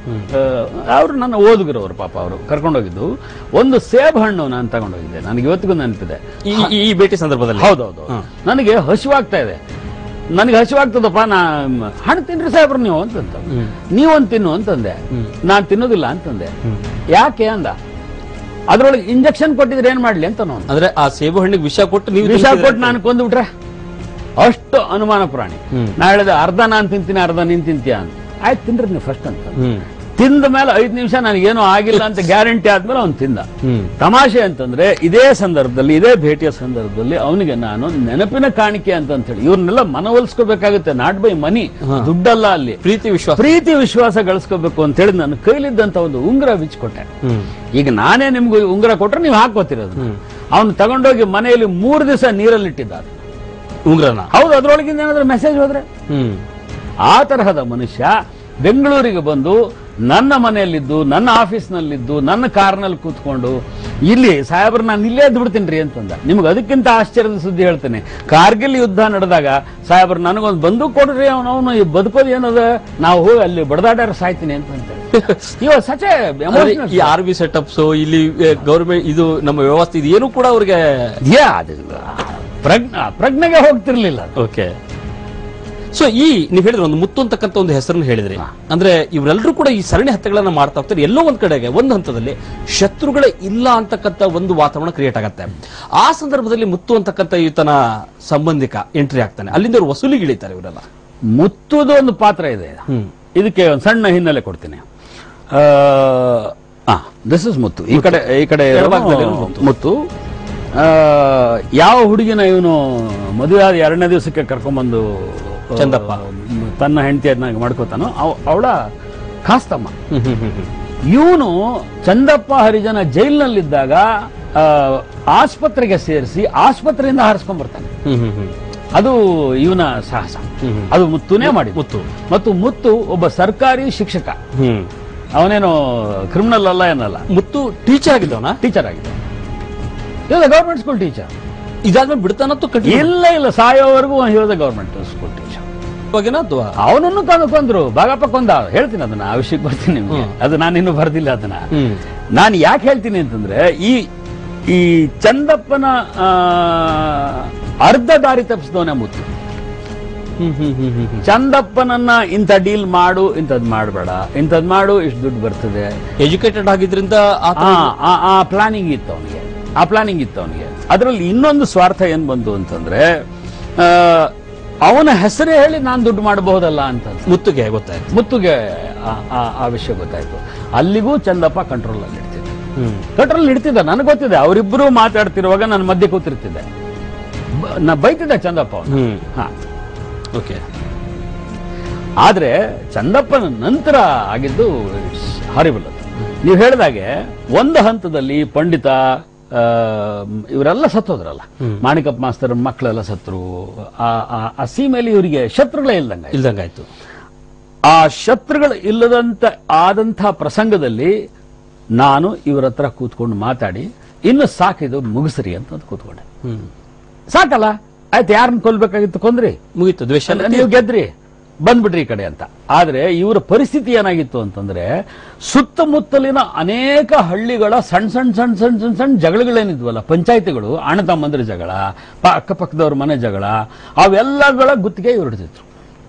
A: ಅವರು ನನ್ನ ಓದುಗರವರು, ಪಾಪ ಅವರು ಕರ್ಕೊಂಡು ಹೋಗಿದ್ದು. ಒಂದು ಸೇಬ್ ಹಣ್ಣು ನಾನು ತಗೊಂಡೋಗಿದ್ದೆ, ನನಗೆ ಇವತ್ತಿಗೂ ನೆನಪಿದೆ
B: ಈ ಭೇಟಿ ಸಂದರ್ಭದಲ್ಲಿ.
A: ಹೌದೌದು, ನನಗೆ ಹಸಿವಾಗ್ತಾ ಇದೆ. ನನಗೆ ಹಸಿವಾಗ್ತದಪ್ಪ, ನಾ ಹಣ್ಣು ತಿನ್ರಿ ಸಾಹೇಬ್ರು ನೀವು ಅಂತಂತ. ನೀವೊಂದು ತಿನ್ನು ಅಂತಂದೆ. ನಾನ್ ತಿನ್ನೋದಿಲ್ಲ ಅಂತಂದೆ. ಯಾಕೆ ಅಂದ. ಅದ್ರೊಳಗೆ ಇಂಜೆಕ್ಷನ್ ಕೊಟ್ಟಿದ್ರೆ ಏನ್ ಮಾಡ್ಲಿ ಅಂತ ನಾನು.
B: ಅಂದ್ರೆ ಆ ಸೇಬು ಹಣ್ಣಿಗೆ ವಿಷ ಕೊಟ್ಟು ನೀವು
A: ವಿಷ ಕೊಟ್ಟು ನಾನು ಕೊಂದು ಬಿಟ್ರೆ ಅಷ್ಟು ಅನುಮಾನ ಪ್ರಾಣಿ. ನಾ ಹೇಳಿದೆ ಅರ್ಧ ನಾನ್ ತಿಂತೀನಿ, ಅರ್ಧ ನೀನ್ ತಿಂತೀಯ ಅಂತ. ಆಯ್ತು ತಿನ್ರಿ ನೀವು ಫಸ್ಟ್ ಅಂತ. ತಿಂದ ಮೇಲೆ 5 ನಿಮಿಷ ನನಗೇನು ಆಗಿಲ್ಲ ಅಂತ ಗ್ಯಾರಂಟಿ ಆದ್ಮೇಲೆ ಅವ್ನು ತಿಂದ. ತಮಾಷೆ ಅಂತಂದ್ರೆ ಇದೇ ಸಂದರ್ಭದಲ್ಲಿ, ಇದೇ ಭೇಟಿಯ ಸಂದರ್ಭದಲ್ಲಿ ಅವನಿಗೆ ನಾನು ನೆನಪಿನ ಕಾಣಿಕೆ ಅಂತ ಹೇಳಿ ಇವ್ರನ್ನೆಲ್ಲ ಮನವೊಲಿಸ್ಕೋಬೇಕಾಗುತ್ತೆ. ನಾಟ್ ಬೈ ಮನಿ, ದುಡ್ಡಲ್ಲ ಅಲ್ಲಿ, ಪ್ರೀತಿ ವಿಶ್ವಾಸ ಗಳಿಸ್ಕೋಬೇಕು ಅಂತ ಹೇಳಿ ನನ್ನ ಕೈಲಿದ್ದಂತ ಒಂದು ಉಂಗುರ ಬಿಚ್ಕೊಟ್ಟೆ. ಈಗ ನಾನೇ ನಿಮ್ಗೆ ಉಂಗುರ ಕೊಟ್ರೆ ನೀವು ಹಾಕೋತಿರೋದು. ಅವನು ತಗೊಂಡೋಗಿ ಮನೆಯಲ್ಲಿ 3 ದಿವಸ ನೀರಲ್ಲಿಟ್ಟಿದ್ದಾರೆ
B: ಉಂಗುರನ.
A: ಹೌದು, ಅದ್ರೊಳಗಿಂದ ಏನಾದ್ರೂ ಮೆಸೇಜ್ ಹೋದ್ರೆ. ಆ ತರಹದ ಮನುಷ್ಯ ಬೆಂಗಳೂರಿಗೆ ಬಂದು ನನ್ನ ಮನೆಯಲ್ಲಿದ್ದು, ನನ್ನ ಆಫೀಸ್ನಲ್ಲಿದ್ದು, ನನ್ನ ಕಾರ್ನಲ್ಲಿ ಕೂತ್ಕೊಂಡು ಇಲ್ಲಿ ಸಾಹೇಬ್ರು ನಾನು ಇಲ್ಲೇ ಎದ್ದು ಬಿಡ್ತೀನಿ ಅಂತಂದ. ನಿಮ್ಗೆ ಅದಕ್ಕಿಂತ ಆಶ್ಚರ್ಯದ ಸುದ್ದಿ ಹೇಳ್ತೇನೆ. ಕಾರ್ಗಿಲ್ ಯುದ್ಧ ನಡೆದಾಗ ಸಾಹೇಬ್ರು ನನಗೊಂದು ಬಂದೂಕ್ ಕೊಡ್ರಿ, ಅವನು ಬದುಕೋದು ಏನದ, ನಾವು ಹೋಗಿ ಅಲ್ಲಿ ಬಡದಾಡ್ಯಾರ ಸಾಯ್ತೀನಿ ಅಂತ ಇವಾಗ ಸಚೆ
B: ಈ ಆರ್ಮಿ ಸೆಟಪ್ಸ್ ಇಲ್ಲಿ ಗೌರ್ಮೆಂಟ್ ಇದು ನಮ್ಮ ವ್ಯವಸ್ಥೆ ಇದು ಏನು ಕೂಡ ಅವ್ರಿಗೆ
A: ಪ್ರಜ್ಞೆಗೆ ಹೋಗ್ತಿರ್ಲಿಲ್ಲ.
B: ಓಕೆ. ಸೊ ಈ ನೀವು ಹೇಳಿದ್ರೆ ಒಂದು ಮುತ್ತು ಅಂತಕ್ಕಂಥ ಒಂದು ಹೆಸರನ್ನು ಹೇಳಿದ್ರಿ. ಅಂದ್ರೆ ಇವರೆಲ್ಲರೂ ಕೂಡ ಈ ಸರಣಿ ಹತ್ಯೆಗಳನ್ನ ಮಾಡ್ತಾ ಹೋಗ್ತಾರೆ. ಎಲ್ಲೋ ಒಂದ್ ಕಡೆಗೆ ಒಂದು ಹಂತದಲ್ಲಿ ಶತ್ರುಗಳೇ ಇಲ್ಲ ಅಂತಕ್ಕಂಥ ಒಂದು ವಾತಾವರಣ ಕ್ರಿಯೇಟ್ ಆಗತ್ತೆ. ಆ ಸಂದರ್ಭದಲ್ಲಿ ಮುತ್ತು ಅಂತಕ್ಕಂಥ ಈತನ ಸಂಬಂಧಿಕ ಎಂಟ್ರಿ ಆಗ್ತಾನೆ. ಅಲ್ಲಿಂದ ಅವರು ವಸೂಲಿಗೆ ಇಳಿತಾರೆ ಇವರೆಲ್ಲ.
A: ಮುತ್ತುದ ಒಂದು ಪಾತ್ರ ಇದೆ. ಇದಕ್ಕೆ ಒಂದು ಸಣ್ಣ ಹಿನ್ನೆಲೆ ಕೊಡ್ತೀನಿ. ದಿಸ್ ಇಸ್ ಮುತ್ತು. ಈ ಕಡೆ ಮುತ್ತು. ಯಾವ ಹುಡುಗಿನ ಇವನು ಮದುವೆ ಆದ 2ನೇ ದಿವಸಕ್ಕೆ ಕರ್ಕೊಂಡ್ಬಂದು
B: ಚಂದಪ್ಪ
A: ತನ್ನ ಹೆಂಡತಿಯನ್ನಾಗಿ ಮಾಡ್ಕೋತಾನೋ ಅವಳ ಖಾಸ್ತಮ್ಮ. ಇವನು ಚಂದಪ್ಪ ಹರಿಜನ ಜೈಲಿನಲ್ಲಿದ್ದಾಗ ಆಸ್ಪತ್ರೆಗೆ ಸೇರಿಸಿ ಆಸ್ಪತ್ರೆಯಿಂದ ಹಾರಿಸ್ಕೊಂಡ್ ಬರ್ತಾನೆ. ಅದು ಇವನ ಸಾಹಸ. ಅದು ಮುತ್ತುನೇ ಮಾಡಿ. ಮತ್ತು ಮುತ್ತು ಒಬ್ಬ ಸರ್ಕಾರಿ ಶಿಕ್ಷಕ. ಅವನೇನೋ ಕ್ರಿಮಿನಲ್ ಅಲ್ಲ ಏನಲ್ಲ.
B: ಮುತ್ತು ಟೀಚರ್ ಆಗಿದ್ದವನ.
A: ಟೀಚರ್ ಆಗಿದ್ದ. ಇವಾಗ ಗವರ್ಮೆಂಟ್ ಸ್ಕೂಲ್ ಟೀಚರ್.
B: ಇದಾದ್ಮೇಲೆ ಬಿಡ್ತಾನತ್ತು
A: ಇಲ್ಲ ಸಾಯೋವರೆಗೂ ಇವಾಗ ಗವರ್ಮೆಂಟ್ ಸ್ಕೂಲ್ ಟೀಚರ್. ಅವನನ್ನು ಕೊಂದ್ರು, ಭಾಗಪ್ಪ ಕೊಂದ. ಹೇಳ್ತೀನಿ ಅದನ್ನ, ಆ ವಿಷಯಕ್ಕೆ ಬರ್ತೀನಿ ನಿಮ್ಗೆ. ಅದು ನಾನು ಇನ್ನೂ ಬರ್ದಿಲ್ಲ ಅದನ್ನ. ನಾನು ಯಾಕೆ ಹೇಳ್ತೀನಿ ಅಂತಂದ್ರೆ ಈ ಚಂದಪ್ಪನ ಅರ್ಧ ದಾರಿ ತಪ್ಪಿಸಿದವನೇ ಮುತ್ತು. ಚಂದಪ್ಪನನ್ನ ಇಂಥ ಡೀಲ್ ಮಾಡು, ಇಂಥದ್ ಮಾಡಬೇಡ, ಇಂಥದ್ ಮಾಡು, ಇಷ್ಟು ದುಡ್ಡು ಬರ್ತದೆ.
B: ಎಜುಕೇಟೆಡ್ ಆಗಿದ್ರಿಂದ
A: ಆ ಪ್ಲಾನಿಂಗ್ ಇತ್ತು ಅವನಿಗೆ. ಅದರಲ್ಲಿ ಇನ್ನೊಂದು ಸ್ವಾರ್ಥ ಏನ್ ಬಂತು ಅಂತಂದ್ರೆ, ಅವನ ಹೆಸರೇ ಹೇಳಿ ನಾನು ದುಡ್ಡು ಮಾಡಬಹುದಲ್ಲ ಅಂತ
B: ಮುತ್ತುಗೆ ಗೊತ್ತಾಯ್ತು.
A: ಮುತ್ತುಗೆ ಆ ವಿಷಯ ಗೊತ್ತಾಯ್ತು. ಅಲ್ಲಿಗೂ ಚಂದಪ್ಪ ಕಂಟ್ರೋಲ್ ಇಡ್ತಿದ್ದ. ನನಗೆ ಗೊತ್ತಿದೆ. ಅವರಿಬ್ಬರು ಮಾತಾಡ್ತಿರುವಾಗ ನನ್ನ ಮಧ್ಯೆ ಕೂತಿರ್ತಿದ್ದೆ. ನಾ ಬೈತಿದ್ದೆ ಚಂದಪ್ಪ.
B: ಓಕೆ.
A: ಆದ್ರೆ ಚಂದಪ್ಪನ ನಂತರ ಆಗಿದ್ದು ಹಾರಿಬಲ್. ನೀವು ಹೇಳಿದಾಗೆ ಒಂದು ಹಂತದಲ್ಲಿ ಪಂಡಿತ ಇವರೆಲ್ಲ ಸತ್ತೋದ್ರಲ್ಲ. ಮಾಣಿಕಪ್ಪ ಮಾಸ್ತರ್ ಮಕ್ಕಳೆಲ್ಲ ಸತ್ರು. ಆ ಸೀಮೆಯಲ್ಲಿ ಇವರಿಗೆ ಶತ್ರುಗಳೇ
B: ಇಲ್ದಂಗಾಯ್ತು.
A: ಆ ಶತ್ರುಗಳು ಆದಂಥ ಪ್ರಸಂಗದಲ್ಲಿ ನಾನು ಇವರ ಹತ್ರ ಕೂತ್ಕೊಂಡು ಮಾತಾಡಿ, ಇನ್ನು ಸಾಕಿದು ಮುಗಿಸ್ರಿ ಅಂತ ಕೂತ್ಕೊಂಡೆ. ಸಾಕಲ್ಲ, ಆಯ್ತು, ಯಾರನ್ನ ಕೊಲ್ಬೇಕಾಗಿತ್ತು ಕೊಂದ್ರಿ,
B: ಮುಗೀತು. ದ್ವೇಷ
A: ನೀವು ಗೆದ್ರಿ, ಬಂದ್ಬಿಟ್ರಿ ಈ ಕಡೆ ಅಂತ. ಆದ್ರೆ ಇವರ ಪರಿಸ್ಥಿತಿ ಏನಾಗಿತ್ತು ಅಂತಂದ್ರೆ ಸುತ್ತಮುತ್ತಲಿನ ಅನೇಕ ಹಳ್ಳಿಗಳ ಸಣ್ಣ ಸಣ್ಣ ಸಣ್ಣ ಸಣ್ಣ ಸಣ್ಣ ಸಣ್ಣ ಜಗಳಗಳೇನಿದ್ವಲ್ಲ, ಪಂಚಾಯಿತಿಗಳು, ಅಣ್ಣ ತಮ್ಮಂದ್ರ ಜಗಳ, ಅಕ್ಕಪಕ್ಕದವ್ರ ಮನೆ ಜಗಳ, ಅವೆಲ್ಲಗಳ ಗುತ್ತಿಗೆ ಇವ್ರು ಹಿಡಿದಿದ್ರು.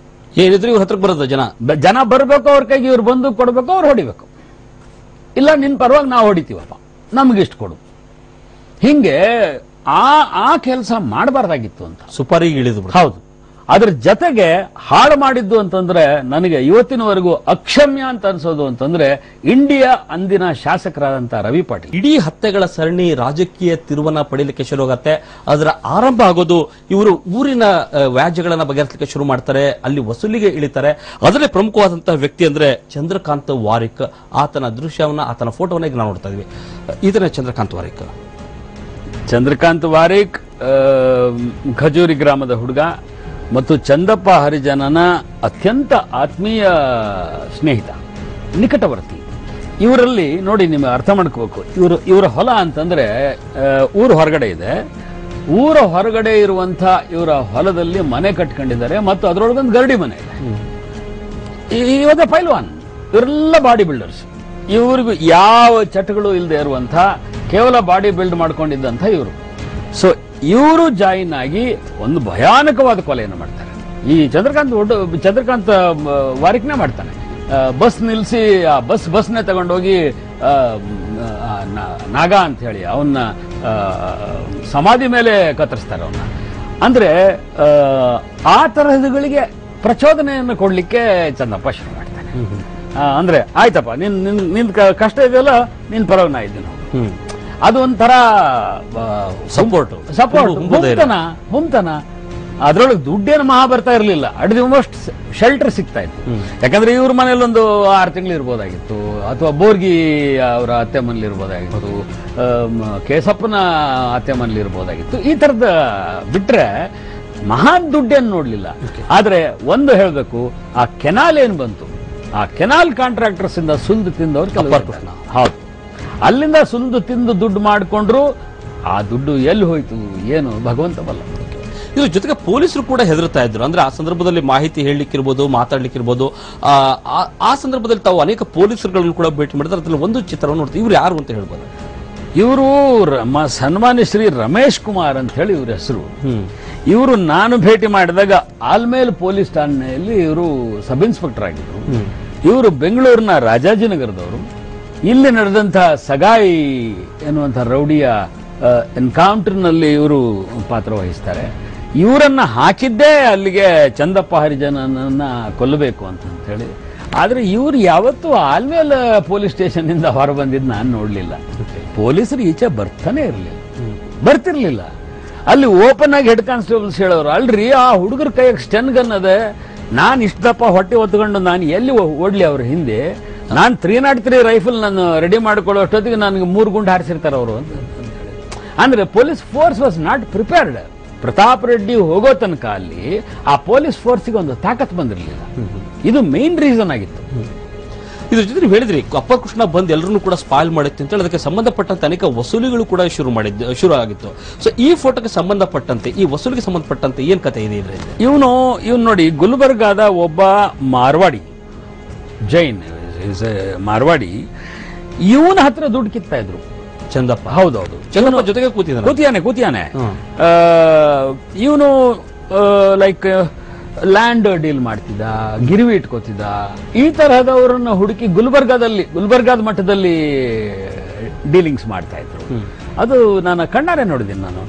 B: ಏನಿದ್ರು ಇವ್ರ ಹತ್ರಕ್ಕೆ ಬರೋದು
A: ಜನ ಬರಬೇಕು, ಅವ್ರ ಕೈಗೆ ಇವ್ರು ಬಂದು ಕೊಡ್ಬೇಕು, ಅವ್ರು ಹೊಡಿಬೇಕು. ಇಲ್ಲ ನಿನ್ ಪರವಾಗಿ ನಾವು ಹೊಡಿತೀವಪ್ಪ, ನಮ್ಗಿಷ್ಟು ಕೊಡು. ಹಿಂಗೆ ಆ ಕೆಲಸ ಮಾಡಬಾರ್ದಾಗಿತ್ತು ಅಂತ
B: ಸುಪಾರಿ ಇಳಿದು.
A: ಹೌದು. ಅದ್ರ ಜೊತೆಗೆ ಹಾಳು ಮಾಡಿದ್ದು ಅಂತಂದ್ರೆ ನನಗೆ ಇವತ್ತಿನವರೆಗೂ ಅಕ್ಷಮ್ಯ ಅಂತ ಅನ್ಸೋದು ಅಂತಂದ್ರೆ ಇಂಡಿಯಾ ಅಂದಿನ ಶಾಸಕರಾದಂತ ರವಿ ಪಾಟೀಲ್.
B: ಇಡೀ ಹತ್ಯೆಗಳ ಸರಣಿ ರಾಜಕೀಯ ತಿರುವನ್ನ ಪಡೀಲಿಕ್ಕೆ ಶುರುವಾಗತ್ತೆ. ಅದರ ಆರಂಭ ಆಗೋದು ಇವರು ಊರಿನ ವ್ಯಾಜ್ಯಗಳನ್ನ ಬಗೆಹರಿಸಲಿಕ್ಕೆ ಶುರು ಮಾಡ್ತಾರೆ, ಅಲ್ಲಿ ವಸೂಲಿಗೆ ಇಳಿತಾರೆ. ಅದರಲ್ಲಿ ಪ್ರಮುಖವಾದಂತಹ ವ್ಯಕ್ತಿ ಅಂದ್ರೆ ಚಂದ್ರಕಾಂತ್ ವಾರಿಕ್. ಆತನ ದೃಶ್ಯವನ್ನ, ಆತನ ಫೋಟೋವನ್ನ ಈಗ ನಾವು ನೋಡ್ತಾ ಇದೀವಿ. ಇದನ್ನ ಚಂದ್ರಕಾಂತ್ ವಾರಿಕ್.
A: ಚಂದ್ರಕಾಂತ್ ವಾರಿಕ್ ಖಜೂರಿ ಗ್ರಾಮದ ಹುಡುಗ ಮತ್ತು ಚಂದಪ್ಪ ಹರಿಜನನ ಅತ್ಯಂತ ಆತ್ಮೀಯ ಸ್ನೇಹಿತ, ನಿಕಟವರ್ತಿ. ಇವರಲ್ಲಿ ನೋಡಿ, ನಿಮಗೆ ಅರ್ಥ ಮಾಡ್ಕೋಬೇಕು, ಇವರ ಹೊಲ ಅಂತಂದ್ರೆ ಊರು ಹೊರಗಡೆ ಇದೆ. ಊರ ಹೊರಗಡೆ ಇರುವಂತ ಇವರ ಹೊಲದಲ್ಲಿ ಮನೆ ಕಟ್ಕೊಂಡಿದ್ದಾರೆ ಮತ್ತು ಅದರೊಳಗೊಂದು ಗರಡಿ ಮನೆ ಇದೆ. ಇವತ್ತೇ ಪೈಲ್ವಾನ್, ಇವರೆಲ್ಲ ಬಾಡಿ ಬಿಲ್ಡರ್ಸ್. ಇವ್ರಿಗೂ ಯಾವ ಚಟಗಳು ಇಲ್ಲದೆ ಇರುವಂತ ಕೇವಲ ಬಾಡಿ ಬಿಲ್ಡ್ ಮಾಡ್ಕೊಂಡಿದ್ದಂತ ಇವರು. ಸೊ ಇವರು ಜಾಯಿನ್ ಆಗಿ ಒಂದು ಭಯಾನಕವಾದ ಕೊಲೆಯನ್ನು ಮಾಡ್ತಾರೆ. ಈ ಚಂದ್ರಕಾಂತ್ ವಾರಿಕ್ನೇ ಮಾಡ್ತಾನೆ. ಬಸ್ ನಿಲ್ಲಿಸಿ ಆ ಬಸ್ನೇ ತಗೊಂಡೋಗಿ ನಾಗ ಅಂತ ಹೇಳಿ ಅವನ್ನ ಸಮಾಧಿ ಮೇಲೆ ಕತ್ತರಿಸ್ತಾರೆ ಅವನ್ನ. ಅಂದ್ರೆ ಆ ತರಹಗಳಿಗೆ ಪ್ರಚೋದನೆಯನ್ನು ಕೊಡ್ಲಿಕ್ಕೆ ಚಂದಪ್ಪ ಶುರು ಮಾಡ್ತಾನೆ. ಅಂದ್ರೆ ಆಯ್ತಪ್ಪ, ನಿನ್ ಕಷ್ಟ ಇದೆಯಲ್ಲ, ನಿನ್ ಪರವಾಗಿ ನಾ ಇದ್ದೀನಿ. ಅದು ಒಂಥರ ಸಪೋರ್ಟ್ ಹುಮ್ತನ. ಅದ್ರೊಳಗೆ ದುಡ್ಡೇನು ಮಹಾ ಬರ್ತಾ ಇರಲಿಲ್ಲ. ಅಟ್ ಶೆಲ್ಟರ್ ಸಿಗ್ತಾ ಇತ್ತು. ಯಾಕಂದ್ರೆ ಇವ್ರ ಮನೇಲಿ ಒಂದು 6 ತಿಂಗಳು ಇರ್ಬೋದಾಗಿತ್ತು, ಅಥವಾ ಬೋರ್ಗಿ ಅವರ ಅತ್ತೆ ಮನೇಲಿ ಇರ್ಬೋದಾಗಿತ್ತು, ಕೇಸಪ್ಪನ ಅತ್ತೆ ಮನೇಲಿ ಇರ್ಬೋದಾಗಿತ್ತು. ಈ ತರದ ಬಿಟ್ರೆ ಮಹಾ ದುಡ್ಡೇನು ನೋಡ್ಲಿಲ್ಲ. ಆದ್ರೆ ಒಂದು ಹೇಳ್ಬೇಕು, ಆ ಕೆನಾಲ್ ಏನ್ ಬಂತು, ಆ ಕೆನಾಲ್ ಕಾಂಟ್ರಾಕ್ಟರ್ಸ್ ಇಂದ ಸುಲ್ದು ತಿಂದವ್ರು. ಹೌದು, ಅಲ್ಲಿಂದ ಸುಲ್ದು ತಿಂದು ದುಡ್ಡು ಮಾಡಿಕೊಂಡ್ರು. ಆ ದುಡ್ಡು ಎಲ್ಲಿ ಹೋಯ್ತು ಏನು ಭಗವಂತ ಬಲ್ಲ.
B: ಇದ್ರ ಜೊತೆಗೆ ಪೊಲೀಸರು ಕೂಡ ಹೆದರ್ತಾ ಇದ್ರು. ಅಂದ್ರೆ ಆ ಸಂದರ್ಭದಲ್ಲಿ ಮಾಹಿತಿ ಹೇಳಲಿಕ್ಕಿರ್ಬೋದು, ಮಾತಾಡ್ಲಿಕ್ಕಿರ್ಬೋದು. ಆ ಸಂದರ್ಭದಲ್ಲಿ ತಾವು ಅನೇಕ ಪೊಲೀಸರುಗಳನ್ನು ಕೂಡ ಭೇಟಿ ಮಾಡಿದ್ರೆ ಅದ್ರಲ್ಲಿ ಒಂದು ಚಿತ್ರವನ್ನು ನೋಡ್ತೀವಿ. ಇವ್ರು ಯಾರು ಅಂತ ಹೇಳ್ಬೋದು?
A: ಇವರು ಸನ್ಮಾನ್ಯ ಶ್ರೀ ರಮೇಶ್ ಕುಮಾರ್ ಅಂತ ಹೇಳಿ ಇವ್ರ ಹೆಸರು. ಇವರು ನಾನು ಭೇಟಿ ಮಾಡಿದಾಗ ಆಲ್ಮೇಲ್ ಪೊಲೀಸ್ ಠಾಣೆಯಲ್ಲಿ ಇವರು ಸಬ್ ಇನ್ಸ್ಪೆಕ್ಟರ್ ಆಗಿದ್ರು. ಇವರು ಬೆಂಗಳೂರಿನ ರಾಜಾಜಿನಗರದವರು. ಇಲ್ಲಿ ನಡೆದಂತಹ ಸಗಾಯಿ ಎನ್ನುವಂತಹ ರೌಡಿಯ ಎನ್ಕೌಂಟರ್ ನಲ್ಲಿ ಇವರು ಪಾತ್ರ ವಹಿಸ್ತಾರೆ. ಇವರನ್ನ ಹಾಕಿದ್ದೇ ಅಲ್ಲಿಗೆ ಚಂದಪ್ಪ ಹರಿಜನನ್ನ ಕೊಲ್ಲಬೇಕು ಅಂತ ಹೇಳಿ. ಆದ್ರೆ ಇವ್ರು ಯಾವತ್ತೂ ಆಲ್ಮೇಲ್ ಪೊಲೀಸ್ ಸ್ಟೇಷನ್ ಇಂದ ಹೊರ ಬಂದಿದ್ದು ನಾನು ನೋಡ್ಲಿಲ್ಲ. ಪೊಲೀಸರು ಈಚೆ ಬರ್ತಿರ್ಲಿಲ್ಲ. ಅಲ್ಲಿ ಓಪನ್ ಆಗಿ ಹೆಡ್ ಕಾನ್ಸ್ಟೇಬಲ್ಸ್ ಹೇಳೋರು, ಅಲ್ರಿ ಆ ಹುಡುಗರ ಕೈಯಾಗ ಸ್ಟೆನ್ ಗನ್ ಅದೇ, ನಾನು ಇಷ್ಟಪ್ಪ ಹೊಟ್ಟೆ ಹೊತ್ಕೊಂಡು ನಾನು ಎಲ್ಲಿ ಓಡ್ಲಿ ಅವ್ರ ಹಿಂದೆ, ನಾನು 303 ರೈಫಲ್ ನಾನು ರೆಡಿ ಮಾಡಿಕೊಳ್ಳೋ ಅಷ್ಟೊತ್ತಿಗೆ ನನಗೆ 3 ಗುಂಡು ಹಾರಿಸಿರ್ತಾರೆ ಅವರು ಅಂತ. ಅಂದ್ರೆ police force was not prepared. Pratap Reddy ಹೋಗೋ ತನಕ ಅಲ್ಲಿ ಆ ಪೊಲೀಸ್ ಫೋರ್ಸ್ಗೆ ಒಂದು ತಾಕತ್ ಬಂದಿರಲಿಲ್ಲ. ಇದು ಮೇನ್ ರೀಸನ್ ಆಗಿತ್ತು.
B: ಇದ್ರ ಜೊತೆ ಹೇಳಿದ್ರಿ ಅಪ್ಪರ್ ಕೃಷ್ಣ ಬಂದ್ ಎಲ್ಲರನ್ನೂ ಕೂಡ ಸ್ಪಾಯ್ಲ್ ಮಾಡಿತ್ತು ಅಂತ ಹೇಳಿ ಅದಕ್ಕೆ ಸಂಬಂಧಪಟ್ಟಂತೆ ಅನೇಕ ವಸೂಲಿಗಳು ಕೂಡ ಶುರು ಆಗಿತ್ತು. ಸೊ ಈ ಫೋಟೋಗೆ ಸಂಬಂಧಪಟ್ಟಂತೆ, ಈ ವಸೂಲಿಗೆ ಸಂಬಂಧಪಟ್ಟಂತೆ ಏನ್ ಕಥೆ ಇದೆ ಇದ್ರಲ್ಲಿ?
A: ಇವನು ನೋಡಿ, ಗುಲ್ಬರ್ಗಾದ ಒಬ್ಬ ಮಾರ್ವಾಡಿ, ಜೈನ್ ಮಾರ್ವಾಡಿ, ಇವನ ಹತ್ರ ದುಡ್ಡು ಕಿತ್ತಾ ಇದ್ರು
B: ಚಂದಪ್ಪ.
A: ಹೌದೌದು,
B: ಚಂದಪ್ಪ ಜೊತೆಗೆ ಕೂತಿಯಾನೆ.
A: ಇವನು ಲೈಕ್ ಲ್ಯಾಂಡ್ ಡೀಲ್ ಮಾಡ್ತಿದ್ದ, ಗಿರಿವಿ ಇಟ್ಕೋತಿದ್ದ. ಈ ತರಹದವರನ್ನ ಹುಡುಕಿ ಗುಲ್ಬರ್ಗಾದ ಮಟ್ಟದಲ್ಲಿ ಡೀಲಿಂಗ್ಸ್ ಮಾಡ್ತಾ ಇದ್ರು. ಅದು ನಾನು ಕಣ್ಣಾರೆ ನೋಡಿದ್ದೀನಿ. ನಾನು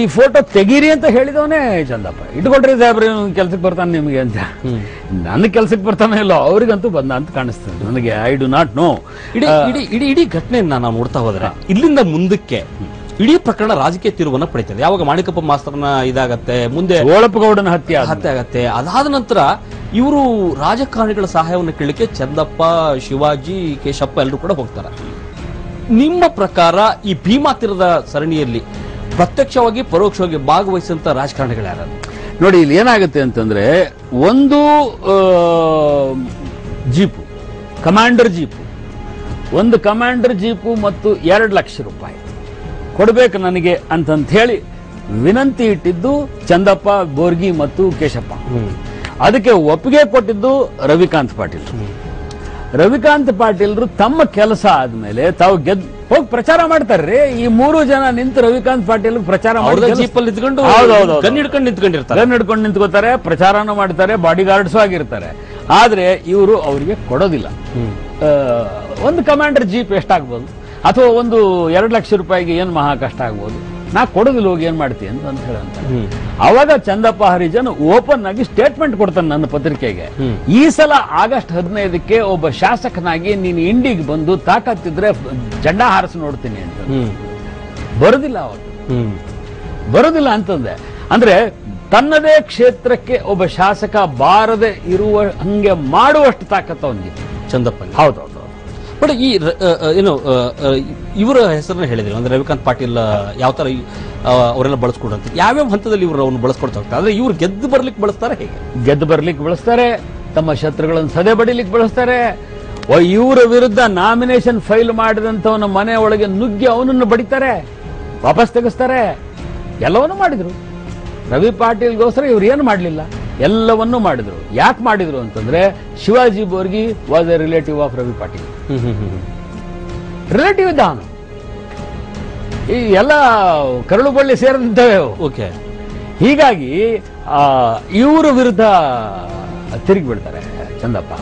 A: ಈ ಫೋಟೋ ತೆಗೀರಿ ಅಂತ ಹೇಳಿದವನೇ ಚಂದಪ್ಪ. ಇಟ್ಕೊಳ್ರಿ ಸಾಹೇಬ್ರಿ, ಕೆಲ್ಸಕ್ಕೆ ಬರ್ತಾನೆ ನಿಮಗೆ ಅಂತ. ನನ್ನ ಕೆಲ್ಸಕ್ಕೆ ಬರ್ತಾನೆ ಇಲ್ಲ, ಅವ್ರಿಗಂತೂ ಬಂದ ಅಂತ ಕಾಣಿಸ್ತದೆ ನನಗೆ. I do not know.
B: ಇಡೀ ಘಟನೆಯನ್ನ ನಾವು ನೋಡ್ತಾ ಹೋದ್ರೆ ಇಲ್ಲಿಂದ ಮುಂದಕ್ಕೆ ಇಡೀ ಪ್ರಕರಣ ರಾಜಕೀಯ ತಿರುವನ್ನ ಪಡಿತದೆ. ಯಾವಾಗ ಮಾಣಿಕಪ್ಪ ಮಾಸ್ತರ್ನ ಇದಾಗತ್ತೆ, ಮುಂದೆ
A: ಓಳಪ್ಪಗೌಡನ ಹತ್ಯೆ
B: ಆಗತ್ತೆ. ಅದಾದ ನಂತರ ಇವರು ರಾಜಕಾರಣಿಗಳ ಸಹಾಯವನ್ನು ಕೇಳಲಿಕ್ಕೆ ಚಂದಪ್ಪ, ಶಿವಾಜಿ, ಕೇಶಪ್ಪ ಎಲ್ಲರೂ ಕೂಡ ಹೋಗ್ತಾರೆ. ನಿಮ್ಮ ಪ್ರಕಾರ ಈ ಭೀಮಾ ತೀರದ ಸರಣಿಯಲ್ಲಿ ಪ್ರತ್ಯಕ್ಷವಾಗಿ ಪರೋಕ್ಷವಾಗಿ ಭಾಗವಹಿಸಿದಂತ ರಾಜಕಾರಣಿಗಳು ಯಾರು?
A: ನೋಡಿ, ಇಲ್ಲಿ ಏನಾಗುತ್ತೆ ಅಂತಂದ್ರೆ, ಒಂದು ಜೀಪು, ಕಮಾಂಡರ್ ಜೀಪು, ಒಂದು ಕಮಾಂಡರ್ ಜೀಪು ಮತ್ತು 2 ಲಕ್ಷ ರೂಪಾಯಿ ಕೊಡಬೇಕು ನನಗೆ ಅಂತ ಹೇಳಿ ವಿನಂತಿ ಇಟ್ಟಿದ್ದು ಚಂದಪ್ಪ, ಬೋರ್ಗಿ ಮತ್ತು ಕೇಶಪ್ಪ. ಅದಕ್ಕೆ ಒಪ್ಪಿಗೆ ಕೊಟ್ಟಿದ್ದು ರವಿಕಾಂತ್ ಪಾಟೀಲ್. ರವಿಕಾಂತ್ ಪಾಟೀಲ್ರು ತಮ್ಮ ಕೆಲಸ ಆದ್ಮೇಲೆ ತಾವು ಹೋಗಿ ಪ್ರಚಾರ ಮಾಡ್ತಾರ್ರಿ. ಈ 3 ಜನ ನಿಂತು ರವಿಕಾಂತ್ ಪಾಟೀಲ್ ಪ್ರಚಾರ
B: ಜೀಪಲ್ಲಿ ನಿಂತ್ಕೊಂಡು ಗನ್ ಹಿಡ್ಕೊಂಡು ನಿಂತ್ಕೊಂಡಿರ್ತಾರೆ,
A: ಗನ್ ಹಿಡ್ಕೊಂಡು ನಿಂತ್ಕೋತಾರೆ, ಪ್ರಚಾರನೂ ಮಾಡ್ತಾರೆ, ಬಾಡಿ ಗಾರ್ಡ್ಸು ಆಗಿರ್ತಾರೆ. ಆದ್ರೆ ಇವರು ಅವರಿಗೆ ಕೊಡೋದಿಲ್ಲ. ಒಂದು ಕಮಾಂಡರ್ ಜೀಪ್ ಎಷ್ಟಾಗ್ಬೋದು, ಅಥವಾ ಒಂದು 2 ಲಕ್ಷ ರೂಪಾಯಿಗೆ ಏನ್ ಮಹಾ ಕಷ್ಟ ಆಗ್ಬೋದು, ನಾ ಕೊಡೋದಿಲ್ಲ, ಹೋಗಿ ಏನ್ ಮಾಡ್ತೀನಿ ಅಂತ ಹೇಳ್ತಾರೆ. ಅವಾಗ ಚಂದಪ್ಪ ಹರಿಜನ್ ಓಪನ್ ಆಗಿ ಸ್ಟೇಟ್ಮೆಂಟ್ ಕೊಡ್ತಾನೆ ನನ್ನ ಪತ್ರಿಕೆಗೆ. ಈ ಸಲ ಆಗಸ್ಟ್ 15ಕ್ಕೆ ಒಬ್ಬ ಶಾಸಕನಾಗಿ ನೀನು ಇಂಡಿಗೆ ಬಂದು ತಾಕತ್ತಿದ್ರೆ ಜೆಂಡಾ ಹಾರಿಸಿ ನೋಡ್ತೀನಿ ಅಂತ. ಬರೋದಿಲ್ಲ, ಅವಾಗ ಬರೋದಿಲ್ಲ ಅಂತಂದೆ. ಅಂದ್ರೆ ತನ್ನದೇ ಕ್ಷೇತ್ರಕ್ಕೆ ಒಬ್ಬ ಶಾಸಕ ಬಾರದೆ ಇರುವ ಹಂಗೆ ಮಾಡುವಷ್ಟು ತಾಕತ್ತು ಅವನಿಗೆ
B: ಚಂದಪ್ಪ.
A: ಹೌದೌದು.
B: ಬಟ್ ಈ ಏನು ಇವರ ಹೆಸರನ್ನ ಹೇಳಿದ್ರು, ಅಂದ್ರೆ ರವಿಕಾಂತ್ ಪಾಟೀಲ್ ಯಾವ ತರ ಅವರೆಲ್ಲ ಬಳಸ್ಕೊಡಂತ, ಯಾವ್ಯಾವ ಹಂತದಲ್ಲಿ ಇವರು ಅವ್ನು ಬಳಸ್ಕೊಡ್ತಾ ಹೋಗ್ತಾರೆ? ಅಂದ್ರೆ ಇವ್ರು ಗೆದ್ದು ಬರ್ಲಿಕ್ಕೆ ಬಳಸ್ತಾರೆ, ಹೇಗೆ
A: ಗೆದ್ದು ಬರ್ಲಿಕ್ಕೆ ಬಳಸ್ತಾರೆ, ತಮ್ಮ ಶತ್ರುಗಳನ್ನು ಸದೆ ಬಡಿಲಿಕ್ಕೆ ಬಳಸ್ತಾರೆ. ಇವರ ವಿರುದ್ಧ ನಾಮಿನೇಷನ್ ಫೈಲ್ ಮಾಡಿದಂತವನ ಮನೆ ಒಳಗೆ ನುಗ್ಗಿ ಅವನನ್ನು ಬಡಿತಾರೆ, ವಾಪಸ್ ತೆಗೆಸ್ತಾರೆ. ಎಲ್ಲವನ್ನೂ ಮಾಡಿದ್ರು. ರವಿ ಪಾಟೀಲ್ಗೋಸ್ಕರ ಇವ್ರು ಏನು ಮಾಡಲಿಲ್ಲ, ಎಲ್ಲವನ್ನೂ ಮಾಡಿದ್ರು. ಯಾಕೆ ಮಾಡಿದ್ರು ಅಂತಂದ್ರೆ Shivaji Borgi was a relative of Ravi Patil. Relative ಇದ್ದ ಅವನು. ಈ ಎಲ್ಲ ಕರಳು ಬಳ್ಳಿ ಸೇರಿದಂತವೆ.
B: ಓಕೆ.
A: ಹೀಗಾಗಿ ಇವರ ವಿರುದ್ಧ ತಿರುಗಿ ಬಿಡ್ತಾರೆ ಚಂದಪ್ಪ.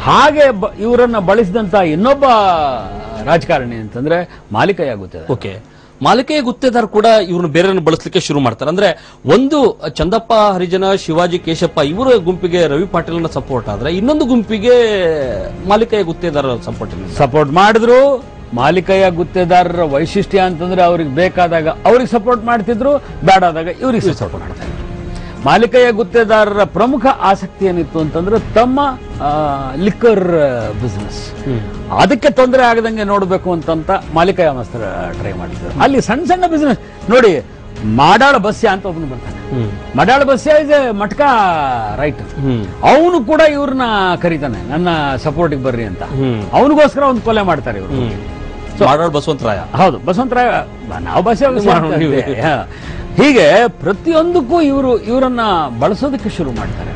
A: ಹಾಗೆ ಇವರನ್ನ ಬಳಸಿದಂತ ಇನ್ನೊಬ್ಬ ರಾಜಕಾರಣಿ ಅಂತಂದ್ರೆ ಮಾಲಿಕಯ್ಯ ಗುತ್ತೇದಾರ್.
B: ಓಕೆ. ಮಾಲಿಕಯ್ಯ ಗುತ್ತೇದಾರ್ ಕೂಡ ಇವ್ರನ್ನ ಬೇರೆಯವ್ರನ್ನ ಬಳಸಲಿಕ್ಕೆ ಶುರು ಮಾಡ್ತಾರೆ. ಅಂದ್ರೆ ಒಂದು ಚಂದಪ್ಪ ಹರಿಜನ, ಶಿವಾಜಿ ಕೇಶಪ್ಪ ಇವರ ಗುಂಪಿಗೆ ರವಿ ಪಾಟೀಲ್ನ ಸಪೋರ್ಟ್ ಆದ್ರೆ, ಇನ್ನೊಂದು ಗುಂಪಿಗೆ ಮಾಲಿಕಯ್ಯ ಗುತ್ತೇದಾರ್
A: ಸಪೋರ್ಟ್ ಮಾಡಿದ್ರು. ಮಾಲಿಕಯ್ಯ ಗುತ್ತೇದಾರರ ವೈಶಿಷ್ಟ್ಯ ಅಂತಂದ್ರೆ ಅವ್ರಿಗೆ ಬೇಕಾದಾಗ ಅವ್ರಿಗೆ ಸಪೋರ್ಟ್ ಮಾಡ್ತಿದ್ರು, ಬೇಡಾದಾಗ ಇವ್ರಿಗೆ ಸಪೋರ್ಟ್ ಮಾಡ್ತಾ ಇದ್ರು. ಮಾಲಿಕಯ್ಯ ಗುತ್ತೇದಾರರ ಪ್ರಮುಖ ಆಸಕ್ತಿ ಏನಿತ್ತು ಅಂತಂದ್ರೆ ತಮ್ಮ ಲಿಕ್ಕರ್ ಬಿಸಿನೆಸ್, ಅದಕ್ಕೆ ತೊಂದರೆ ಆಗದಂಗೆ ನೋಡಬೇಕು ಅಂತ ಮಾಲಿಕಯ್ಯ ಮಾಸ್ತರ್ ಟ್ರೈ ಮಾಡಿದ್ರು. ಅಲ್ಲಿ ಸಣ್ಣ ಸಣ್ಣ ಬಿಸಿನೆಸ್ ನೋಡಿ, ಮಾಡಾಳ ಬಸ್ಯ ಅಂತ ಒಬ್ಬನು ಬರ್ತಾನೆ. ಮಾಡಾಳ ಬಸ್ಯ ಇಸ್ ಎ ಮಟ್ಕ ರೈಟ್. ಅವನು ಕೂಡ ಇವ್ರನ್ನ ಕರೀತಾನೆ, ನನ್ನ ಸಪೋರ್ಟಿಗೆ ಬರ್ರಿ ಅಂತ. ಅವನಿಗೋಸ್ಕರ ಒಂದು ಕೊಲೆ ಮಾಡ್ತಾರೆ ಇವರು.
B: ಮಾಡಾಳ್ ಬಸವಂತರಾಯ.
A: ಹೌದು, ಬಸವಂತರಾಯ. ನಾವು ಬಸ್ಯ. ಹೀಗೆ ಪ್ರತಿಯೊಂದಕ್ಕೂ ಇವರನ್ನ ಬಳಸೋದಕ್ಕೆ ಶುರು ಮಾಡ್ತಾರೆ.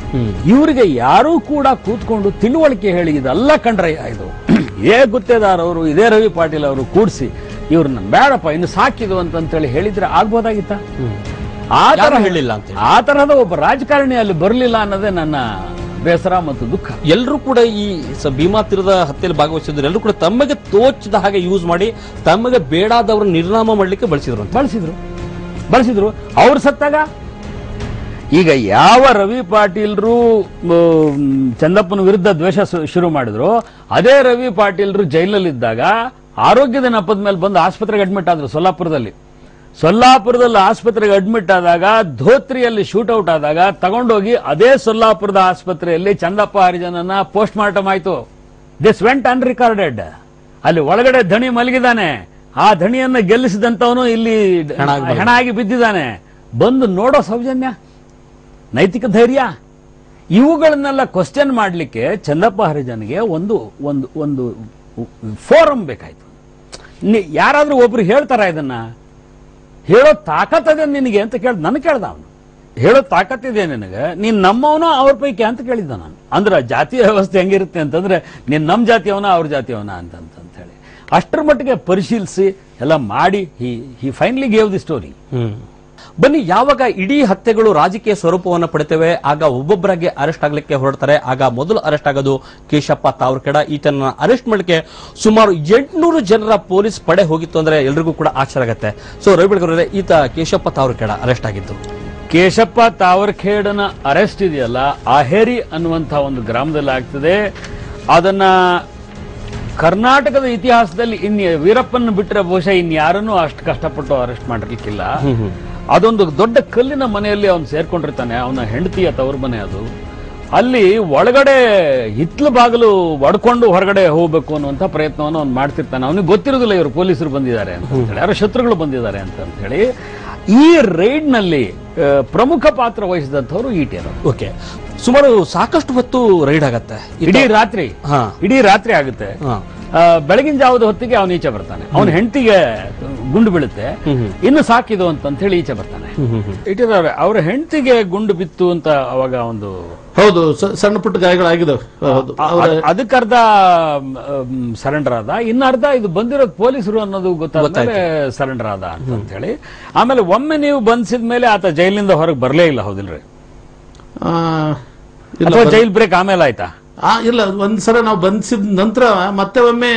A: ಇವರಿಗೆ ಯಾರೂ ಕೂಡ ಕೂತ್ಕೊಂಡು ತಿಳುವಳಿಕೆ ಹೇಳಿ ಇದೆಲ್ಲ ಕಂಡ್ರಯ್ಯ, ಇದು ಇದೇ ಗುತ್ತೇದಾರ್ ಅವರು, ಇದೇ ರವಿ ಪಾಟೀಲ್ ಅವರು ಕೂಡಿಸಿ ಇವ್ರನ್ನ ಬೇಡಪ್ಪ ಇನ್ನು ಸಾಕಿದು ಅಂತೇಳಿ ಹೇಳಿದ್ರೆ ಆಗ್ಬೋದಾಗಿತ್ತ? ಆ ತರಹದ ಒಬ್ಬ ರಾಜಕಾರಣಿ ಅಲ್ಲಿ ಬರಲಿಲ್ಲ ಅನ್ನೋದೇ ನನ್ನ ಬೇಸರ ಮತ್ತು ದುಃಖ.
B: ಎಲ್ಲರೂ ಕೂಡ ಈ ಭೀಮಾ ತೀರದ ಹತ್ಯೆಯಲ್ಲಿ ಭಾಗವಹಿಸಿದ್ರು. ಎಲ್ಲರೂ ಕೂಡ ತಮಗೆ ತೋಚಿದ ಹಾಗೆ ಯೂಸ್ ಮಾಡಿ ತಮಗೆ ಬೇಡಾದವ್ರ ನಿರ್ನಾಮ ಮಾಡ್ಲಿಕ್ಕೆ ಬಳಸಿದ್ರು. ಅವ್ರು ಸತ್ತಾಗ ಈಗ ಯಾವ ರವಿ ಪಾಟೀಲ್ರು ಚಂದಪ್ಪನ ವಿರುದ್ಧ ದ್ವೇಷ ಶುರು ಮಾಡಿದ್ರು, ಅದೇ ರವಿ ಪಾಟೀಲ್ರು ಜೈಲಲ್ಲಿದ್ದಾಗ ಆರೋಗ್ಯದ ನೆಪದ ಮೇಲೆ ಬಂದು ಆಸ್ಪತ್ರೆಗೆ ಅಡ್ಮಿಟ್ ಆದ್ರು. ಸೊಲ್ಲಾಪುರದಲ್ಲಿ ಆಸ್ಪತ್ರೆಗೆ ಅಡ್ಮಿಟ್ ಆದಾಗ, ಧೋತ್ರಿಯಲ್ಲಿ ಶೂಟ್ಔಟ್ ಆದಾಗ ತಗೊಂಡೋಗಿ ಅದೇ ಸೊಲ್ಲಾಪುರದ ಆಸ್ಪತ್ರೆಯಲ್ಲಿ ಚಂದಪ್ಪ ಹರಿಜನನ್ನ ಪೋಸ್ಟ್ ಮಾರ್ಟಮ್ ಆಯ್ತು. This went unrecorded. ಅಲ್ಲಿ ಒಳಗಡೆ ಧಣಿ ಮಲಗಿದಾನೆ, ಆ ಧಣಿಯನ್ನ ಗೆಲ್ಲಿಸಿದಂತವನು ಇಲ್ಲಿ ಹೆಣ ಆಗಿ ಬಿದ್ದಿದ್ದಾನೆ. ಬಂದು ನೋಡೋ ಸೌಜನ್ಯ, ನೈತಿಕ ಧೈರ್ಯ, ಇವುಗಳನ್ನೆಲ್ಲ ಕ್ವಶನ್ ಮಾಡಲಿಕ್ಕೆ ಚಂದಪ್ಪ ಹರಿಜನ್ಗೆ ಒಂದು ಫೋರಂ ಬೇಕಾಯ್ತು. ಯಾರಾದ್ರೂ ಒಬ್ರು ಹೇಳ್ತಾರ ಇದನ್ನ? ಹೇಳೋ ತಾಕತ್ತದೆ ನಿನಗೆ ಅಂತ ನನಗೆ ಕೇಳ್ದ ಅವನು. ಹೇಳೋ ತಾಕತ್ತಿದೆ ನಿನಗೆ, ನೀನ್ ನಮ್ಮವನ ಅವ್ರ ಪೈಕಿ ಅಂತ ಕೇಳಿದ್ದ ನಾನು. ಅಂದ್ರೆ ಜಾತಿಯ ವ್ಯವಸ್ಥೆ ಹೆಂಗಿರುತ್ತೆ ಅಂತಂದ್ರೆ ನೀನ್ ನಮ್ ಜಾತಿಯವನ ಅವ್ರ ಜಾತಿಯವನ ಅಂತ ಹೇಳಿ ಅಷ್ಟರ ಮಟ್ಟಿಗೆ ಪರಿಶೀಲಿಸಿ ಎಲ್ಲ ಮಾಡಿ ಹಿ ಫೈನಲಿ ಗೇವ್ ದಿ ಸ್ಟೋರಿ. ಬನ್ನಿ, ಯಾವಾಗ ಇಡೀ ಹತ್ಯೆಗಳು ರಾಜಕೀಯ ಸ್ವರೂಪವನ್ನು ಪಡೆತವೆ, ಆಗ ಒಬ್ಬೊಬ್ಬರಾಗಿ ಅರೆಸ್ಟ್ ಆಗ್ಲಿಕ್ಕೆ ಹೊರಡ್ತಾರೆ. ಆಗ ಮೊದಲು ಅರೆಸ್ಟ್ ಆಗೋದು ಕೇಶಪ್ಪ ತಾವರ್ಕೆಡ. ಈತನ ಅರೆಸ್ಟ್ ಮಾಡಲಿಕ್ಕೆ ಸುಮಾರು 800 ಜನರ ಪೊಲೀಸ್ ಪಡೆ ಹೋಗಿತ್ತು ಅಂದ್ರೆ ಎಲ್ರಿಗೂ ಕೂಡ ಆಶ್ಚರ್ಯ ಆಗತ್ತೆ. ಸೊ ರವಿ ಬೆಳಗೆರೆ, ಈತ ಕೇಶಪ್ಪ ತಾವರ್ಕೆಡ ಅರೆಸ್ಟ್ ಆಗಿದ್ದು.
A: ಕೇಶಪ್ಪ ತಾವರ್ಖೇಡನ ಅರೆಸ್ಟ್ ಇದೆಯಲ್ಲ, ಆಹೇರಿ ಅನ್ನುವಂತಹ ಒಂದು ಗ್ರಾಮದಲ್ಲಿ ಆಗ್ತದೆ. ಅದನ್ನ ಕರ್ನಾಟಕದ ಇತಿಹಾಸದಲ್ಲಿ ವೀರಪ್ಪನ ಬಿಟ್ಟರೆ ಬಹುಶಃ ಇನ್ಯಾರನ್ನೂ ಅಷ್ಟು ಕಷ್ಟಪಟ್ಟು ಅರೆಸ್ಟ್ ಮಾಡಿರ್ಲಿಕ್ಕಿಲ್ಲ. ಅದೊಂದು ದೊಡ್ಡ ಕಲ್ಲಿನ ಮನೆಯಲ್ಲಿ ಅವನು ಸೇರ್ಕೊಂಡಿರ್ತಾನೆ. ಅವನ ಹೆಂಡತಿಯ ತವರು ಮನೆ ಅದು. ಅಲ್ಲಿ ಒಳಗಡೆ ಹಿತ್ಲು ಬಾಗಿಲು ಒಡ್ಕೊಂಡು ಹೊರಗಡೆ ಹೋಗ್ಬೇಕು ಅನ್ನುವಂಥ ಪ್ರಯತ್ನವನ್ನು ಅವ್ನು ಮಾಡ್ತಿರ್ತಾನೆ. ಅವನಿಗೆ ಗೊತ್ತಿರೋದಿಲ್ಲ ಇವರು ಪೊಲೀಸರು ಬಂದಿದ್ದಾರೆ ಅಂತ ಹೇಳಿ, ಯಾರೋ ಶತ್ರುಗಳು ಬಂದಿದ್ದಾರೆ ಅಂತ ಹೇಳಿ. ಈ ರೈಡ್ ನಲ್ಲಿ ಪ್ರಮುಖ ಪಾತ್ರ ವಹಿಸಿದಂಥವ್ರು ಈಟೇರು.
B: ಓಕೆ, ಸುಮಾರು ಸಾಕಷ್ಟು ಹೊತ್ತು ರೈಡ್ ಆಗತ್ತೆ. ಇಡೀ ರಾತ್ರಿ
A: ಆಗುತ್ತೆ. ಬೆಳಗಿನ ಜಾವದ ಹೊತ್ತಿಗೆ ಅವನು ಈಚೆ ಬರ್ತಾನೆ. ಅವನ ಹೆಂಡತಿಗೆ ಗುಂಡು ಬೀಳುತ್ತೆ, ಇನ್ನು ಸಾಕಿದು ಅಂತ ಹೇಳಿ ಈಚೆ ಬರ್ತಾನೆ. ಇಟ್ಟಿದ್ದಾರೆ ಅವ್ರ ಹೆಂಡತಿಗೆ ಗುಂಡು ಬಿತ್ತು ಅಂತ ಅವಾಗ ಒಂದು
C: ಹೌದು ಸಣ್ಣ ಪುಟ್ಟ ಗಾಯಗಳಾಗಿದ್ದಾವೆ.
A: ಅದಕ್ಕರ್ಧ ಸರೆಂಡರ್ ಆದ, ಇನ್ನು ಅರ್ಧ ಇದು ಬಂದಿರೋದು ಪೊಲೀಸರು ಅನ್ನೋದು ಗೊತ್ತಾದ್ಮೇಲೆ ಸರೆಂಡರ್ ಆದ ಅಂತ ಹೇಳಿ. ಆಮೇಲೆ ಒಮ್ಮೆ ನೀವು ಬಂಧಿಸಿದ್ಮೇಲೆ ಆತ ಜೈಲಿನಿಂದ ಹೊರಗೆ ಬರಲೇ ಇಲ್ಲ, ಹೌದಿಲ್ರಿ? ಅಥವಾ ಜೈಲ್ ಬ್ರೇಕ್ ಆಮೇಲೆ ಆಯ್ತಾ?
C: ಇಲ್ಲ, ಒಂದ್ಸಲ ನಾವು ಬಂಧಿಸಿದ ನಂತರ ಮತ್ತೆ ಒಮ್ಮೆ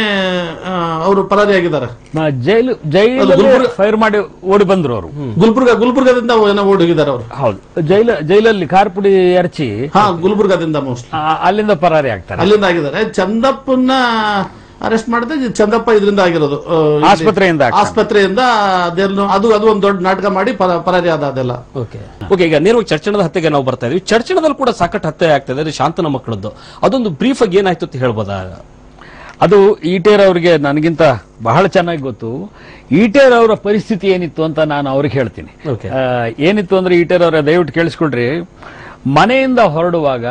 C: ಅವರು ಪರಾರಿಯಾಗಿದ್ದಾರೆ.
A: ಜೈಲು ಫೈರ್ ಮಾಡಿ ಓಡಿ ಬಂದ್ರು ಅವರು.
C: ಗುಲ್ಬರ್ಗಾದಿಂದ ಏನೋ ಓಡಿ ಹೋಗಿದ್ದಾರೆ ಅವರು.
A: ಹೌದು, ಜೈಲಲ್ಲಿ ಖಾರಪುಡಿ ಎರಚಿ
C: ಗುಲ್ಬರ್ಗಾದಿಂದ ಮೋಸ್ಟ್ಲಿ
A: ಅಲ್ಲಿಂದ ಪರಾರಿ ಆಗ್ತಾರೆ.
C: ಅಲ್ಲಿಂದ ಆಗಿದ್ದಾರೆ. ಚಂದಪ್ಪನ ಅರೆಸ್ಟ್ ಮಾಡಿದ್ರೆ ಚಂದಪ್ಪ ಇದರಿಂದ ಆಗಿರೋದು, ಆಸ್ಪತ್ರೆಯಿಂದ ಅದು ಒಂದು ದೊಡ್ಡ ನಾಟಕ ಮಾಡಿ ಪರಾರಿ ಆದ ಅದೆಲ್ಲ.
B: ಓಕೆ, ಈಗ ನೇರವಾಗಿ ಚರ್ಚಣದ ಹತ್ಯೆಗೆ ನಾವು ಬರ್ತಾ ಇದೀವಿ. ಚರ್ಚಣದಲ್ಲಿ ಕೂಡ ಸಾಕಷ್ಟು ಹತ್ಯೆ ಆಗ್ತದೆ, ಶಾಂತನ ಮಕ್ಕಳದ್ದು. ಅದೊಂದು ಬ್ರೀಫ್ ಆಗಿ ಏನಾಯ್ತು ಅಂತ ಹೇಳ್ಬೋದಾ?
A: ಅದು ಈಟೇರ್ ಅವರಿಗೆ ನನಗಿಂತ ಬಹಳ ಚೆನ್ನಾಗಿ ಗೊತ್ತು. ಈಟೇರ್ ಅವರ ಪರಿಸ್ಥಿತಿ ಏನಿತ್ತು ಅಂತ ನಾನು ಅವ್ರಿಗೆ ಹೇಳ್ತೀನಿ. ಏನಿತ್ತು ಅಂದ್ರೆ, ಈಟೇರ್ ಅವರ ದಯವಿಟ್ಟು ಕೇಳಿಸ್ಕೊಳ್ರಿ, ಮನೆಯಿಂದ ಹೊರಡುವಾಗ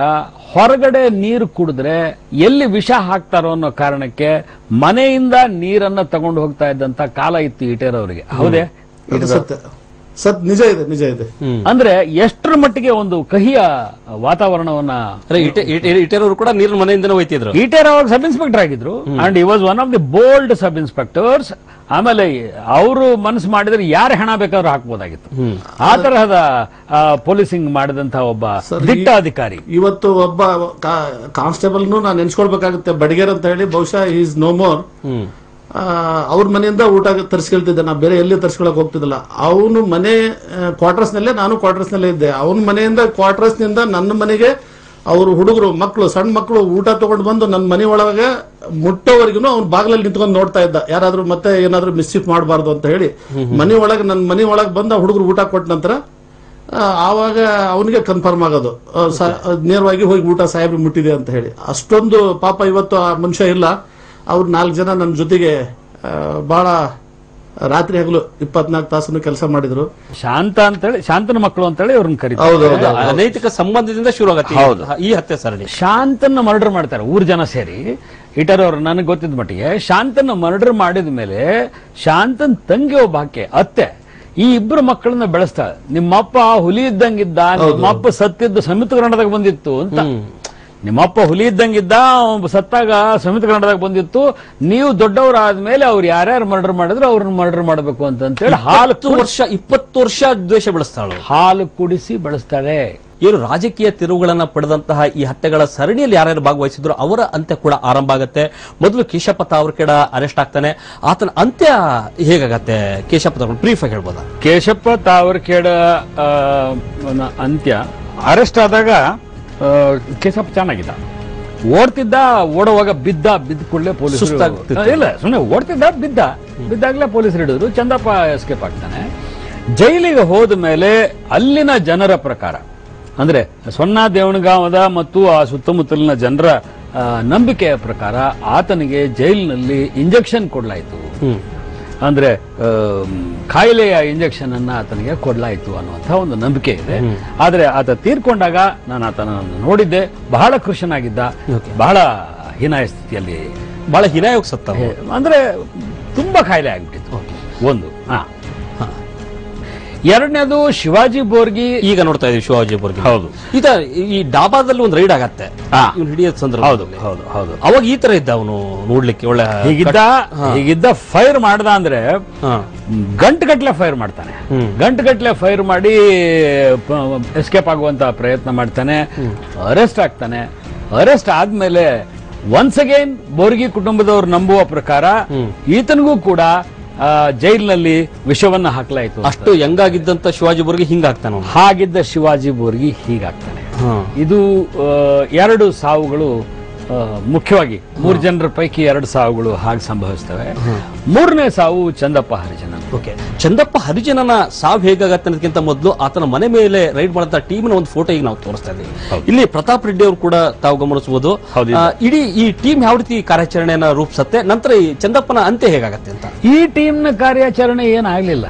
A: ಹೊರಗಡೆ ನೀರು ಕುಡಿದ್ರೆ ಎಲ್ಲಿ ವಿಷ ಹಾಕ್ತಾರೋ ಅನ್ನೋ ಕಾರಣಕ್ಕೆ ಮನೆಯಿಂದ ನೀರನ್ನ ತಗೊಂಡು ಹೋಗ್ತಾ ಇದ್ದಂತ ಕಾಲ ಇತ್ತು ಈಟೇರ್ ಅವರಿಗೆ. ಹೌದೇ?
C: ನಿಜ ಇದೆ.
A: ಅಂದ್ರೆ ಎಷ್ಟರ ಮಟ್ಟಿಗೆ ಒಂದು ಕಹಿಯ ವಾತಾವರಣವನ್ನ
B: ಈಟೇರ್ ಅವರು ಕೂಡ ನೀರಿನ ಮನೆಯಿಂದನೇ ಹೋಯ್ತಿದ್ರು.
A: ಈಟೇರ್ ಅವಾಗ ಸಬ್ ಇನ್ಸ್ಪೆಕ್ಟರ್ ಆಗಿದ್ರು, ಅಂಡ್ ಈ was one of the bold sub inspectors. ಆಮೇಲೆ ಅವರು ಮನಸ್ಸು ಮಾಡಿದ್ರೆ ಯಾರು ಹೆಣ ಬೇಕಾದ್ರೂ ಹಾಕ್ಬೋದಾಗಿತ್ತು. ಆ ತರಹದ ಪೊಲೀಸಿಂಗ್ ಮಾಡಿದಂತಹ ಒಬ್ಬ ದಿಟ್ಟ ಅಧಿಕಾರಿ.
C: ಇವತ್ತು ಒಬ್ಬ ಕಾನ್ಸ್ಟೇಬಲ್ ನಾನು ನೆನ್ಸ್ಕೊಳ್ಬೇಕಾಗುತ್ತೆ, ಬಡಿಗೇರ್ ಅಂತ ಹೇಳಿ, ಬಹುಶಃ ಈಸ್ ನೋ ಮೋರ್. ಅವ್ರ ಮನೆಯಿಂದ ಊಟ ತರಿಸ್ಕೊಳ್ತಿದ್ದೆ, ನಾ ಬೇರೆ ಎಲ್ಲಿ ತರಿಸ್ಕೊಳಕ್ ಹೋಗ್ತಿದ್ದಿಲ್ಲ. ಅವನು ಮನೆ ಕ್ವಾರ್ಟರ್ಸ್ ನಲ್ಲೇ, ನಾನು ಕ್ವಾರ್ಟರ್ಸ್ ನಲ್ಲೇ ಇದ್ದೆ. ಅವನ ಮನೆಯಿಂದ ಕ್ವಾರ್ಟರ್ಸ್ ನಿಂದ ನನ್ನ ಮನೆಗೆ ಅವರು ಹುಡುಗರು ಮಕ್ಕಳು, ಸಣ್ಣ ಮಕ್ಕಳು ಊಟ ತಗೊಂಡು ಬಂದು ನನ್ನ ಮನೆ ಒಳಗೆ ಮುಟ್ಟೋವರೆಗೂ ಅವ್ನು ಬಾಗಿಲಲ್ಲಿ ನಿಂತ್ಕೊಂಡು ನೋಡ್ತಾ ಇದ್ದ, ಯಾರಾದ್ರೂ ಮತ್ತೆ ಏನಾದ್ರೂ ಮಿಸ್ಚೀಫ್ ಮಾಡಬಾರ್ದು ಅಂತ ಹೇಳಿ. ನನ್ನ ಮನೆ ಒಳಗೆ ಬಂದ ಹುಡುಗರು ಊಟ ಕೊಟ್ಟ ನಂತರ ಆವಾಗ ಅವನಿಗೆ ಕನ್ಫರ್ಮ್ ಆಗೋದು, ನೇರವಾಗಿ ಹೋಗಿ ಊಟ ಸಾಹೇಬ್ರು ಮುಟ್ಟಿದೆ ಅಂತ ಹೇಳಿ. ಅಷ್ಟೊಂದು ಪಾಪ ಇವತ್ತು ಆ ಮನುಷ್ಯ ಇಲ್ಲ. ಅವ್ರು 4 ಜನ ನನ್ನ ಜೊತೆಗೆ ಬಹಳ ರಾತ್ರಿ ಹಗಲು 24 ತಾಸನ್ನು ಕೆಲಸ ಮಾಡಿದ್ರು.
A: ಶಾಂತ ಅಂತೇಳಿ, ಶಾಂತನ ಮಕ್ಕಳು ಅಂತೇಳಿ ಅವ್ರನ್ನ ಕರೀತಾರೆ.
B: ಅನೈತಿಕ ಸಂಬಂಧದಿಂದ ಶುರು ಆಗುತ್ತೆ ಈ ಹತ್ಯೆ ಸರಣಿ.
A: ಶಾಂತನ ಮರ್ಡರ್ ಮಾಡ್ತಾರೆ ಊರ್ ಜನ ಸೇರಿ. ಈಟರ್ ಅವರು ನನಗೆ ಗೊತ್ತಿದ್ದ ಮಟ್ಟಿಗೆ ಶಾಂತನ ಮರ್ಡರ್ ಮಾಡಿದ ಮೇಲೆ ಶಾಂತನ್ ತಂಗಿ ಒಬ್ಬ ಆಕೆ ಅತ್ತೆ ಈ ಇಬ್ಬರು ಮಕ್ಕಳನ್ನ ಬೆಳೆಸ್ತಾಳೆ. ನಿಮ್ಮಪ್ಪ ಹುಲಿ ಇದ್ದಂಗಿದ್ದ, ನಿಮ್ಮಪ್ಪ ಸತ್ತಿದ್ದು ಸಂಯುಕ್ತ ಕನ್ನಡದಾಗ ಬಂದಿತ್ತು ಅಂತ. ನಿಮ್ಮಪ್ಪ ಹುಲಿ ಇದ್ದಂಗಿದ್ದ, ಸತ್ತಾಗ ಸಂಯುಕ್ತ ಕನ್ನಡದಾಗ ಬಂದಿತ್ತು. ನೀವು ದೊಡ್ಡವರಾದ್ಮೇಲೆ ಅವ್ರು ಯಾರ್ಯಾರು ಮರ್ಡರ್ ಮಾಡಿದ್ರು ಅವ್ರನ್ನ ಮರ್ಡರ್ ಮಾಡಬೇಕು ಅಂತೇಳಿ
B: 20 ವರ್ಷ ದ್ವೇಷ ಬೆಳೆಸ್ತಾಳೆ,
A: ಹಾಲು ಕುಡಿಸಿ ಬೆಳೆಸ್ತಾಳೆ.
B: ಏನು ರಾಜಕೀಯ ತಿರುವುಗಳನ್ನ ಪಡೆದಂತಹ ಈ ಹತ್ಯೆಗಳ ಸರಣಿಯಲ್ಲಿ ಯಾರ್ಯಾರು ಭಾಗವಹಿಸಿದ್ರು ಅವರ ಅಂತ್ಯ ಕೂಡ ಆರಂಭ ಆಗುತ್ತೆ. ಮೊದಲು ಕೇಶಪ್ಪ ತಾವರ್ಕೇಡ ಅರೆಸ್ಟ್ ಆಗ್ತಾನೆ. ಆತನ ಅಂತ್ಯ ಹೇಗಾಗತ್ತೆ ಕೇಶಪ್ಪ ತಾವರ್ಕೇಡ ಬ್ರೀಫ್ ಆಗಿ ಹೇಳ್ಬೋದಾ?
A: ಕೇಶಪ್ಪ ತಾವರ್ಕೇಡ ಅಂತ್ಯ, ಅರೆಸ್ಟ್ ಆದಾಗ ಕೇಶಪ್ಪ ಚೆನ್ನಾಗಿದ್ದ, ಓಡ್ತಿದ್ದ. ಓಡುವಾಗ ಬಿದ್ದ ಕೂಡಲೇ ಪೊಲೀಸರು ಇಲ್ಲ, ಸುಮ್ಮನೆ ಓಡ್ತಿದ್ದ, ಬಿದ್ದಾಗಲೇ ಪೊಲೀಸರು ಹಿಡಿದ್ರು. ಚಂದಪ್ಪ ಎಸ್ಕೇಪ್ ಆಗ್ತಾನೆ. ಜೈಲಿಗೆ ಹೋದ ಮೇಲೆ ಅಲ್ಲಿನ ಜನರ ಪ್ರಕಾರ, ಅಂದ್ರೆ ಸೊನ್ನ ದೇವಣಗಾಂವದ ಮತ್ತು ಆ ಸುತ್ತಮುತ್ತಲಿನ ಜನರ ನಂಬಿಕೆಯ ಪ್ರಕಾರ ಆತನಿಗೆ ಜೈಲಿನಲ್ಲಿ ಇಂಜೆಕ್ಷನ್ ಕೊಡ್ಲಾಯ್ತು. ಅಂದ್ರೆ ಕಾಯಿಲೆಯ ಇಂಜೆಕ್ಷನ್ ಅನ್ನ ಆತನಿಗೆ ಕೊಡ್ಲಾಯ್ತು ಅನ್ನುವಂಥ ಒಂದು ನಂಬಿಕೆ ಇದೆ. ಆದ್ರೆ ಆತ ತೀರ್ಕೊಂಡಾಗ ನಾನು ಆತನನ್ನು ನೋಡಿದ್ದೆ, ಬಹಳ ಕೃಷನಾಗಿದ್ದ, ಬಹಳ ಹೀನಾಯ ಸ್ಥಿತಿಯಲ್ಲಿ,
B: ಬಹಳ ಹೀನಾಯೋಗ ಸತ್ತ.
A: ಅಂದ್ರೆ ತುಂಬಾ ಕಾಯಿಲೆ ಆಗ್ಬಿಟ್ಟಿತ್ತು ಒಂದು. ಎರಡನೇದು ಶಿವಾಜಿ ಬೋರ್ಗಿ.
B: ಈಗ ನೋಡ್ತಾ ಇದೀವಿ ಶಿವಾಜಿ ಬೋರ್ಗಿ.
A: ಹೌದು,
B: ಈ ಡಾಬಾದಲ್ಲಿ ಒಂದು ರೈಡ್ ಆಗತ್ತೆ, ಹಿಡಿಯೋದ್ ಸಂದರ್ಭ.
A: ಹೌದು.
B: ಅವಾಗ ಈ ತರ ಇದ್ದ ಅವನು, ನೋಡ್ಲಿಕ್ಕೆ ಒಳ್ಳೆ
A: ಹೀಗಿದ್ದ. ಫೈರ್ ಮಾಡ್ದ ಅಂದ್ರೆ ಗಂಟುಗಟ್ಲೆ ಫೈರ್ ಮಾಡ್ತಾನೆ. ಗಂಟುಗಟ್ಲೆ ಫೈರ್ ಮಾಡಿ ಎಸ್ಕೇಪ್ ಆಗುವಂತ ಪ್ರಯತ್ನ ಮಾಡ್ತಾನೆ. ಅರೆಸ್ಟ್ ಆಗ್ತಾನೆ. ಅರೆಸ್ಟ್ ಆದ್ಮೇಲೆ ಒನ್ಸ್ ಅಗೇನ್ ಬೋರ್ಗಿ ಕುಟುಂಬದವರು ನಂಬುವ ಪ್ರಕಾರ ಈತನಿಗೂ ಕೂಡ ಜೈಲಿನಲ್ಲಿ ವಿಷವನ್ನ ಹಾಕ್ಲಾಯ್ತು.
B: ಅಷ್ಟು ಯಂಗಾಗಿದ್ದಂತ ಶಿವಾಜಿ ಬೋರ್ಗಿ ಹಿಂಗಾಗ್ತಾನೆ.
A: ಹಾಗಿದ್ದ ಶಿವಾಜಿ ಬೋರ್ಗಿ ಹೀಗಾಗ್ತಾನೆ. ಇದು 2 ಸಾವುಗಳು ಮುಖ್ಯವಾಗಿ 3 ಜನರ ಪೈಕಿ 2 ಸಾವುಗಳು ಹಾಗೆ ಸಂಭವಿಸ್ತವೆ. 3ನೇ ಸಾವು ಚಂದಪ್ಪ ಹರಿಜನ.
B: ಓಕೆ, ಚಂದಪ್ಪ ಹರಿಜನನ ಸಾವು ಹೇಗಾಗತ್ತೆ ಅನ್ನೋದಕ್ಕಿಂತ ಮೊದಲು ಆತನ ಮನೆ ಮೇಲೆ ರೈಡ್ ಮಾಡಿದ ಟೀಮಿನ ಒಂದು ಫೋಟೋ ಈಗ ನಾವು ತೋರಿಸ್ತಾ ಇದ್ದೀವಿ. ಇಲ್ಲಿ ಪ್ರತಾಪ್ ರೆಡ್ಡಿ ಅವರು ಕೂಡ ತಾವು ಗಮನಿಸಬಹುದು. ಇಡೀ ಈ ಟೀಮ್ ಯಾವ ರೀತಿ ಕಾರ್ಯಾಚರಣೆಯನ್ನ ರೂಪಿಸುತ್ತೆ, ನಂತರ ಈ ಚಂದಪ್ಪನ ಅಂತ್ಯ ಹೇಗಾಗತ್ತೆ ಅಂತ.
A: ಈ ಟೀಮ್ನ ಕಾರ್ಯಾಚರಣೆ ಏನಾಗ್ಲಿಲ್ಲ.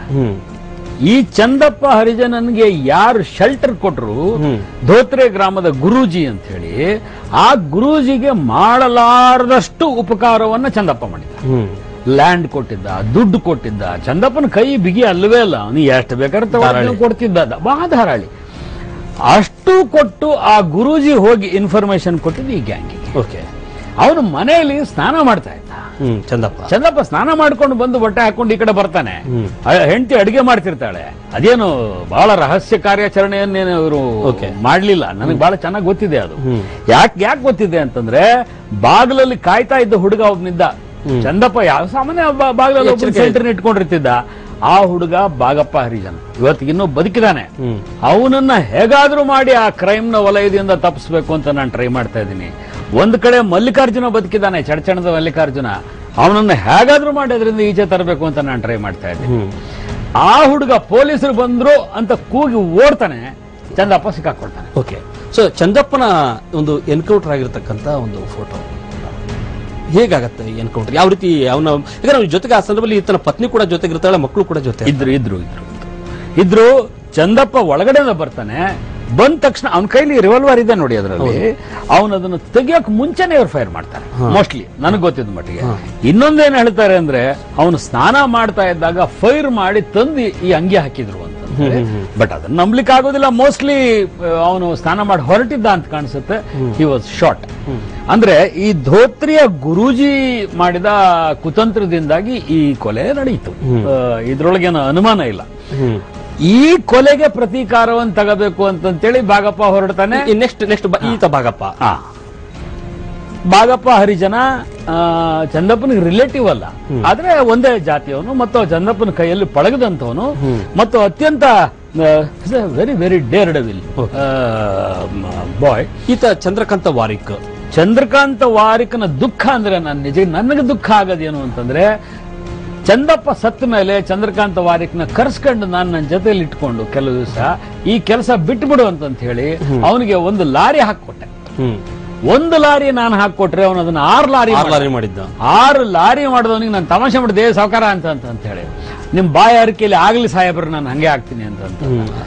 A: ಈ ಚಂದಪ್ಪ ಹರಿಜನನ್ಗೆ ಯಾರು ಶೆಲ್ಟರ್ ಕೊಟ್ರು, ಧೋತ್ರೆ ಗ್ರಾಮದ ಗುರೂಜಿ ಅಂತ ಹೇಳಿ, ಆ ಗುರೂಜಿಗೆ ಮಾಡಲಾರದಷ್ಟು ಉಪಕಾರವನ್ನ ಚಂದಪ್ಪ ಮಾಡಿದ. ಲ್ಯಾಂಡ್ ಕೊಟ್ಟಿದ್ದ, ದುಡ್ಡು ಕೊಟ್ಟಿದ್ದ. ಚಂದಪ್ಪನ ಕೈ ಬಿಗಿ ಅಲ್ಲವೇ ಅಲ್ಲ, ಅವನು ಎಷ್ಟು ಬೇಕಾದ್ರೆ ಕೊಡ್ತಿದ್ದ, ಬಹಳ ಧಾರಾಳಿ. ಅಷ್ಟು ಕೊಟ್ಟು ಆ ಗುರೂಜಿ ಹೋಗಿ ಇನ್ಫಾರ್ಮೇಶನ್ ಕೊಟ್ಟಿದ್ದು ಈ ಗ್ಯಾಂಗಿಗೆ.
B: ಓಕೆ.
A: ಅವನು ಮನೆಯಲ್ಲಿ ಸ್ನಾನ ಮಾಡ್ತಾ ಇದ್ದ. ಚಂದಪ್ಪ ಸ್ನಾನ ಮಾಡ್ಕೊಂಡು ಬಂದು ಬಟ್ಟೆ ಹಾಕೊಂಡು ಈ ಕಡೆ ಬರ್ತಾನೆ. ಹೆಂಡತಿ ಅಡಿಗೆ ಮಾಡ್ತಿರ್ತಾಳೆ. ಅದೇನು ಬಹಳ ರಹಸ್ಯ ಕಾರ್ಯಾಚರಣೆಯನ್ನೇನು ಇವರು ಮಾಡ್ಲಿಲ್ಲ. ನನಗೆ ಬಹಳ ಚೆನ್ನಾಗಿ ಗೊತ್ತಿದೆ ಅದು. ಯಾಕೆ ಗೊತ್ತಿದೆ ಅಂತಂದ್ರೆ, ಬಾಗಿಲಲ್ಲಿ ಕಾಯ್ತಾ ಇದ್ದ ಹುಡುಗ ಒಬ್ಬನಿದ್ದ. ಚಂದಪ್ಪ ಯಾವ ಸಾಮಾನ್ಯ ಬಾಗಿಲಲ್ಲಿ ಸೆಂಟರ್ ಇಟ್ಕೊಂಡಿರ್ತಿದ್ದ. ಆ ಹುಡುಗ ಬಾಗಪ್ಪ ಹರಿಜನ್ ಇವತ್ತಿಗಿನ್ನೂ ಬದುಕಿದಾನೆ. ಅವನನ್ನ ಹೇಗಾದ್ರೂ ಮಾಡಿ ಆ ಕ್ರೈಮ್ ನ ವಲಯದಿಂದ ತಪ್ಪಿಸ್ಬೇಕು ಅಂತ ನಾನು ಟ್ರೈ ಮಾಡ್ತಾ ಇದ್ದೀನಿ. ಒಂದ್ ಕಡೆ ಮಲ್ಲಿಕಾರ್ಜುನ ಬದುಕಿದ್ದಾನೆ, ಚಡಚಣದ ಮಲ್ಲಿಕಾರ್ಜುನ. ಅವನನ್ನ ಹೇಗಾದ್ರೂ ಮಾಡಿ ಅದರಿಂದ ಈಚೆ ತರಬೇಕು ಅಂತ ನಾನು ಟ್ರೈ ಮಾಡ್ತಾ ಇದ್ದೀನಿ. ಆ ಹುಡುಗ ಪೊಲೀಸರು ಬಂದ್ರು ಅಂತ ಕೂಗಿ ಓಡ್ತಾನೆ, ಚಂದಪ್ಪ ಸಿಕ್ಕಾಕೊಳ್ತಾನೆ.
B: ಓಕೆ. ಸೊ ಚಂದಪ್ಪನ ಒಂದು ಎನ್ಕೌಂಟರ್ ಆಗಿರ್ತಕ್ಕಂಥ ಒಂದು ಫೋಟೋ ಹೇಗಾಗತ್ತೆ ಎನ್ಕೌಂಟರ್? ಯಾವ ರೀತಿ ಅವನ ಈಗ ಜೊತೆಗೆ ಆ ಸಂದರ್ಭದಲ್ಲಿ ಈತನ ಪತ್ನಿ ಕೂಡ ಜೊತೆಗೆ ಇರ್ತಾಳೆ, ಮಕ್ಕಳು ಕೂಡ ಜೊತೆ
A: ಇದ್ರು. ಚಂದಪ್ಪ ಒಳಗಡೆ ಬರ್ತಾನೆ. ಬಂದ ತಕ್ಷಣ ಅವನ ಕೈಲಿ ರಿವಾಲ್ವರ್ ಇದೆ ನೋಡಿ, ಅದರಲ್ಲಿ ಅವನದನ್ನು ತೆಗಿಯೋಕ್ ಮುಂಚೆನೆ ಅವ್ರು ಫೈರ್ ಮಾಡ್ತಾರೆ ಮೋಸ್ಟ್ಲಿ, ನನಗೆ ಗೊತ್ತಿದ್ದ ಮಟ್ಟಿಗೆ. ಇನ್ನೊಂದೇನು ಹೇಳ್ತಾರೆ ಅಂದ್ರೆ, ಅವನು ಸ್ನಾನ ಮಾಡ್ತಾ ಇದ್ದಾಗ ಫೈರ್ ಮಾಡಿ ತಂದು ಈ ಅಂಗಿ ಹಾಕಿದ್ರು ಅಂತ. ಬಟ್ ಅದನ್ನ ನಂಬ್ಲಿಕ್ಕೆ ಆಗೋದಿಲ್ಲ. ಮೋಸ್ಟ್ಲಿ ಅವನು ಸ್ನಾನ ಮಾಡಿ ಹೊರಟಿದ್ದ ಅಂತ ಕಾಣಿಸುತ್ತೆ. He was shot. ಅಂದ್ರೆ ಈ ಧೋತ್ರಿಯ ಗುರೂಜಿ ಮಾಡಿದ ಕುತಂತ್ರದಿಂದಾಗಿ ಈ ಕೊಲೆ ನಡೆಯಿತು. ಇದ್ರೊಳಗೇನು ಅನುಮಾನ ಇಲ್ಲ. ಈ ಕೊಲೆಗೆ ಪ್ರತೀಕಾರವನ್ನು ತಗಬೇಕು ಅಂತೇಳಿ ಬಾಗಪ್ಪ ಹೊರಡ್ತಾನೆ.
B: ನೆಕ್ಸ್ಟ್ ಈತ
A: ಬಾಗಪ್ಪ ಹರಿಜನ ಚಂದಪ್ಪನಿಗೆ ರಿಲೇಟಿವ್ ಅಲ್ಲ, ಆದ್ರೆ ಒಂದೇ ಜಾತಿಯವನು ಮತ್ತು ಚಂದಪ್ಪನ ಕೈಯಲ್ಲಿ ಪಳಗದಂತವನು ಮತ್ತು ಅತ್ಯಂತ ವೆರಿ ವೆರಿ ಡೇರ್ ಡೆವಿಲ್ ಬಾಯ್.
B: ಈತ
A: ಚಂದ್ರಕಾಂತ ವಾರಿಕನ ದುಃಖ ಅಂದ್ರೆ ನನಗೆ ದುಃಖ ಆಗೋದೇನು ಅಂತಂದ್ರೆ, ಚಂದಪ್ಪ ಸತ್ತ ಮೇಲೆ ಚಂದ್ರಕಾಂತ ವಾರಿಕ್ನ ಕರ್ಸ್ಕೊಂಡು ನಾನು ನನ್ನ ಜೊತೆಯಲ್ಲಿ ಇಟ್ಕೊಂಡು ಕೆಲವು ದಿವಸ ಈ ಕೆಲಸ ಬಿಟ್ಬಿಡು ಅಂತ ಹೇಳಿ ಅವನಿಗೆ ಒಂದು ಲಾರಿ ಹಾಕೊಟ್ಟೆ. ಒಂದು ಲಾರಿ ನಾನು ಹಾಕೊಟ್ರೆ ಅವನು ಅದನ್ನ 6 ಲಾರಿ
B: ಮಾಡಿದ್ದ.
A: 6 ಲಾರಿ ಮಾಡಿದವನಿಗೆ ನಾನು ತಮಾಷೆ ಮಾಡಿದೆ ಸಾವುಕಾರ ಅಂತ ಹೇಳಿ, ನಿಮ್ ಬಾಯಿ ಅರಿಕೆಯಲ್ಲಿ ಆಗ್ಲಿ ಸಾಹೇಬ್ರು ನಾನು ಹಂಗೆ ಆಗ್ತೀನಿ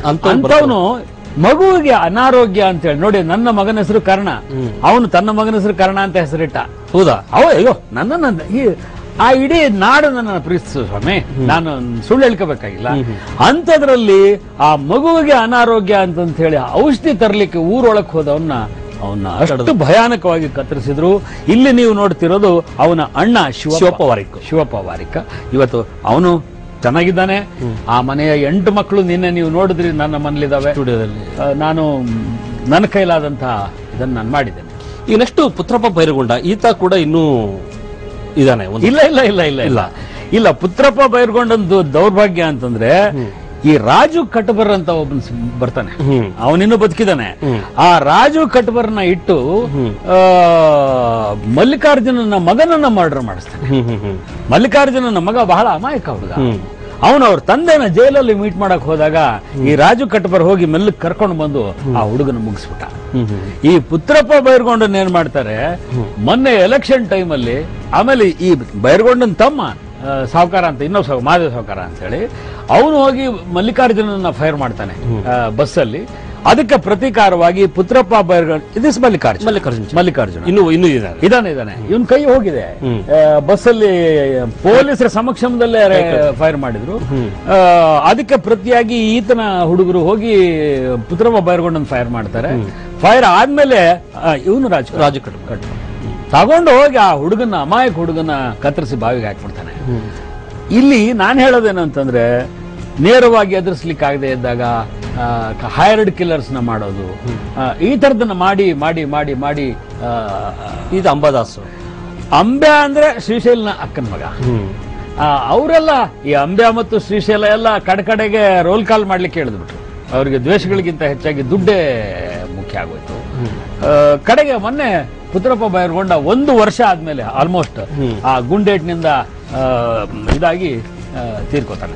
A: ಅಂತವನು ಮಗುವಿಗೆ ಅನಾರೋಗ್ಯ ಅಂತ ಹೇಳಿ ನೋಡಿ. ನನ್ನ ಮಗನ ಹೆಸರು ಕರ್ಣ, ಅವನು ತನ್ನ ಮಗನ ಹೆಸರು ಕರ್ಣ ಅಂತ ಹೆಸರಿಟ್ಟ.
B: ಹೌದಾ?
A: ಅಯ್ಯೋ ನನ್ನ ಆ ಇಡೀ ನಾಡು ನನ್ನ ಪ್ರೀತಿಸು ಸ್ವಾಮಿ, ನಾನು ಸುಳ್ಳು ಹೇಳ್ಕೋಬೇಕಾಗಿಲ್ಲ. ಅಂಥದ್ರಲ್ಲಿ ಆ ಮಗುವಿಗೆ ಅನಾರೋಗ್ಯ ಅಂತ ಹೇಳಿ ಔಷಧಿ ತರಲಿಕ್ಕೆ ಊರೊಳಕ್ ಹೋದವನ್ನ ಅಷ್ಟು ಭಯಾನಕವಾಗಿ ಕತ್ತರಿಸಿದ್ರು. ಇಲ್ಲಿ ನೀವು ನೋಡ್ತಿರೋದು ಅವನ ಅಣ್ಣ ಶಿವಪ್ಪ ವಾರಿಕ. ಇವತ್ತು ಅವನು ಚೆನ್ನಾಗಿದ್ದಾನೆ. ಆ ಮನೆಯ 8 ಮಕ್ಕಳು ನಿನ್ನೆ ನೀವು ನೋಡಿದ್ರಿ ನನ್ನ ಮನೇಲಿದ್ದಾವೆ ಸ್ಟುಡಿಯೋದಲ್ಲಿ. ನಾನು ನನ್ನ ಕೈಲಾದಂತಹ ಇದನ್ನ ನಾನು ಮಾಡಿದ್ದೇನೆ.
B: ಈಗ ನೆಕ್ಸ್ಟ್ ಪುತ್ರಪ್ಪ ಬೈರಗೊಂಡ ಈತ ಕೂಡ ಇನ್ನೂ ಇದಾನೆ?
A: ಇಲ್ಲ. ಪುತ್ರಪ್ಪ ಬೈರ್ಗೊಂಡಂದು ದೌರ್ಭಾಗ್ಯ ಅಂತಂದ್ರೆ, ಈ ರಾಜು ಕಟ್ಬರ್ ಅಂತ ಒಬ್ಬನ್ ಬರ್ತಾನೆ, ಅವನಿನ್ನೂ ಬದುಕಿದಾನೆ. ಆ ರಾಜು ಕಟ್ಬರ್ನ ಇಟ್ಟು ಮಲ್ಲಿಕಾರ್ಜುನನ ಮಗನನ್ನ ಮರ್ಡರ್ ಮಾಡಿಸ್ತಾನೆ. ಮಲ್ಲಿಕಾರ್ಜುನನ ಮಗ ಬಹಳ ಅಮಾಯಕ ಹುಡುಗ. ಅವನು ಅವ್ರ ತಂದೆನ ಜೈಲಲ್ಲಿ ಮೀಟ್ ಮಾಡಕ್ ಹೋದಾಗ ಈ ರಾಜು ಕಟ್ಬರ್ ಹೋಗಿ ಮೆಲ್ಲಕ್ಕೆ ಕರ್ಕೊಂಡು ಬಂದು ಆ ಹುಡುಗನ ಮುಗಿಸ್ಬಿಟ್ಟ. ಈ ಪುತ್ರಪ್ಪ ಬೈರ್ಗೊಂಡನ್ ಏನ್ ಮಾಡ್ತಾರೆ, ಮೊನ್ನೆ ಎಲೆಕ್ಷನ್ ಟೈಮಲ್ಲಿ, ಆಮೇಲೆ ಈ ಬೈರ್ಗೊಂಡನ್ ತಮ್ಮ ಸಾವುಕಾರ ಅಂತ ಇನ್ನೊಬ್ಬ ಮಾದೇವ ಸಾವುಕಾರ ಅಂತ ಹೇಳಿ ಅವನು ಹೋಗಿ ಮಲ್ಲಿಕಾರ್ಜುನನ್ನ ಫೈರ್ ಮಾಡ್ತಾನೆ ಬಸ್ಸಲ್ಲಿ. ಅದಕ್ಕೆ ಪ್ರತೀಕಾರವಾಗಿ ಪುತ್ರಪ್ಪ ಬೈರ್ಗೊಂಡ್ ಮಲ್ಲಿಕಾರ್ಜುನ
B: ಇನ್ನು
A: ಇದಾನೆ. ಇವನ್ ಕೈ ಹೋಗಿದೆ. ಬಸ್ಸಲ್ಲಿ ಪೊಲೀಸರ ಸಮಕ್ಷಮದಲ್ಲೇ ಫೈರ್ ಮಾಡಿದ್ರು. ಅದಕ್ಕೆ ಪ್ರತಿಯಾಗಿ ಈತನ ಹುಡುಗರು ಹೋಗಿ ಪುತ್ರಪ್ಪ ಬೈರ್ಗೊಂಡನ್ ಫೈರ್ ಮಾಡ್ತಾರೆ. ಫೈರ್ ಆದ್ಮೇಲೆ ಇವನು ರಾಜು ಕಟ್ ತಗೊಂಡು ಹೋಗಿ ಆ ಹುಡುಗನ, ಅಮಾಯಕ ಹುಡುಗನ ಕತ್ತರಿಸಿ ಬಾವಿಗೆ ಹಾಕ್ಬಿಡ್ತಾನೆ. ಇಲ್ಲಿ ನಾನು ಹೇಳೋದೇನು ಅಂತಂದ್ರೆ, ನೇರವಾಗಿ ಎದುರಿಸ್ಲಿಕ್ಕೆ ಆಗದೆ ಇದ್ದಾಗ ಹೈರ್ಡ್ ಕಿಲ್ಲರ್ಸ್ ನ ಮಾಡೋದು, ಈ ತರದನ್ನ ಮಾಡಿ ಮಾಡಿ ಮಾಡಿ ಮಾಡಿ
B: ಇದು ಅಂಬಾದಾಸು.
A: ಅಂಬ್ಯಾ ಅಂದ್ರೆ ಶ್ರೀಶೈಲನ ಅಕ್ಕನ ಮಗ. ಅವರೆಲ್ಲ ಈ ಅಂಬ್ಯಾ ಮತ್ತು ಶ್ರೀಶೈಲ ಎಲ್ಲ ಕಡೆಗೆ ರೋಲ್ ಕಾಲ್ ಮಾಡ್ಲಿಕ್ಕೆ ಹೇಳಿದ್ಬಿಟ್ರು. ಅವರಿಗೆ ದ್ವೇಷಗಳಿಗಿಂತ ಹೆಚ್ಚಾಗಿ ದುಡ್ಡೇ ಮುಖ್ಯ ಆಗೋಯ್ತು. ಕಡೆಗೆ ಮೊನ್ನೆ ಪುತ್ರಪ್ಪ ಬೈರ್ಗೊಂಡ 1 ವರ್ಷ ಆದ್ಮೇಲೆ ಆಲ್ಮೋಸ್ಟ್ ಆ ಗುಂಡೇಟ್ನಿಂದ ಇದಾಗಿ ತೀರ್ಕೋತಾನೆ.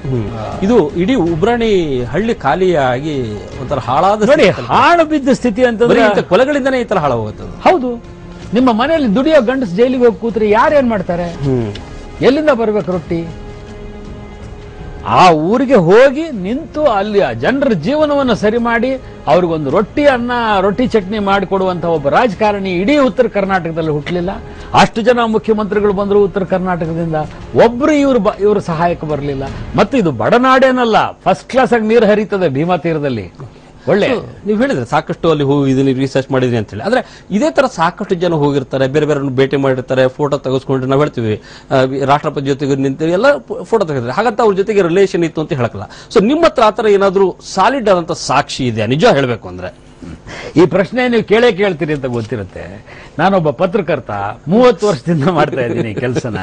B: ಇದು ಇಡೀ ಉಬ್ರಾಣಿ ಹಳ್ಳಿ ಖಾಲಿಯಾಗಿ ಒಂಥರ ಹಾಳಾದ,
A: ನೋಡಿ ಹಾಳು ಬಿದ್ದ ಸ್ಥಿತಿ ಅಂತಂದ್ರೆ
B: ಕೊಲೆಗಳಿಂದನೇ ಈ ತರ ಹಾಳು ಹೋಗುತ್ತೆ.
A: ಹೌದು. ನಿಮ್ಮ ಮನೆಯಲ್ಲಿ ದುಡಿಯೋ ಗಂಡಸ್ ಜೈಲಿಗೆ ಹೋಗಿ ಕೂತ್ರೆ ಯಾರೇನ್ ಮಾಡ್ತಾರೆ? ಎಲ್ಲಿಂದ ಬರ್ಬೇಕು ರೊಟ್ಟಿ? ಆ ಊರಿಗೆ ಹೋಗಿ ನಿಂತು ಅಲ್ಲಿ ಆ ಜನರ ಜೀವನವನ್ನು ಸರಿ ಮಾಡಿ ಅವ್ರಿಗೊಂದು ರೊಟ್ಟಿ ಚಟ್ನಿ ಮಾಡಿಕೊಡುವಂತ ಒಬ್ಬ ರಾಜಕಾರಣಿ ಇಡೀ ಉತ್ತರ ಕರ್ನಾಟಕದಲ್ಲಿ ಹುಟ್ಟಲಿಲ್ಲ. ಅಷ್ಟು ಜನ ಮುಖ್ಯಮಂತ್ರಿಗಳು ಬಂದರು ಉತ್ತರ ಕರ್ನಾಟಕದಿಂದ, ಒಬ್ರು ಇವರು ಸಹಾಯಕ್ಕೆ ಬರಲಿಲ್ಲ. ಮತ್ತು ಇದು ಬಡನಾಡೇನಲ್ಲ, ಫಸ್ಟ್ ಕ್ಲಾಸ್ ಆಗಿ ನೀರು ಹರಿತದೆ ಭೀಮಾ ತೀರದಲ್ಲಿ. ಒಳ್ಳೆ
B: ನೀವು ಹೇಳಿದ್ರೆ ಸಾಕಷ್ಟು ಅಲ್ಲಿ ಹೋಗಿದ್ದೀನಿ, ರಿಸರ್ಚ್ ಮಾಡಿದ್ರಿ ಅಂತ ಹೇಳಿ. ಆದ್ರೆ ಇದೇ ತರ ಸಾಕಷ್ಟು ಜನ ಹೋಗಿರ್ತಾರೆ, ಬೇರೆ ಬೇರೆ ಭೇಟಿ ಮಾಡಿರ್ತಾರೆ, ಫೋಟೋ ತೆಗೆಸ್ಕೊಂಡ್ರೆ ನಾವು ಹೇಳ್ತೀವಿ ರಾಷ್ಟ್ರಪತಿ ಜೊತೆಗೆ ನಿಂತು ಎಲ್ಲ ಫೋಟೋ ತೆಗೆದ್ರೆ, ಹಾಗಂತ ಅವ್ರ ಜೊತೆಗೆ ರಿಲೇಷನ್ ಇತ್ತು ಅಂತ ಹೇಳಕಲ್ಲ. ಸೊ ನಿಮ್ಮ ಹತ್ರ ಆತರ ಏನಾದ್ರು ಸಾಲಿಡ್ ಆದಂತ ಸಾಕ್ಷಿ ಇದೆ ನಿಜ ಹೇಳ್ಬೇಕು ಅಂದ್ರೆ?
A: ಈ ಪ್ರಶ್ನೆ ನೀವು ಕೇಳ್ತೀರಿ ಅಂತ ಗೊತ್ತಿರುತ್ತೆ. ನಾನೊಬ್ಬ ಪತ್ರಕರ್ತ, 30 ವರ್ಷದಿಂದ ಮಾಡ್ತಾ ಇದ್ದೀನಿ ಕೆಲಸನ.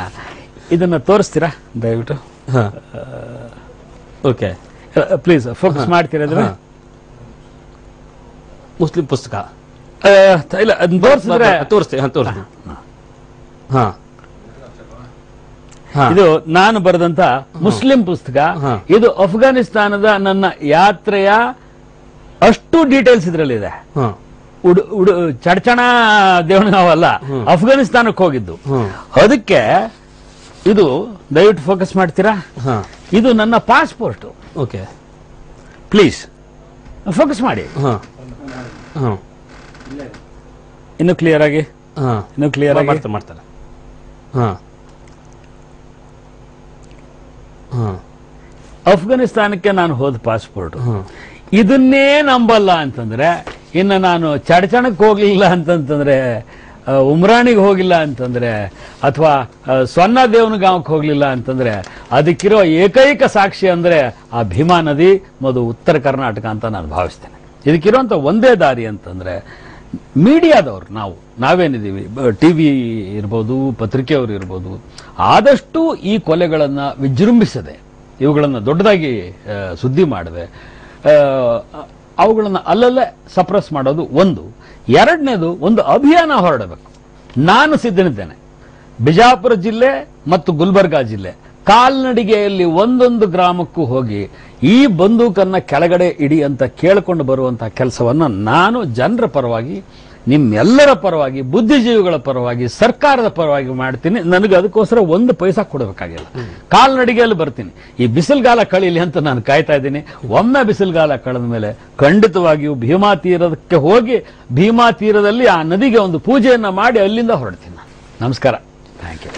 A: ಇದನ್ನ ತೋರಿಸ್ತೀರಾ ದಯವಿಟ್ಟು?
B: ಓಕೆ,
A: ಪ್ಲೀಸ್ ಫೋಕಸ್ ಮಾಡ್ತೀರಾ?
B: ಮುಸ್ಲಿಂ ಪುಸ್ತಕ
A: ಇಲ್ಲ,
B: ತೋರಿಸ್ತೀವಿ.
A: ಇದು ನಾನು ಬರೆದಂತ ಮುಸ್ಲಿಂ ಪುಸ್ತಕ. ಇದು ಅಫ್ಘಾನಿಸ್ತಾನದ ನನ್ನ ಯಾತ್ರೆಯ ಅಷ್ಟು ಡೀಟೇಲ್ಸ್ ಇದ್ರಲ್ಲಿದೆ. ಚಡ್ಚಣ ದೇವನಗಾಂವ್ ಅಲ್ಲ, ಅಫ್ಘಾನಿಸ್ತಾನಕ್ಕೆ ಹೋಗಿದ್ದು. ಅದಕ್ಕೆ ಇದು ದಯವಿಟ್ಟು ಫೋಕಸ್ ಮಾಡ್ತೀರಾ? ಇದು ನನ್ನ ಪಾಸ್ಪೋರ್ಟ್.
B: ಓಕೆ,
A: ಪ್ಲೀಸ್ ಫೋಕಸ್ ಮಾಡಿ. ಇನ್ನು ಕ್ಲಿಯರ್ ಆಗಿ
B: ಮಾಡ್ತಾರೆ.
A: ಅಫ್ಘಾನಿಸ್ತಾನಕ್ಕೆ ನಾನು ಹೋದ ಪಾಸ್ಪೋರ್ಟ್. ಇದನ್ನೇ ನಂಬಲ್ಲ ಅಂತಂದ್ರೆ ಇನ್ನು ನಾನು ಚಡ್ಚಣಕ್ಕೆ ಹೋಗ್ಲಿಲ್ಲ ಅಂತಂತಂದ್ರೆ, ಉಮ್ರಾಣಿಗೆ ಹೋಗಿಲ್ಲ ಅಂತಂದ್ರೆ, ಅಥವಾ ಸೊನ್ನ ದೇವನಗಾಂವ್ಗೆ ಹೋಗ್ಲಿಲ್ಲ ಅಂತಂದ್ರೆ, ಅದಕ್ಕಿರೋ ಏಕೈಕ ಸಾಕ್ಷಿ ಅಂದ್ರೆ ಆ ಭೀಮಾ ನದಿ ಮತ್ತು ಉತ್ತರ ಕರ್ನಾಟಕ ಅಂತ ನಾನು ಭಾವಿಸ್ತೇನೆ. ಇದಕ್ಕಿರುವಂತ ಒಂದೇ ದಾರಿ ಅಂತಂದ್ರೆ ಮೀಡಿಯಾದವ್ರು, ನಾವೇನಿದ್ದೀವಿ, ಟಿವಿ ಇರ್ಬೋದು, ಪತ್ರಿಕೆಯವರು ಇರ್ಬೋದು, ಆದಷ್ಟು ಈ ಕೊಲೆಗಳನ್ನ ವಿಜೃಂಭಿಸದೆ, ಇವುಗಳನ್ನ ದೊಡ್ಡದಾಗಿ ಸುದ್ದಿ ಮಾಡದೆ, ಅವುಗಳನ್ನ ಅಲ್ಲಲ್ಲೇ ಸಪ್ರೆಸ್ ಮಾಡೋದು ಒಂದು. ಎರಡನೇದು, ಒಂದು ಅಭಿಯಾನ ಹೊರಡಬೇಕು. ನಾನು ಸಿದ್ಧನಿದ್ದೇನೆ. ಬಿಜಾಪುರ ಜಿಲ್ಲೆ ಮತ್ತು ಗುಲ್ಬರ್ಗಾ ಜಿಲ್ಲೆ ಕಾಲ್ನಡಿಗೆಯಲ್ಲಿ ಒಂದೊಂದು ಗ್ರಾಮಕ್ಕೂ ಹೋಗಿ ಈ ಬಂದೂಕನ್ನ ಕೆಳಗಡೆ ಇಡಿ ಅಂತ ಕೇಳಿಕೊಂಡು ಬರುವಂತಹ ಕೆಲಸವನ್ನ ನಾನು ಜನರ ಪರವಾಗಿ, ನಿಮ್ಮೆಲ್ಲರ ಪರವಾಗಿ, ಬುದ್ಧಿಜೀವಿಗಳ ಪರವಾಗಿ, ಸರ್ಕಾರದ ಪರವಾಗಿ ಮಾಡ್ತೀನಿ. ನನಗೆ ಅದಕ್ಕೋಸ್ಕರ 1 ಪೈಸಾ ಕೊಡಬೇಕಾಗಿಲ್ಲ. ಕಾಲ್ನಡಿಗೆಯಲ್ಲಿ ಬರ್ತೀನಿ. ಈ ಬಿಸಿಲುಗಾಲ ಕಳೀಲಿ ಅಂತ ನಾನು ಕಾಯ್ತಾ ಇದ್ದೀನಿ. ಒಮ್ಮೆ ಬಿಸಿಲುಗಾಲ ಕಳೆದ ಮೇಲೆ ಖಂಡಿತವಾಗಿಯೂ ಭೀಮಾ ತೀರಕ್ಕೆ ಹೋಗಿ ಭೀಮಾ ತೀರದಲ್ಲಿ ಆ ನದಿಗೆ ಒಂದು ಪೂಜೆಯನ್ನ ಮಾಡಿ ಅಲ್ಲಿಂದ ಹೊರಡ್ತೀನಿ. ನಮಸ್ಕಾರ. Thank you.